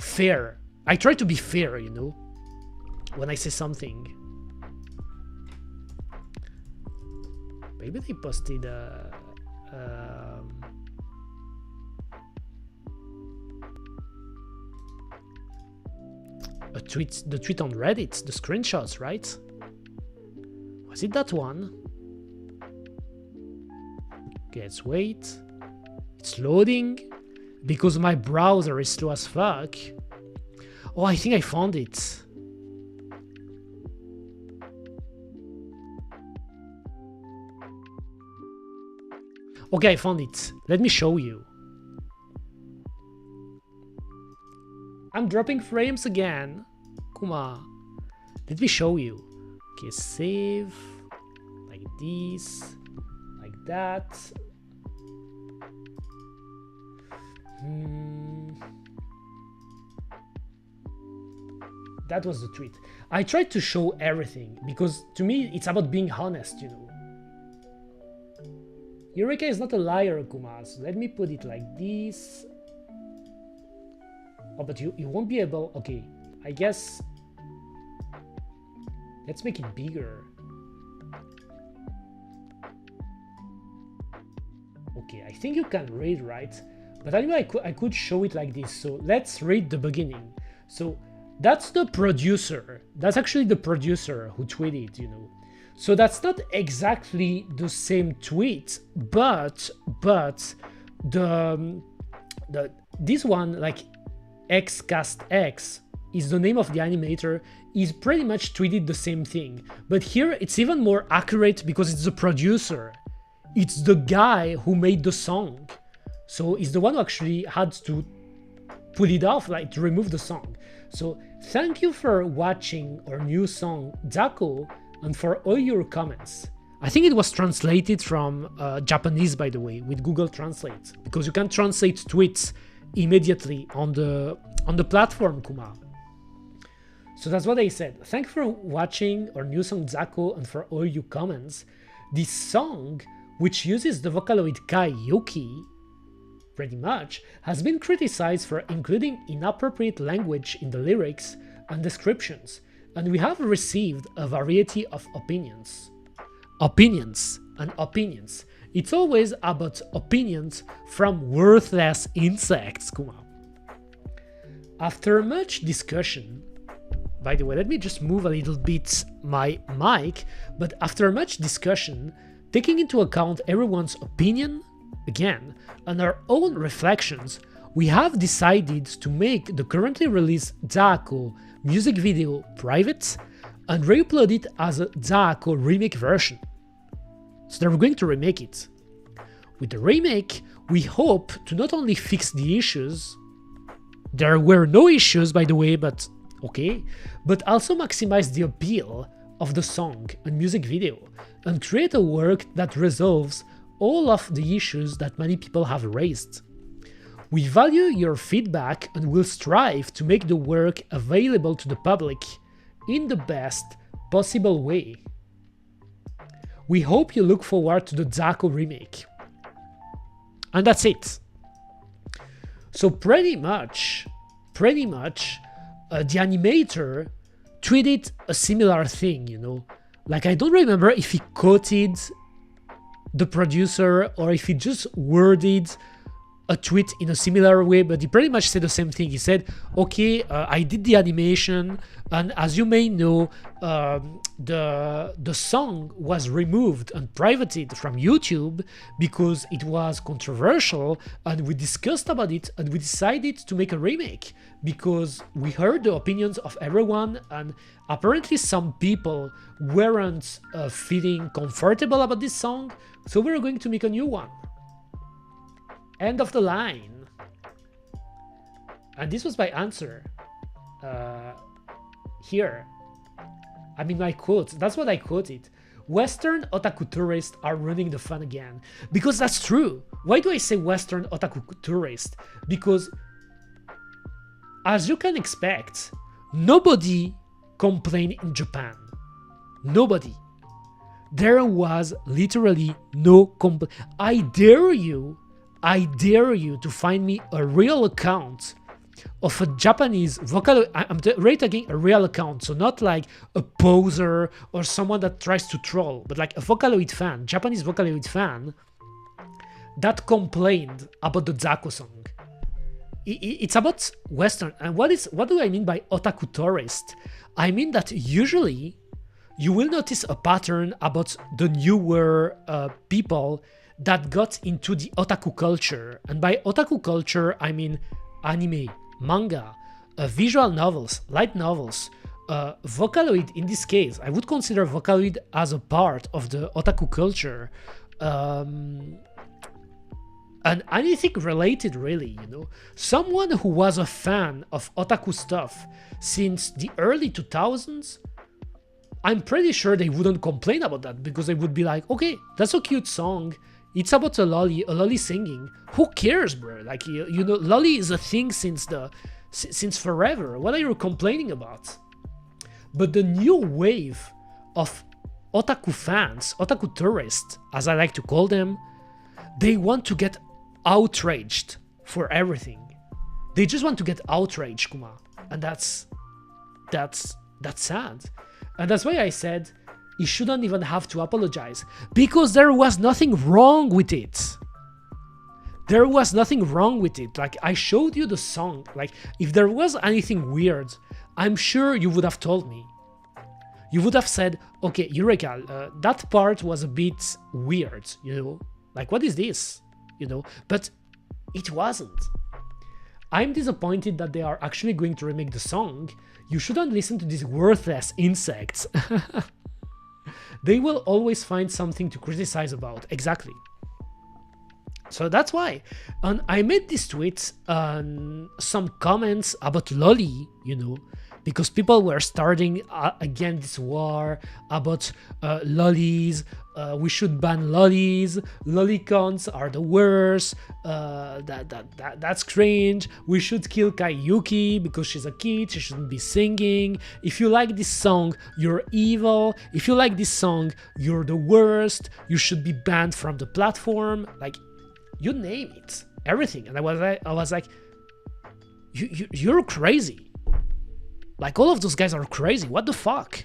fair. I try to be fair, you know, when I say something. Maybe they posted a tweet, the tweet on Reddit, the screenshots, right? Was it that one? Okay, let's wait. It's loading because my browser is slow as fuck. Oh, I think I found it. Okay, I found it. Let me show you. I'm dropping frames again. Kuma. Let me show you. Okay, save. Like this. Like that. That was the tweet. I tried to show everything because to me it's about being honest, you know. Eureka is not a liar, Kuma. So let me put it like this. Oh, but you won't be able. Okay, I guess. Let's make it bigger. Okay, I think you can read, right? But anyway, I could show it like this. So let's read the beginning. So that's the producer. That's actually the producer who tweeted, you know. So that's not exactly the same tweet, but this one, like XCastX, is the name of the animator, is pretty much tweeted the same thing. But here it's even more accurate because it's the producer. It's the guy who made the song. So it's the one who actually had to pull it off, like to remove the song. So thank you for watching our new song, Dako, and for all your comments. I think it was translated from Japanese, by the way, with Google Translate, because you can translate tweets immediately on the platform, Kuma. So that's what I said. Thank you for watching our new song Zako and for all your comments. This song, which uses the Vocaloid karaoke, pretty much, has been criticized for including inappropriate language in the lyrics and descriptions, and we have received a variety of opinions. Opinions and opinions. It's always about opinions from worthless insects, Kuma. After much discussion, by the way, let me just move a little bit my mic, but after much discussion, taking into account everyone's opinion, again, and our own reflections, we have decided to make the currently released Dako music video private and re-upload it as a Dako remake version. So they're going to remake it. With the remake, we hope to not only fix the issues, there were no issues by the way, but okay, but also maximize the appeal of the song and music video and create a work that resolves all of the issues that many people have raised. We value your feedback and will strive to make the work available to the public in the best possible way. We hope you look forward to the Dako remake. And that's it. So pretty much, the animator tweeted a similar thing, you know. Like, I don't remember if he quoted the producer or if he just worded a tweet in a similar way, but he pretty much said the same thing. He said, okay, I did the animation, and as you may know, the song was removed and privated from YouTube because it was controversial, and we discussed about it and we decided to make a remake because we heard the opinions of everyone, and apparently some people weren't feeling comfortable about this song, so we're going to make a new one. End of the line. And this was my answer here. I mean, my quotes. That's what I quoted. Western otaku tourists are ruining the fun again. Because that's true. Why do I say Western otaku tourist? Because, as you can expect, nobody complained in Japan. Nobody. There was literally no complaint. I dare you to find me a real account of a Japanese Vocaloid. I'm taking a real account, so not like a poser or someone that tries to troll, but like a Vocaloid fan, Japanese Vocaloid fan, that complained about the Dako song. It's about Western. And what do I mean by otaku tourist? I mean that usually you will notice a pattern about the newer people that got into the otaku culture. And by otaku culture, I mean anime, manga, visual novels, light novels, Vocaloid in this case. I would consider Vocaloid as a part of the otaku culture. And anything related, really, you know. Someone who was a fan of otaku stuff since the early 2000s, I'm pretty sure they wouldn't complain about that because they would be like, okay, that's a cute song. It's about a lolly singing. Who cares, bro? Like, you know, lolly is a thing since forever. What are you complaining about? But the new wave of otaku fans, otaku tourists, as I like to call them, they want to get outraged for everything. They just want to get outraged, Kuma. And that's sad. And that's why I said he shouldn't even have to apologize, because there was nothing wrong with it. There was nothing wrong with it. Like, I showed you the song. Like, if there was anything weird, I'm sure you would have told me. You would have said, okay, Eureka, that part was a bit weird, you know? Like, what is this? You know? But it wasn't. I'm disappointed that they are actually going to remake the song. You shouldn't listen to these worthless insects. They will always find something to criticize about. Exactly. So that's why. And I made this tweet and some comments about Lolly, you know, because people were starting again this war about lollies. We should ban lollies. Lollicons are the worst. That's cringe. We should kill Kayuki because she's a kid. She shouldn't be singing. If you like this song, you're evil. If you like this song, you're the worst. You should be banned from the platform. Like, you name it, everything. And I was like, you're crazy. Like, all of those guys are crazy. What the fuck?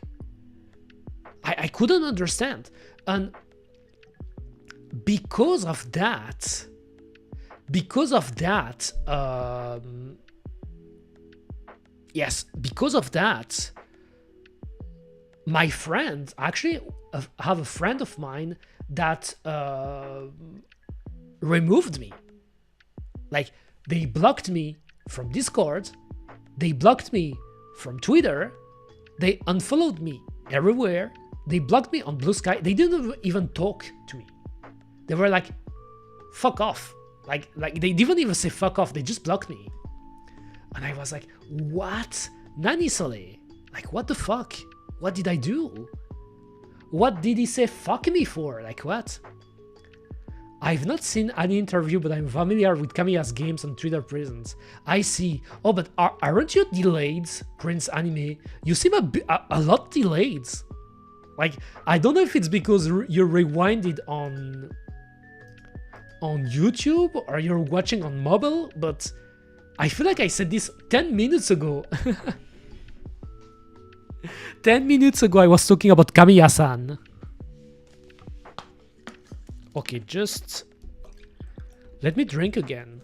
I couldn't understand. And because of that, my friend, actually have a friend of mine that removed me. Like, they blocked me from Discord, they blocked me from Twitter, they unfollowed me everywhere, they blocked me on Blue Sky. They didn't even talk to me. They were like, fuck off. Like they didn't even say fuck off, they just blocked me. And I was like, what? Nani Sole? Like, what the fuck? What did I do? What did he say fuck me for? Like, what? I've not seen any interview, but I'm familiar with Kamiya's games and Twitter presence. I see. Oh, but aren't you delayed, Prince Anime? You seem a lot delayed. Like, I don't know if it's because you rewinded on YouTube or you're watching on mobile, but I feel like I said this 10 minutes ago. 10 minutes ago I was talking about Kamiya-san. Okay, just let me drink again.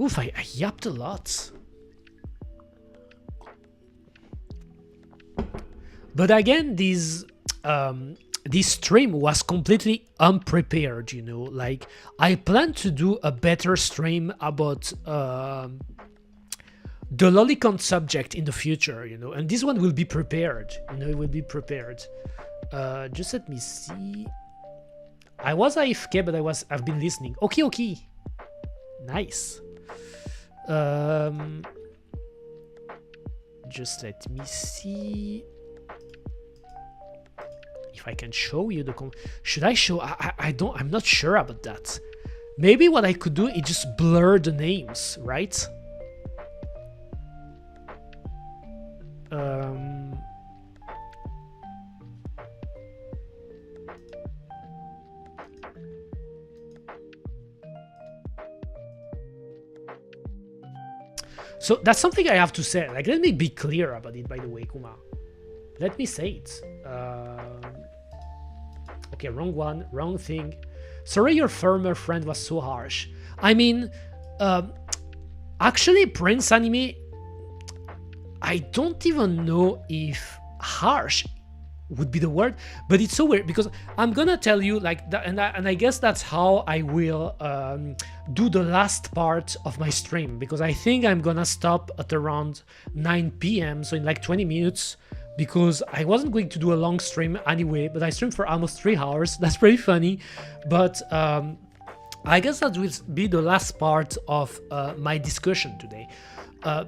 Oof, I yapped a lot. But again, this stream was completely unprepared, you know. Like, I plan to do a better stream about the lolicon subject in the future, you know, and this one will be prepared, you know, it will be prepared. Just let me see. I was AFK, but I've been listening. Okay. Nice. Just let me see if I can show you the should I show? I'm not sure about that. Maybe what I could do is just blur the names, right? So that's something I have to say. Like, let me be clear about it, by the way, Kuma. Let me say it. Okay, wrong one, wrong thing. Sorry your former friend was so harsh. I mean, actually, Prince Anime, I don't even know if harsh would be the word, but it's so weird because I'm gonna tell you like that, and I guess that's how I will do the last part of my stream, because I think I'm gonna stop at around 9 p.m. so in like 20 minutes, because I wasn't going to do a long stream anyway, but I streamed for almost 3 hours. That's pretty funny, but I guess that will be the last part of my discussion today,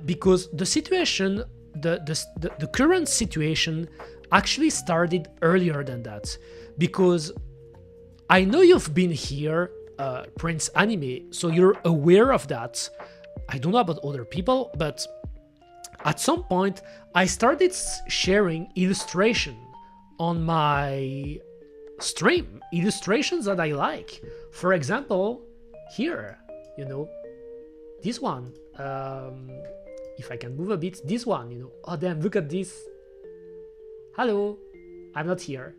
because the situation, the current situation actually started earlier than that, because I know you've been here, Prince Anime, so you're aware of that. I don't know about other people, but at some point I started sharing illustration on my stream, illustrations that I like. For example, here, you know, this one, if I can move a bit, this one, you know, oh damn, look at this. Hello, I'm not here.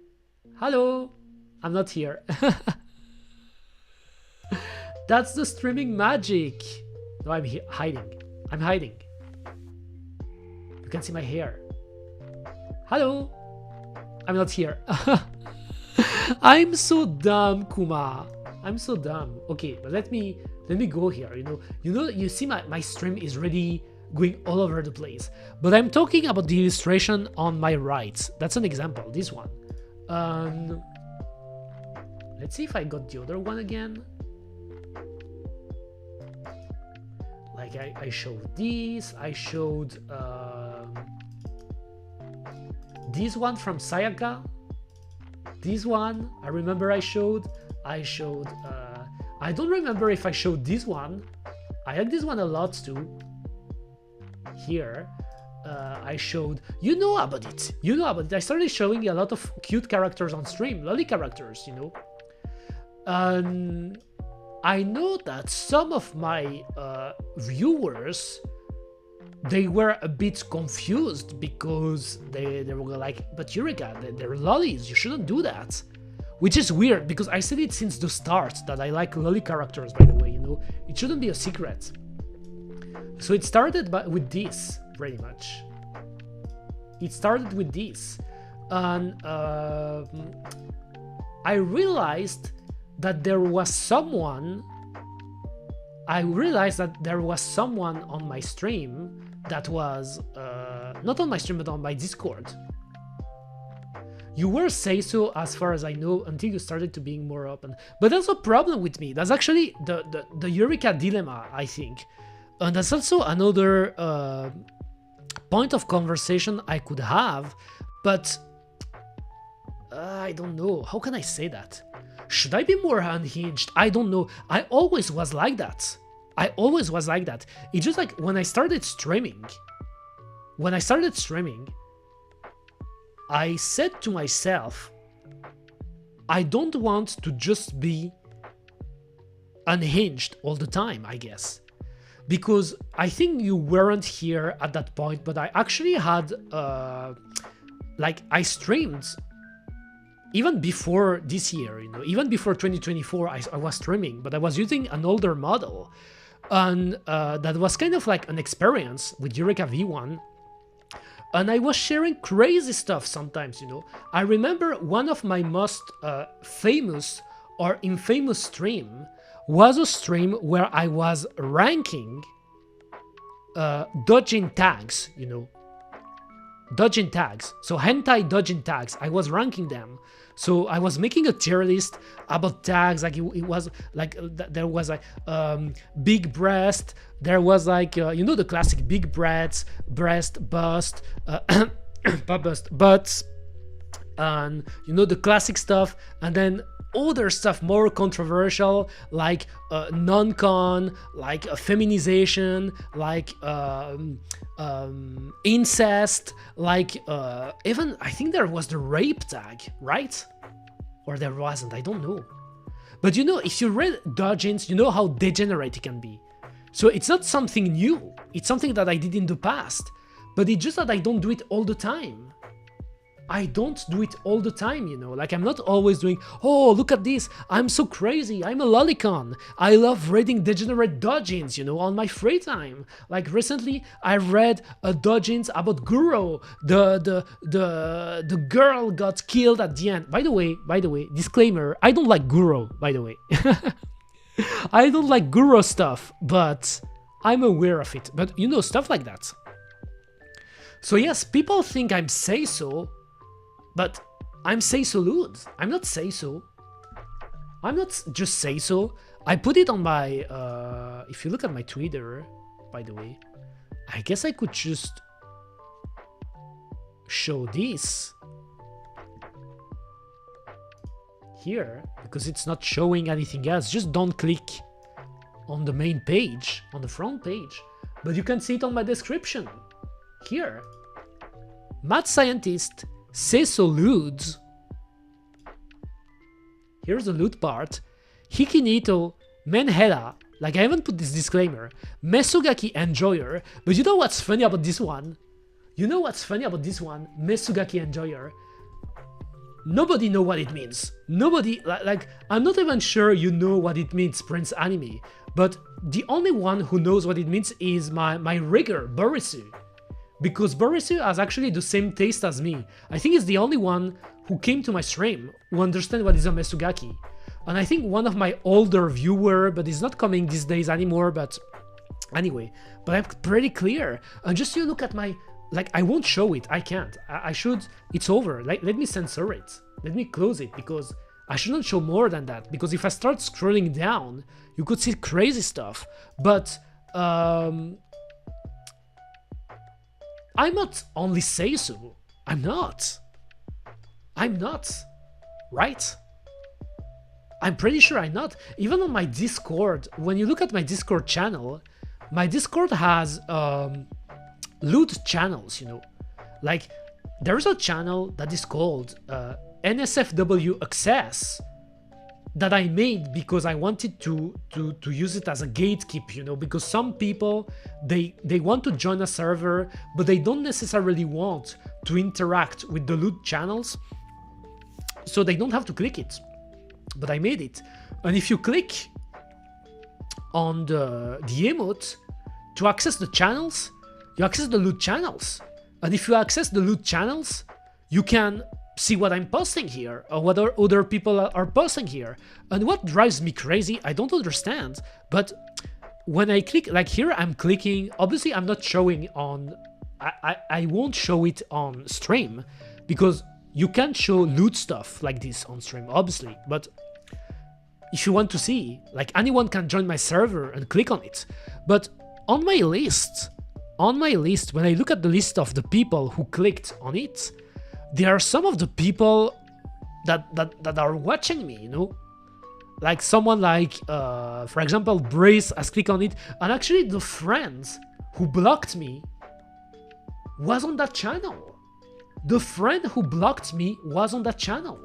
Hello, I'm not here. That's the streaming magic. No, I'm hiding. I'm hiding. You can see my hair. Hello, I'm not here. I'm so dumb, Kuma. I'm so dumb. Okay, but let me go here. You see my stream is really going all over the place. But I'm talking about the illustration on my right. That's an example. This one. Let's see if I got the other one again. Like I showed this. I showed this one from Sayaka. This one I remember I showed. I don't remember if I showed this one. I like this one a lot too. Here I showed, you know about it. I started showing a lot of cute characters on stream, lolly characters, you know. I know that some of my viewers, they were a bit confused because they were like, but Eureka, they're lollies, you shouldn't do that. Which is weird because I said it since the start that I like lolly characters, by the way, you know. It shouldn't be a secret. So it started with this, pretty much. It started with this. And I realized that there was someone on my stream that was, not on my stream, but on my Discord. You were say-so as far as I know until you started to being more open. But that's a problem with me. That's actually the Eureka dilemma, I think. And that's also another point of conversation I could have. But I don't know. How can I say that? Should I be more unhinged? I don't know. I always was like that. It's just like when I started streaming, I said to myself, I don't want to just be unhinged all the time, I guess. Because I think you weren't here at that point, but I actually had, I streamed even before this year, you know, even before 2024, I was streaming, but I was using an older model. And that was kind of like an experience with Eureka V1. And I was sharing crazy stuff sometimes, you know. I remember one of my most famous or infamous stream was a stream where I was ranking dodging tags, you know. Dodging tags. So hentai dodging tags. I was ranking them. So I was making a tier list about tags. Like it was like there was like big breast. There was like you know, the classic big breast, bust, butts, and you know, the classic stuff. And then other stuff more controversial, like non-con, like feminization, like incest, like even I think there was the rape tag, right? Or there wasn't, I don't know. But you know, if you read Dodgins, you know how degenerate it can be. So it's not something new, it's something that I did in the past, but it's just that I don't do it all the time. I don't do it all the time, you know, like I'm not always doing, oh, look at this, I'm so crazy, I'm a lolicon, I love reading degenerate doujins, you know, on my free time. Like recently, I read a doujins about Guro, the girl got killed at the end. By the way, disclaimer, I don't like Guro, by the way. I don't like Guro stuff, but I'm aware of it. But you know, stuff like that. So yes, people think I'm say-so, but I'm say-so lewd. I'm not say-so. I'm not just say-so. I put it on my, if you look at my Twitter, by the way, I guess I could just show this here, because it's not showing anything else. Just don't click on the main page, on the front page, but you can see it on my description here. Mad scientist Seso. Here's the loot part. Hikinito Menhera. Like, I haven't put this disclaimer. Mesugaki enjoyer. But you know what's funny about this one? Mesugaki enjoyer. Nobody know what it means. Nobody, like, I'm not even sure you know what it means, Prince Anime. But the only one who knows what it means is my rigger, Borisu. Because Borisu has actually the same taste as me. I think he's the only one who came to my stream who understands what is a Mesugaki. And I think one of my older viewer, but he's not coming these days anymore, but anyway. But I'm pretty clear. And just you look at my, like, I won't show it, I can't. I should, it's over. Like, let me censor it. Let me close it, because I shouldn't show more than that. Because if I start scrolling down, you could see crazy stuff. But, I'm not only Seisu. I'm not. Right? I'm pretty sure I'm not. Even on my Discord, when you look at my Discord channel, my Discord has loot channels, you know. Like, there's a channel that is called NSFW Access that I made because I wanted to use it as a gatekeep, you know, because some people, they want to join a server, but they don't necessarily want to interact with the loot channels, so they don't have to click it. But I made it. And if you click on the emote to access the channels, you access the loot channels. And if you access the loot channels, you can see what I'm posting here or what other people are posting here. And what drives me crazy, I don't understand, but when I click, like here I'm clicking, obviously I'm not showing on, I won't show it on stream because you can't show loot stuff like this on stream, obviously, but if you want to see, like anyone can join my server and click on it. But on my list, when I look at the list of the people who clicked on it, there are some of the people that are watching me, you know? Like someone like, for example, Brace has clicked on it, and actually the friends who blocked me was on that channel. The friend who blocked me was on that channel.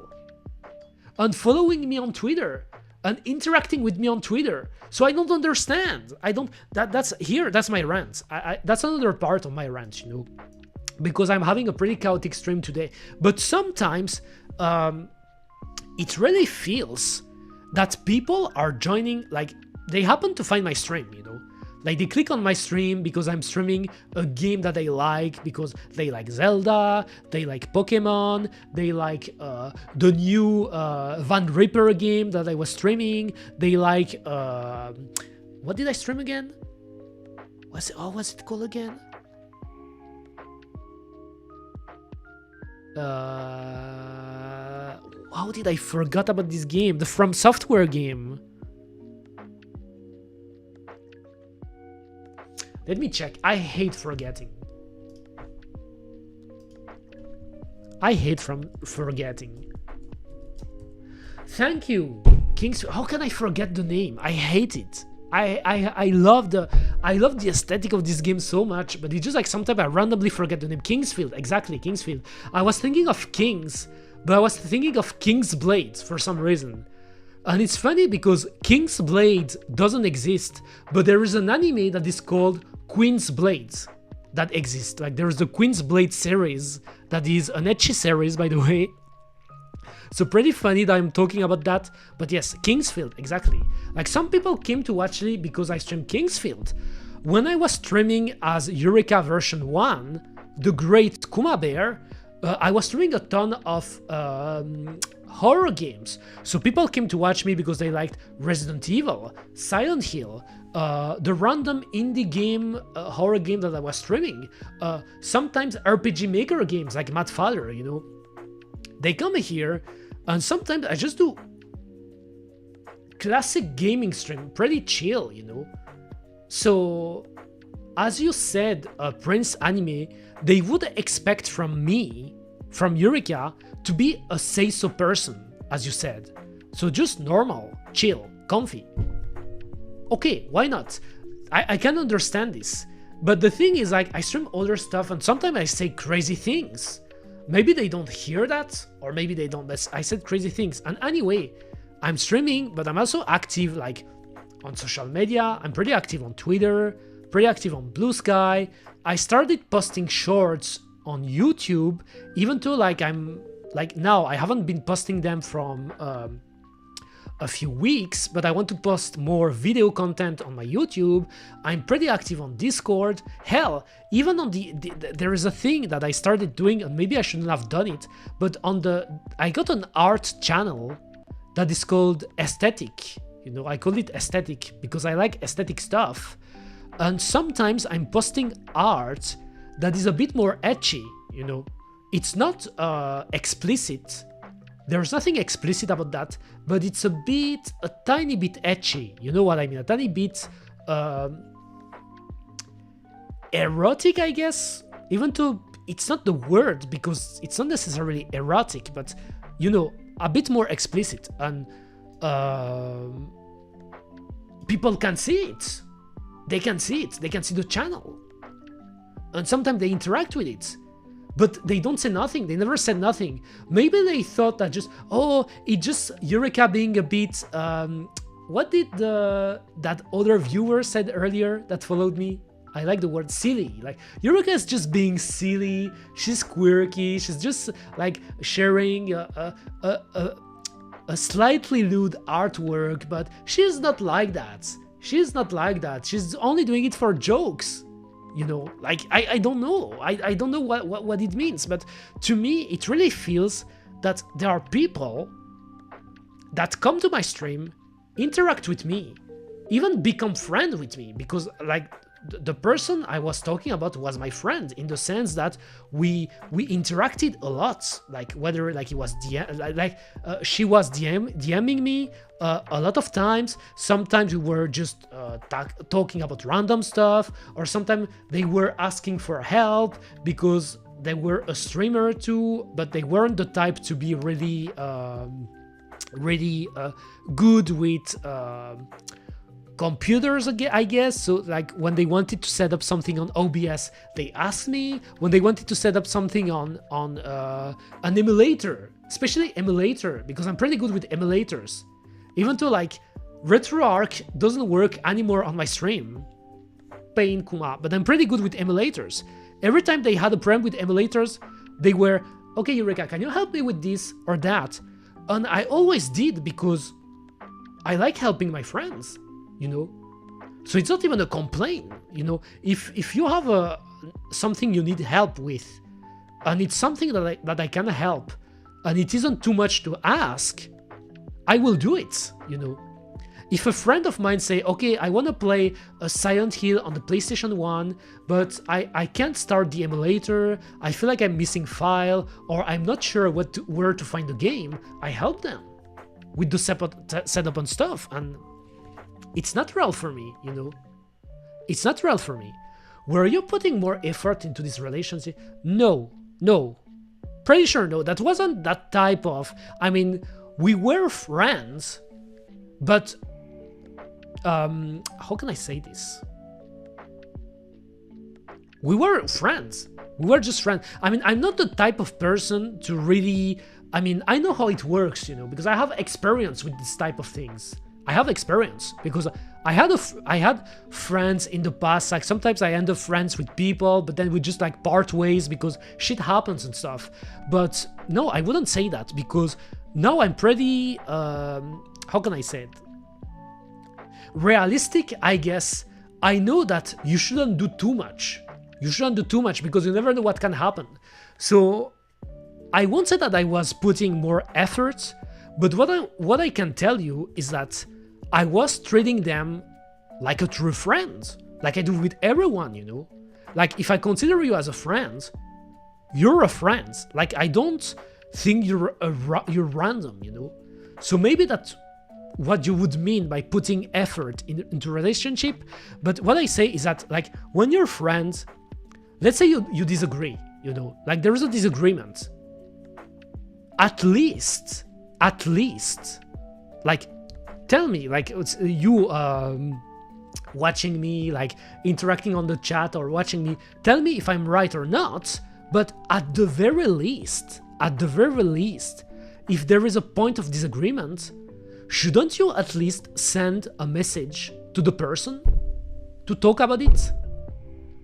And following me on Twitter, and interacting with me on Twitter. So I don't understand. That's my rant. That's another part of my rant, you know, because I'm having a pretty chaotic stream today. But sometimes it really feels that people are joining, like they happen to find my stream, you know, like they click on my stream because I'm streaming a game that they like, because they like Zelda, they like Pokemon, they like the new Van Ripper game that I was streaming, they like, what did I stream again? What's it called again? How did I forget about this game? The From Software game. Let me check. I hate forgetting. Forgetting. Thank you, Kings. How can I forget the name? I hate it. I love the aesthetic of this game so much, but it's just like sometimes I randomly forget the name. Kingsfield, exactly, Kingsfield. I was thinking of Kings, but I was thinking of King's Blade for some reason. And it's funny because King's Blade doesn't exist, but there is an anime that is called Queen's Blades that exists. Like there's the Queen's Blade series that is an ecchi series, by the way. So pretty funny that I'm talking about that, but yes, Kingsfield, exactly. Like some people came to watch me because I streamed Kingsfield. When I was streaming as Eureka version 1, the great Kuma Bear, I was streaming a ton of horror games. So people came to watch me because they liked Resident Evil, Silent Hill, the random indie game, horror game that I was streaming, sometimes RPG Maker games like Mad Father, you know. They come here, and sometimes I just do classic gaming stream, pretty chill, you know. So, as you said, Prince Anime, they would expect from me, from Eureka, to be a say-so person, as you said. So just normal, chill, comfy. Okay, why not? I can understand this. But the thing is, like, I stream other stuff and sometimes I say crazy things. Maybe they don't hear that, or maybe they don't. I said crazy things. And anyway, I'm streaming, but I'm also active, like, on social media. I'm pretty active on Twitter, pretty active on Blue Sky. I started posting shorts on YouTube, even though, like, now I haven't been posting them from a few weeks, but I want to post more video content on my YouTube. I'm pretty active on Discord. Hell, even on there is a thing that I started doing, and maybe I shouldn't have done it, but I got an art channel that is called Aesthetic. You know, I call it Aesthetic because I like aesthetic stuff. And sometimes I'm posting art that is a bit more edgy, you know. It's not explicit. There's nothing explicit about that, but it's a tiny bit edgy. You know what I mean? A tiny bit erotic, I guess. Even though it's not the word, because it's not necessarily erotic, but, you know, a bit more explicit. And people can see it. They can see it. They can see the channel. And sometimes they interact with it. But they don't say nothing. They never said nothing. Maybe they thought that it's just Eureka being a bit, what did that other viewer said earlier that followed me? I like the word silly. Like, Eureka is just being silly. She's quirky. She's just like sharing a slightly lewd artwork, but she's not like that. She's not like that. She's only doing it for jokes. You know, like, I don't know. I don't know what it means, but to me, it really feels that there are people that come to my stream, interact with me, even become friends with me, because, like, the person I was talking about was my friend, in the sense that we interacted a lot, like, whether, like, he was she was DMing me a lot of times. Sometimes we were just talking about random stuff, or sometimes they were asking for help because they were a streamer too, but they weren't the type to be really good with computers, I guess. So, like, when they wanted to set up something on OBS, they asked me. When they wanted to set up something on an emulator, especially emulator, because I'm pretty good with emulators. Even though, like, RetroArch doesn't work anymore on my stream, pain kuma, but I'm pretty good with emulators. Every time they had a problem with emulators, they were, okay, Eureka, can you help me with this or that? And I always did, because I like helping my friends, you know? So it's not even a complaint, you know? If you have something you need help with, and it's something that I can help, and it isn't too much to ask, I will do it, you know? If a friend of mine say, okay, I want to play a Silent Hill on the PlayStation 1, but I can't start the emulator, I feel like I'm missing file, or I'm not sure where to find the game, I help them with the setup and stuff, and it's natural for me, you know? It's natural for me. Were you putting more effort into this relationship? No. Pretty sure no. That wasn't that type of... I mean, we were friends, but... how can I say this? We were friends. We were just friends. I mean, I'm not the type of person to really... I mean, I know how it works, you know, because I have experience with this type of things. I have experience because I had friends in the past. Like, sometimes I end up friends with people, but then we just, like, part ways because shit happens and stuff. But no, I wouldn't say that, because now I'm pretty, how can I say it? Realistic, I guess. I know that you shouldn't do too much. You shouldn't do too much because you never know what can happen. So I won't say that I was putting more effort, but what I can tell you is that I was treating them like a true friend, like I do with everyone, you know? Like, if I consider you as a friend, you're a friend. Like, I don't think you're random, you know? So maybe that's what you would mean by putting effort into a relationship. But what I say is that, like, when you're friends, let's say you disagree, you know? Like, there is a disagreement. At least, like, tell me, like, you, watching me, like interacting on the chat or watching me, tell me if I'm right or not. But at the very least, if there is a point of disagreement, shouldn't you at least send a message to the person to talk about it?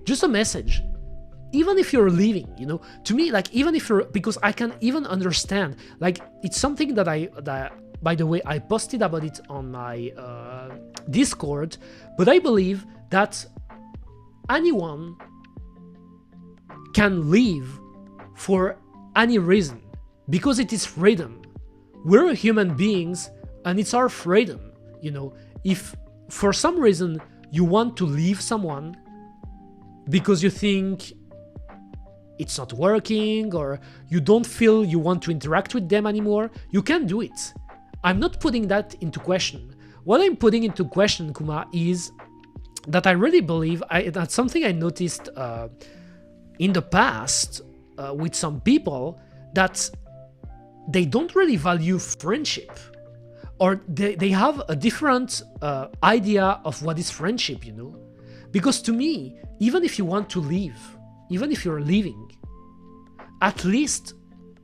Just a message. Even if you're leaving, you know, to me, like, even if you're, because I can even understand, like, it's something that by the way, I posted about it on my Discord, but I believe that anyone can leave for any reason, because it is freedom. We're human beings, and it's our freedom, you know. If for some reason you want to leave someone because you think it's not working, or you don't feel you want to interact with them anymore, you can do it. I'm not putting that into question. What I'm putting into question, Kuma, is that I really believe, that's something I noticed in the past with some people, that they don't really value friendship, or they have a different idea of what is friendship, you know? Because to me, even if you want to leave, even if you're leaving, at least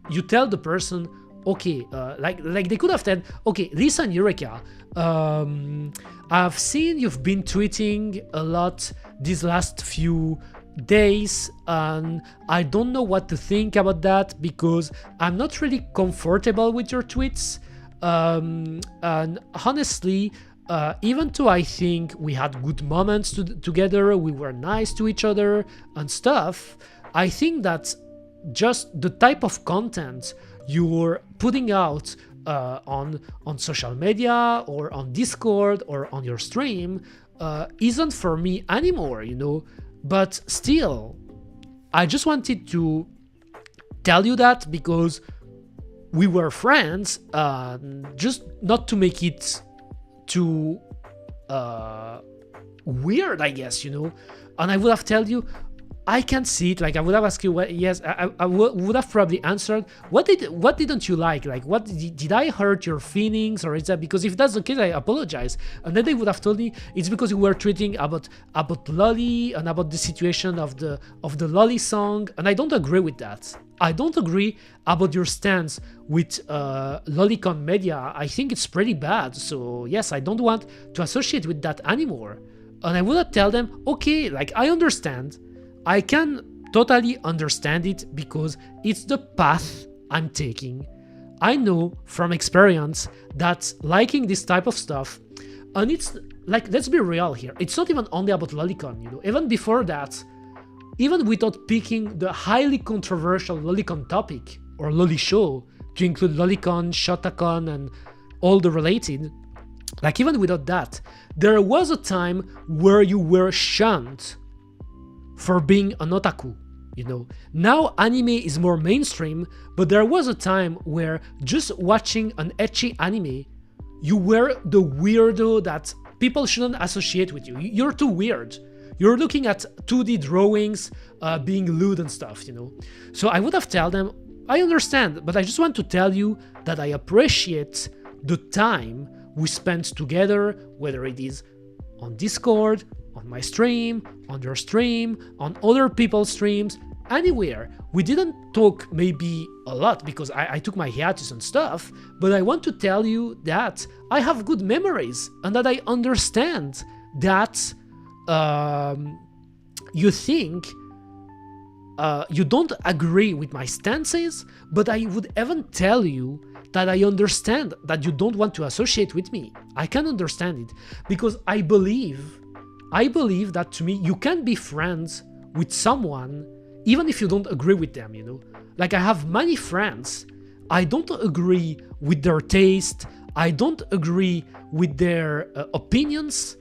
you tell the person, okay, like they could have said, okay, listen, Eureka, I've seen you've been tweeting a lot these last few days, and I don't know what to think about that, because I'm not really comfortable with your tweets, and honestly, even though I think we had good moments together, we were nice to each other and stuff, I think that just the type of content you're putting out on social media or on Discord or on your stream isn't for me anymore, you know. But still, I just wanted to tell you that, because we were friends, just not to make it too weird, I guess, you know. And I would have told you, I can see it, like I would have asked you, yes, I would have probably answered, what didn't you like what did I hurt your feelings, or is that, because if that's the case, I apologize. And then they would have told me it's because you were tweeting about Lolly and about the situation of the Lolly song, and I don't agree with that. I don't agree about your stance with Lolicon Media. I think it's pretty bad, so yes, I don't want to associate with that anymore. And I would have tell them, okay, like, I understand, I can totally understand it, because it's the path I'm taking. I know from experience that liking this type of stuff, and it's like, let's be real here, it's not even only about Lolicon, you know. Even before that, even without picking the highly controversial Lolicon topic or Loli show to include Lolicon, Shotacon, and all the related, like, even without that, there was a time where you were shunned for being an otaku, you know. Now anime is more mainstream, but there was a time where just watching an ecchi anime, you were the weirdo that people shouldn't associate with you. You're too weird. You're looking at 2D drawings, being lewd and stuff, you know. So I would have told them, I understand, but I just want to tell you that I appreciate the time we spent together, whether it is on Discord, on my stream, on your stream, on other people's streams, anywhere. We didn't talk maybe a lot because I took my hiatus and stuff, but I want to tell you that I have good memories and that I understand that you think you don't agree with my stances, but I would even tell you that I understand that you don't want to associate with me. I can understand it, because I believe that, to me, you can be friends with someone even if you don't agree with them, you know. Like, I have many friends, I don't agree with their taste, I don't agree with their opinions.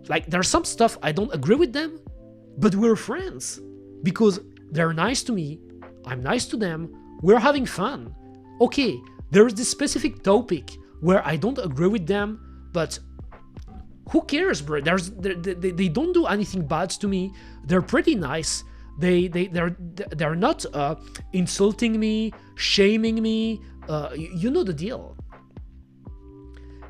Like, there's some stuff I don't agree with them, but we're friends because they're nice to me, I'm nice to them, we're having fun. Okay, there's this specific topic where I don't agree with them, but who cares, bro? They don't do anything bad to me. They're pretty nice. They're not insulting me, shaming me. You know the deal.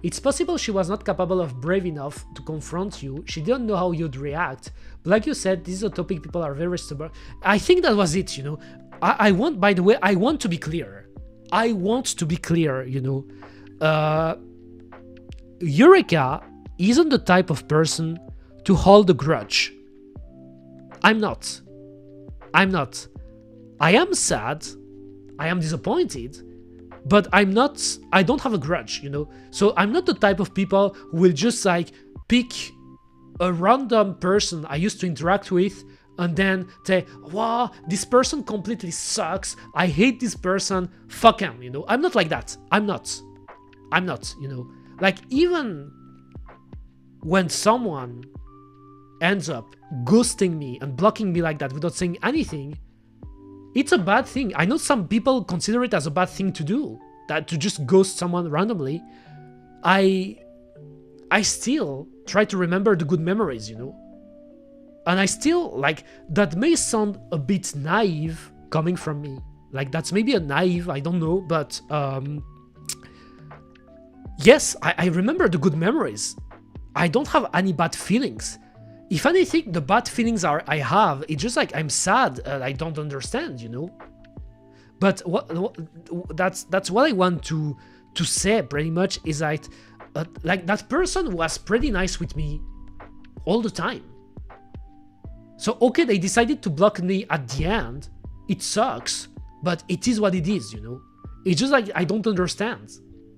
It's possible she was not capable of brave enough to confront you. She didn't know how you'd react. But like you said, this is a topic people are very stubborn. I think that was it, you know. I want, by the way, I want to be clear. I want to be clear, you know. Eureka isn't the type of person to hold a grudge. I'm not. I'm not. I am sad. I am disappointed. But I don't have a grudge, you know. So I'm not the type of people who will just like pick a random person I used to interact with and then say, wow, this person completely sucks. I hate this person. Fuck him, you know. I'm not like that. I'm not, you know. Like, even when someone ends up ghosting me and blocking me like that without saying anything, it's a bad thing. I know some people consider it as a bad thing to do, that to just ghost someone randomly. I still try to remember the good memories, you know. And I still, like, that may sound a bit naive coming from me. Like, that's maybe a naive, I don't know, but yes, I remember the good memories. I don't have any bad feelings. If anything, the bad feelings I have, it's just like I'm sad, I don't understand, you know. But that's what I want to say pretty much, is that like, that person was pretty nice with me all the time. So okay, they decided to block me at the end. It sucks, but it is what it is, you know. It's just like I don't understand.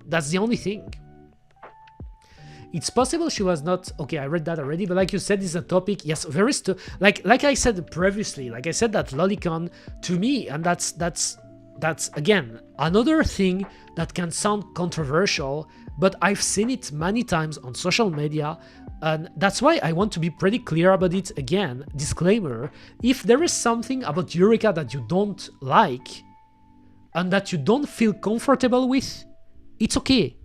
That's the only thing. It's possible she was not... Okay, I read that already, but like you said, it's a topic. Yes, very... Like I said previously, like I said that lolicon to me, and that's again, another thing that can sound controversial, but I've seen it many times on social media, and that's why I want to be pretty clear about it. Again, disclaimer, if there is something about Eureka that you don't like, and that you don't feel comfortable with, it's okay.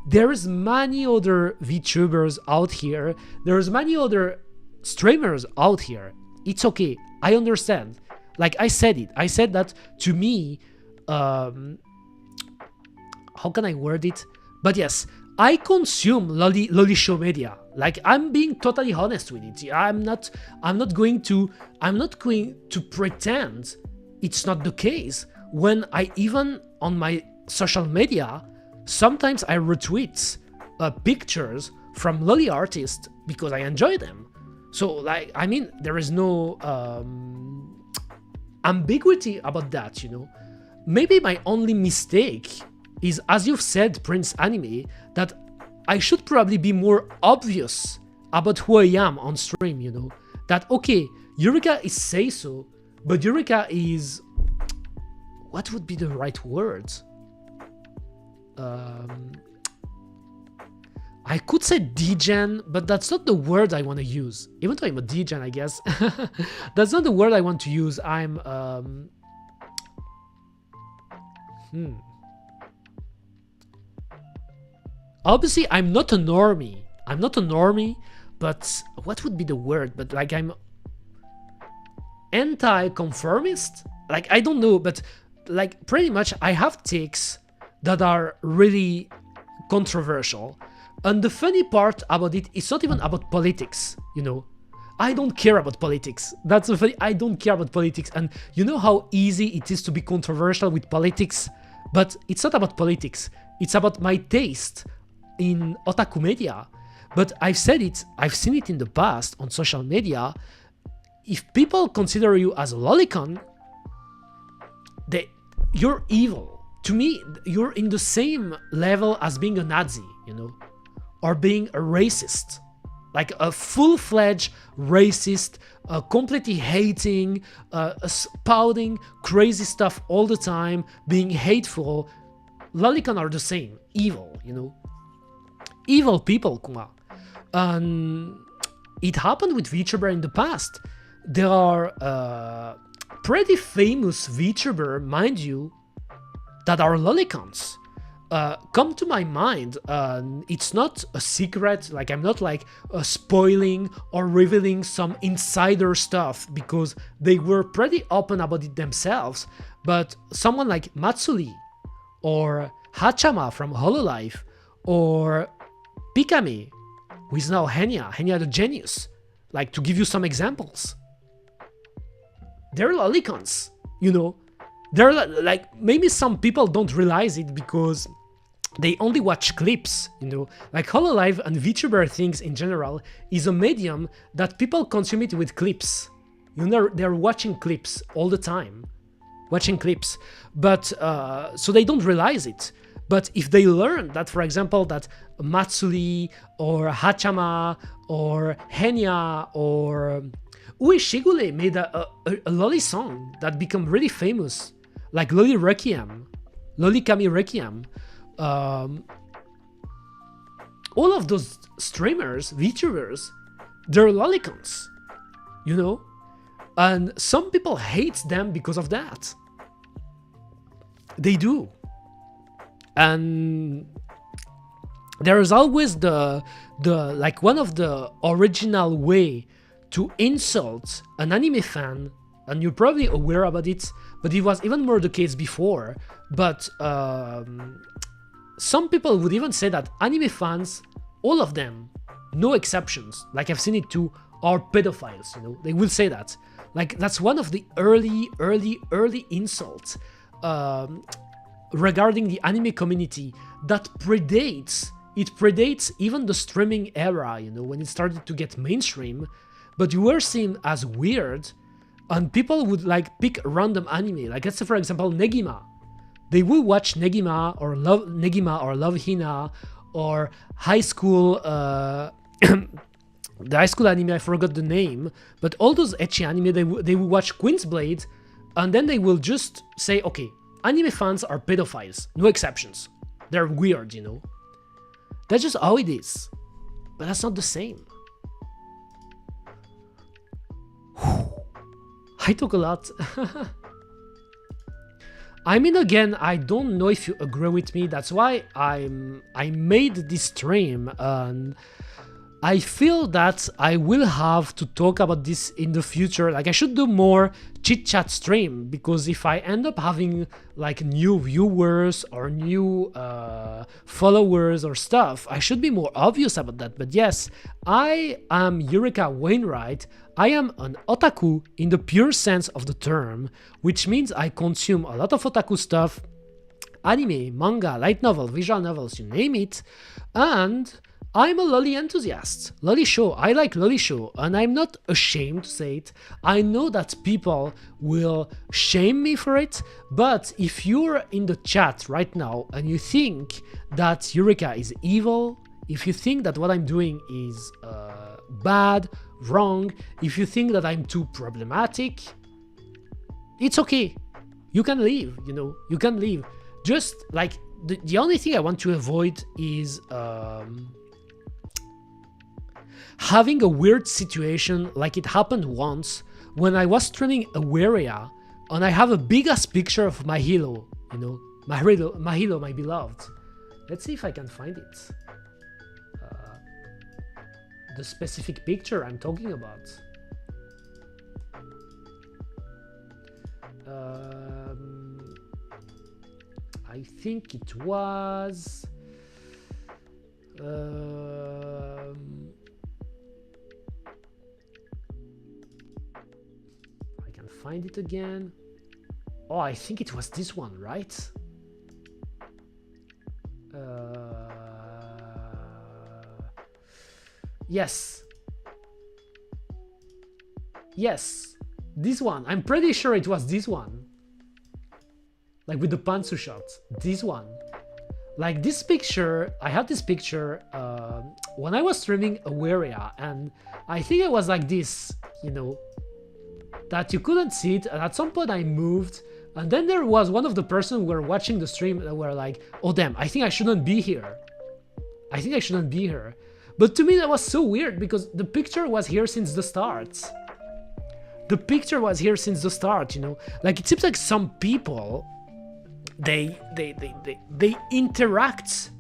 There's many other VTubers out here. There's many other streamers out here. It's okay. I understand. Like I said it. I said that to me, how can I word it? But yes, I consume loli show media. Like, I'm being totally honest with it. I'm not going to pretend it's not the case when I, even on my social media, sometimes I retweet pictures from loli artists because I enjoy them. So, like, I mean, there is no ambiguity about that, you know. Maybe my only mistake is, as you've said, Prince Anime, that I should probably be more obvious about who I am on stream, you know. That, okay, Eureka is say-so, but Eureka is... What would be the right words? I could say degen, but that's not the word I want to use. Even though I'm a degen, I guess. That's not the word I want to use. I'm... Obviously, I'm not a normie. I'm not a normie, but what would be the word? But like, I'm anti-conformist? Like, I don't know, but like, pretty much I have takes that are really controversial. And the funny part about it, it's not even about politics, you know. I don't care about politics. That's the funny, I don't care about politics. And you know how easy it is to be controversial with politics? But it's not about politics. It's about my taste in otaku media. But I've said it, I've seen it in the past on social media. If people consider you as a lolicon, you're evil. To me, you're in the same level as being a Nazi, you know, or being a racist. Like a full-fledged racist, completely hating, spouting crazy stuff all the time, being hateful. Lolicon are the same, evil, you know. Evil people, Kuma. It happened with VTuber in the past. There are pretty famous VTuber, mind you, that are lolicons. Come to my mind, it's not a secret, like I'm not like spoiling or revealing some insider stuff because they were pretty open about it themselves, but someone like Matsuri or Hachama from Hololive or Pikami, who is now Henya the genius, like to give you some examples. They're lolicons, you know. They're like, maybe some people don't realize it because they only watch clips, you know. Like Hololive and VTuber things in general is a medium that people consume it with clips. You know, they're watching clips all the time, watching clips, but so they don't realize it. But if they learn that, for example, that Matsuri or Hachama or Henya or Ue Shigule made a loli song that became really famous, like Loli Requiem, Loli Kami Requiem. All of those streamers, VTubers, they're lolicons, you know? And some people hate them because of that. They do. And there is always the like one of the original way to insult an anime fan, and you're probably aware about it, but it was even more the case before. But some people would even say that anime fans, all of them, no exceptions, like I've seen it too, are pedophiles, you know. They will say that. Like, that's one of the early insults regarding the anime community that predates even the streaming era, you know, when it started to get mainstream. But you were seen as weird, and people would like pick random anime. Like, let's say, for example, Negima. They will watch Negima or Love Hina or high school the high school anime, I forgot the name, but all those ecchi anime, they will watch Queen's Blade, and then they will just say, okay, anime fans are pedophiles, no exceptions. They're weird, you know. That's just how it is. But that's not the same. I talk a lot. I mean, again, I don't know if you agree with me. That's why I made this stream, and I feel that I will have to talk about this in the future. Like, I should do more chit-chat stream, because if I end up having like new viewers or new followers or stuff, I should be more obvious about that. But yes, I am Eureka Wayneright. I am an otaku in the pure sense of the term, which means I consume a lot of otaku stuff, anime, manga, light novel, visual novels, you name it, and I'm a loli enthusiast. Loli show, I like loli show, and I'm not ashamed to say it. I know that people will shame me for it, but if you're in the chat right now and you think that Eureka is evil, if you think that what I'm doing is bad, wrong, if you think that I'm too problematic, it's okay. You can leave, you know, you can leave. Just like, the only thing I want to avoid is having a weird situation like it happened once when I was streaming Awaria, and I have a big ass picture of my hero, you know, my hero, my beloved. Let's see if I can find it. The specific picture I'm talking about. I think it was I can find it again. Oh, I think it was this one, right? Yes. Yes. This one. I'm pretty sure it was this one. Like with the pantsu shot. This one. Like this picture, I had this picture when I was streaming Awaria, and I think I was like this, you know, that you couldn't see it, and at some point I moved, and then there was one of the person who were watching the stream that were like, oh damn, I think I shouldn't be here. I think I shouldn't be here. But to me that was so weird, because the picture was here since the start. The picture was here since the start, you know? Like, it seems like some people, they interact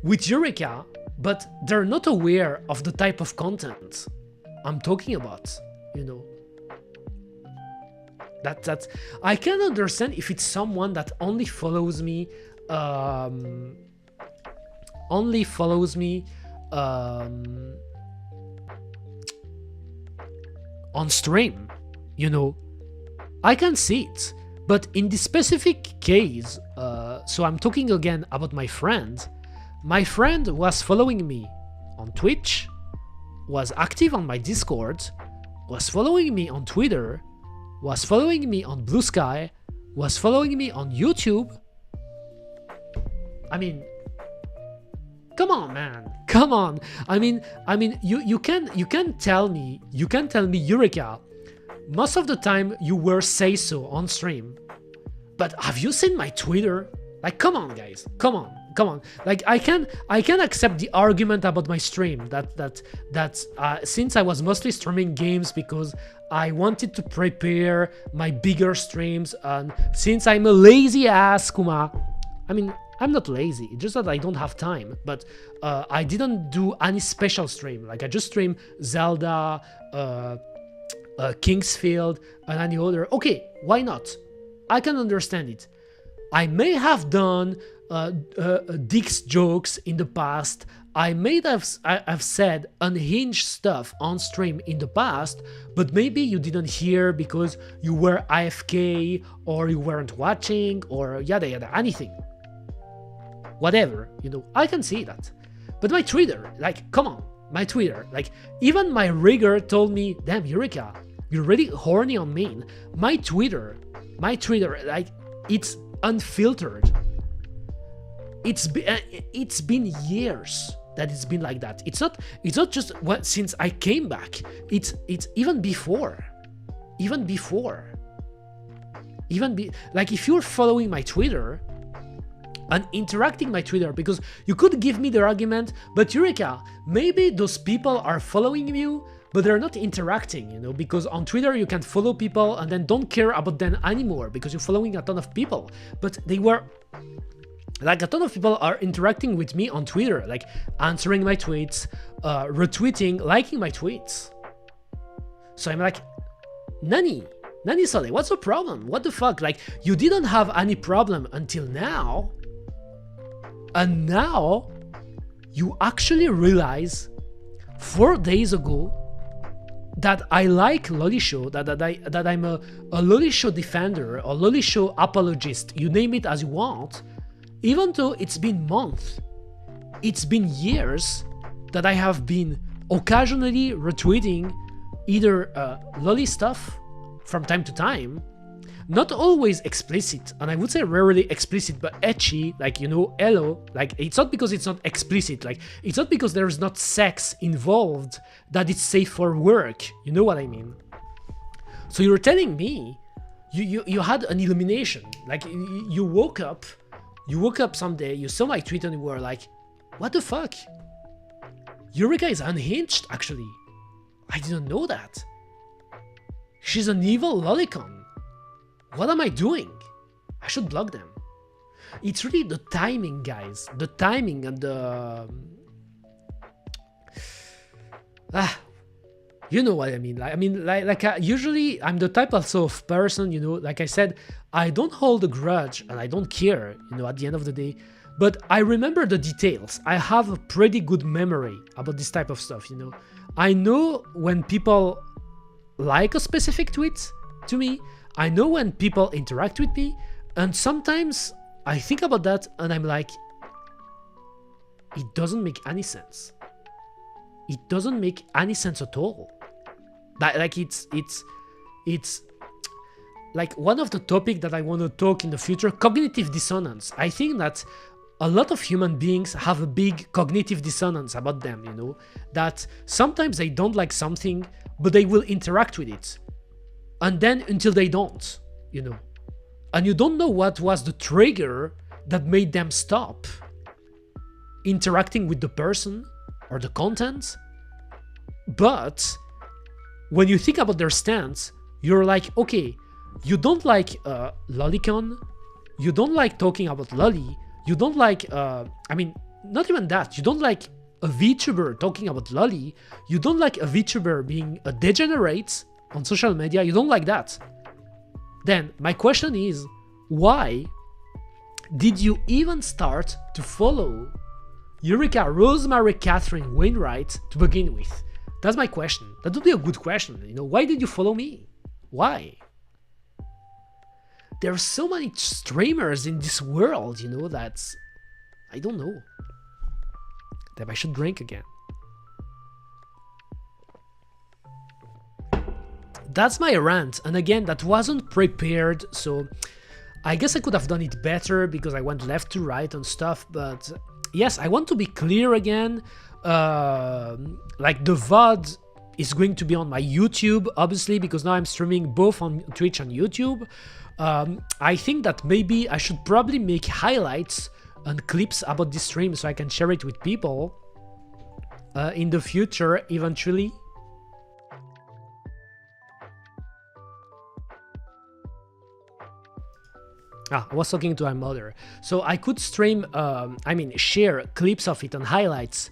with Eureka, but they're not aware of the type of content I'm talking about, you know? That's I can understand if it's someone that only follows me only follows me on stream, you know, I can see it. But in this specific case, so I'm talking again about my friend. My friend was following me on Twitch, was active on my Discord, was following me on Twitter, was following me on Blue Sky, was following me on YouTube. I mean, come on, man, come on. I mean, you can tell me, Eureka, most of the time you were say so on stream, but have you seen my Twitter? Like, come on, guys, come on. Like, I can accept the argument about my stream that since I was mostly streaming games because I wanted to prepare my bigger streams, and since I'm a lazy ass, Kuma, I mean, I'm not lazy, it's just that I don't have time, but I didn't do any special stream. Like, I just stream Zelda, Kingsfield, and any other. Okay, why not? I can understand it. I may have done Dick's jokes in the past. I may have said unhinged stuff on stream in the past, but maybe you didn't hear because you were AFK or you weren't watching or yada yada, anything. Whatever, you know, I can see that. But my Twitter, like, come on, my Twitter, like, even my rigger told me, damn, Eureka, you're really horny on me. My Twitter, like, it's unfiltered. It's been years that it's been like that. It's not just since I came back. It's even before. Like, if you're following my Twitter and interacting my Twitter, because you could give me the argument, but Eureka, maybe those people are following you, but they're not interacting, you know, because on Twitter you can follow people and then don't care about them anymore because you're following a ton of people. But they were, like, a ton of people are interacting with me on Twitter, like answering my tweets, retweeting, liking my tweets. So I'm like, Nani Sole, what's the problem? What the fuck? Like, you didn't have any problem until now, and now you actually realize 4 days ago that I like Lolly Show, that I'm a Lolly Show defender, a Lolly Show apologist, you name it as you want, even though it's been months, it's been years that I have been occasionally retweeting either Lolly stuff from time to time, not always explicit, and I would say rarely explicit, but ecchi, like, you know, hello, like, it's not because it's not explicit, like, it's not because there's not sex involved that it's safe for work, you know what I mean? So you're telling me you had an illumination, like, you woke up someday, you saw my tweet and you were like, what the fuck? Eureka is unhinged, actually. I didn't know that. She's an evil lolicon. What am I doing? I should block them. It's really the timing, guys. The timing and the... you know what I mean. Usually I'm the type also of person, you know, like I said, I don't hold a grudge and I don't care, you know, at the end of the day. But I remember the details. I have a pretty good memory about this type of stuff, you know. I know when people like a specific tweet to me. I know when people interact with me, and sometimes I think about that and I'm like, it doesn't make any sense. It doesn't make any sense at all. Like, it's like one of the topics that I want to talk in the future, cognitive dissonance. I think that a lot of human beings have a big cognitive dissonance about them, you know, that sometimes they don't like something, but they will interact with it. And then until they don't, you know, and you don't know what was the trigger that made them stop interacting with the person or the content. But when you think about their stance, you're like, okay, you don't like lolicon, you don't like talking about lolly, you don't like, I mean, not even that, you don't like a VTuber talking about lolly, you don't like a VTuber being a degenerate on social media, you don't like that. Then my question is, why did you even start to follow Eureka Rosemary Catherine Wayneright to begin with? That's my question. That would be a good question. You know, why did you follow me? Why? There are so many streamers in this world, you know, that's... I don't know. That I should drink again. That's my rant, and again, that wasn't prepared, so I guess I could have done it better because I went left to right and stuff, but yes, I want to be clear again. Like the VOD is going to be on my YouTube, obviously, because now I'm streaming both on Twitch and YouTube. I think that maybe I should probably make highlights and clips about this stream so I can share it with people in the future, eventually. I was talking to my mother. So I could stream, share clips of it and highlights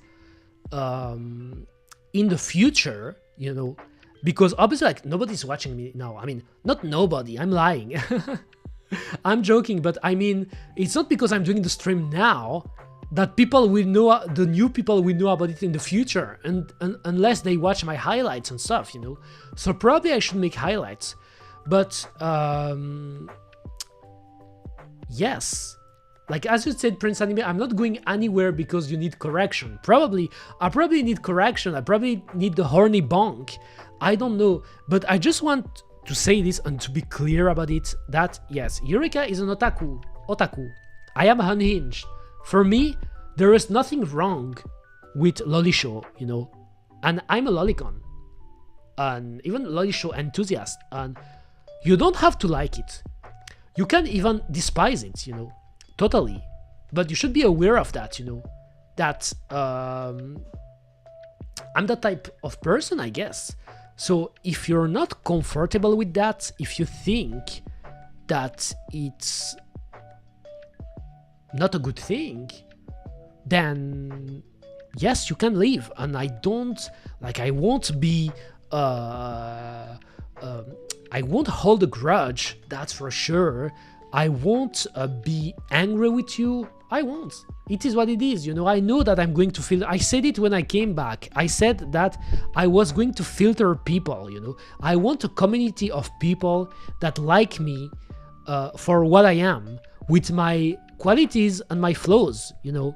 in the future, you know, because obviously, like, nobody's watching me now. I mean, not nobody, I'm lying. I'm joking, but I mean, it's not because I'm doing the stream now that people will know, the new people will know about it in the future, and unless they watch my highlights and stuff, you know. So probably I should make highlights, but yes, like as you said, Prince Anime, I'm not going anywhere because you need correction. I probably need correction. I probably need the horny bonk. I don't know, but I just want to say this and to be clear about it, that yes, Eureka is an otaku. I am unhinged. For me, there is nothing wrong with lolisho, you know, and I'm a lolicon, and even lolisho enthusiast, and you don't have to like it. You can even despise it, you know, totally. But you should be aware of that, you know, that I'm that type of person, I guess. So if you're not comfortable with that, if you think that it's not a good thing, then yes, you can leave. And I won't be, I won't hold a grudge, that's for sure. I won't be angry with you. I won't. It is what it is, you know. I know that I'm going to filter. I said it when I came back. I said that I was going to filter people, you know. I want a community of people that like me for what I am, with my qualities and my flaws, you know.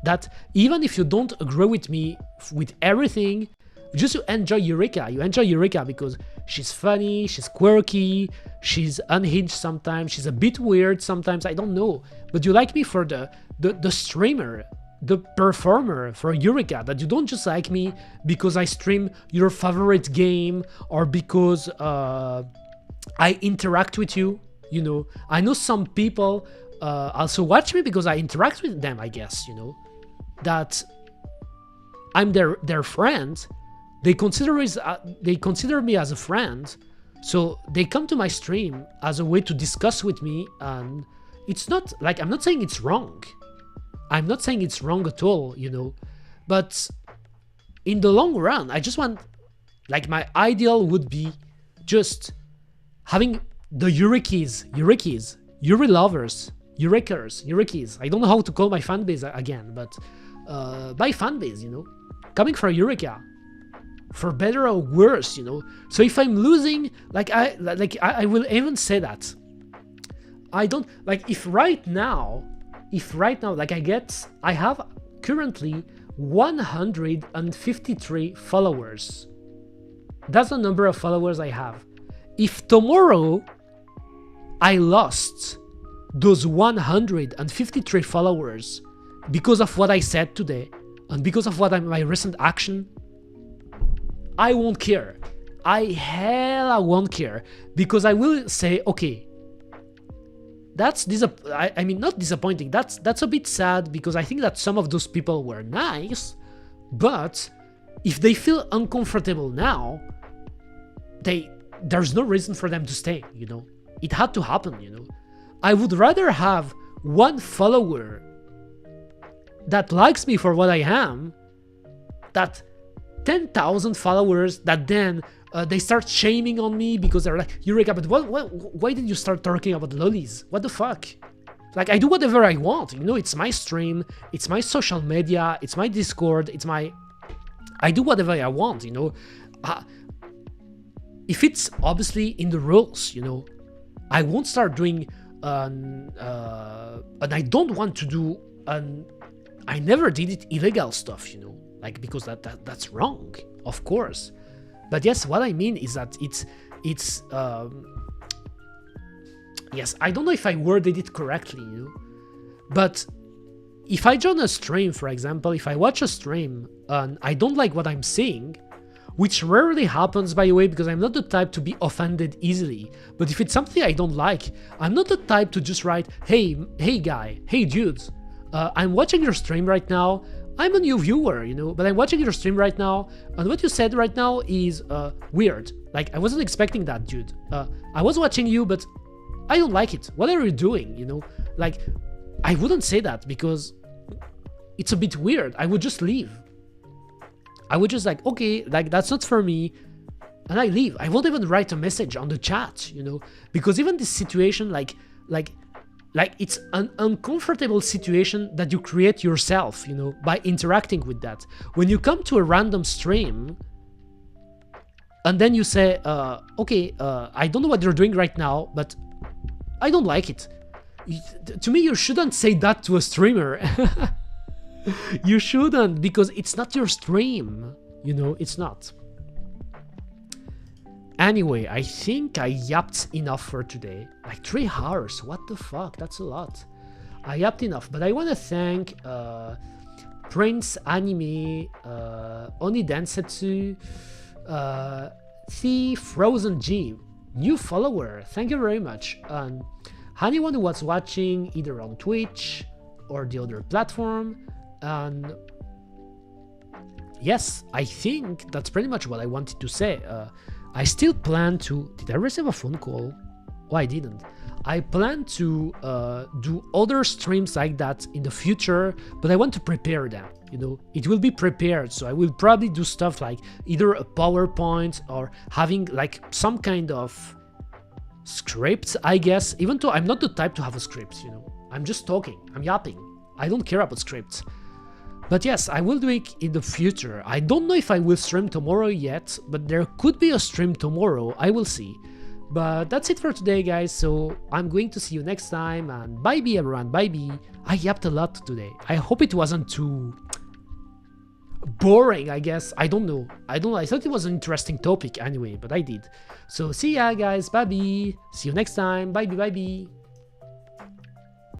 That even if you don't agree with me with everything, just to enjoy Eureka. You enjoy Eureka because she's funny, she's quirky, she's unhinged sometimes, she's a bit weird sometimes, I don't know. But you like me for the streamer, the performer, for Eureka, that you don't just like me because I stream your favorite game or because I interact with you, you know. I know some people also watch me because I interact with them, I guess, you know. That I'm their friend. They consider me as a friend, so they come to my stream as a way to discuss with me, and it's not like, I'm not saying it's wrong. I'm not saying it's wrong at all, you know, but in the long run, I just want, like, my ideal would be just having the Eurekis, Yuri lovers, Eurekis. I don't know how to call my fan base again, but my fan base, you know, coming for Eureka. For better or worse, you know. So if I'm losing, I will even say that. I don't, like, if right now, like, I have currently 153 followers. That's the number of followers I have. If tomorrow I lost those 153 followers because of what I said today and because of my recent action, I won't care. I won't care, because I will say, okay, that's not disappointing. That's a bit sad, because I think that some of those people were nice, but if they feel uncomfortable now, there's no reason for them to stay, you know. It had to happen, you know. I would rather have one follower that likes me for what I am, that 10,000 followers that then they start shaming on me because they're like, Eureka, but why did you start talking about lollies? What the fuck? Like, I do whatever I want, you know, it's my stream, it's my social media, it's my Discord, I do whatever I want, you know. If it's obviously in the rules, you know, I won't start doing, and I don't want to do, I never did it illegal stuff, you know, like, because that's wrong, of course. But yes, what I mean is that yes, I don't know if I worded it correctly, you know, but if I join a stream, for example, if I watch a stream and I don't like what I'm seeing, which rarely happens, by the way, because I'm not the type to be offended easily, but if it's something I don't like, I'm not the type to just write, hey guy, hey dudes, I'm watching your stream right now, I'm a new viewer, you know, but I'm watching your stream right now, and what you said right now is weird. Like, I wasn't expecting that, dude. I was watching you, but I don't like it. What are you doing, you know? Like, I wouldn't say that because it's a bit weird. I would just leave. I would just like, okay, like, that's not for me, and I leave. I won't even write a message on the chat, you know, because even this situation, like it's an uncomfortable situation that you create yourself, you know, by interacting with that. When you come to a random stream and then you say, okay, I don't know what you're doing right now, but I don't like it. To me, you shouldn't say that to a streamer. You shouldn't, because it's not your stream, you know, it's not. Anyway, I think I yapped enough for today. Like 3 hours, what the fuck, that's a lot. I yapped enough, but I want to thank Prince Anime, Oni Densetsu, The Frozen G, new follower, thank you very much. And anyone who was watching either on Twitch or the other platform. And yes, I think that's pretty much what I wanted to say. I still plan to... Did I receive a phone call? Oh, I didn't. I plan to do other streams like that in the future, but I want to prepare them, you know. It will be prepared, so I will probably do stuff like either a PowerPoint or having like some kind of script, I guess, even though I'm not the type to have a script, you know. I'm just talking, I'm yapping. I don't care about scripts. But yes, I will do it in the future. I don't know if I will stream tomorrow yet, but there could be a stream tomorrow, I will see. But that's it for today, guys, so I'm going to see you next time, and bye-bye everyone, bye-bye. I yapped a lot today. I hope it wasn't too boring, I guess. I don't know. I thought it was an interesting topic anyway, but I did. So see ya, guys, bye-bye. See you next time, bye-bye, bye-bye.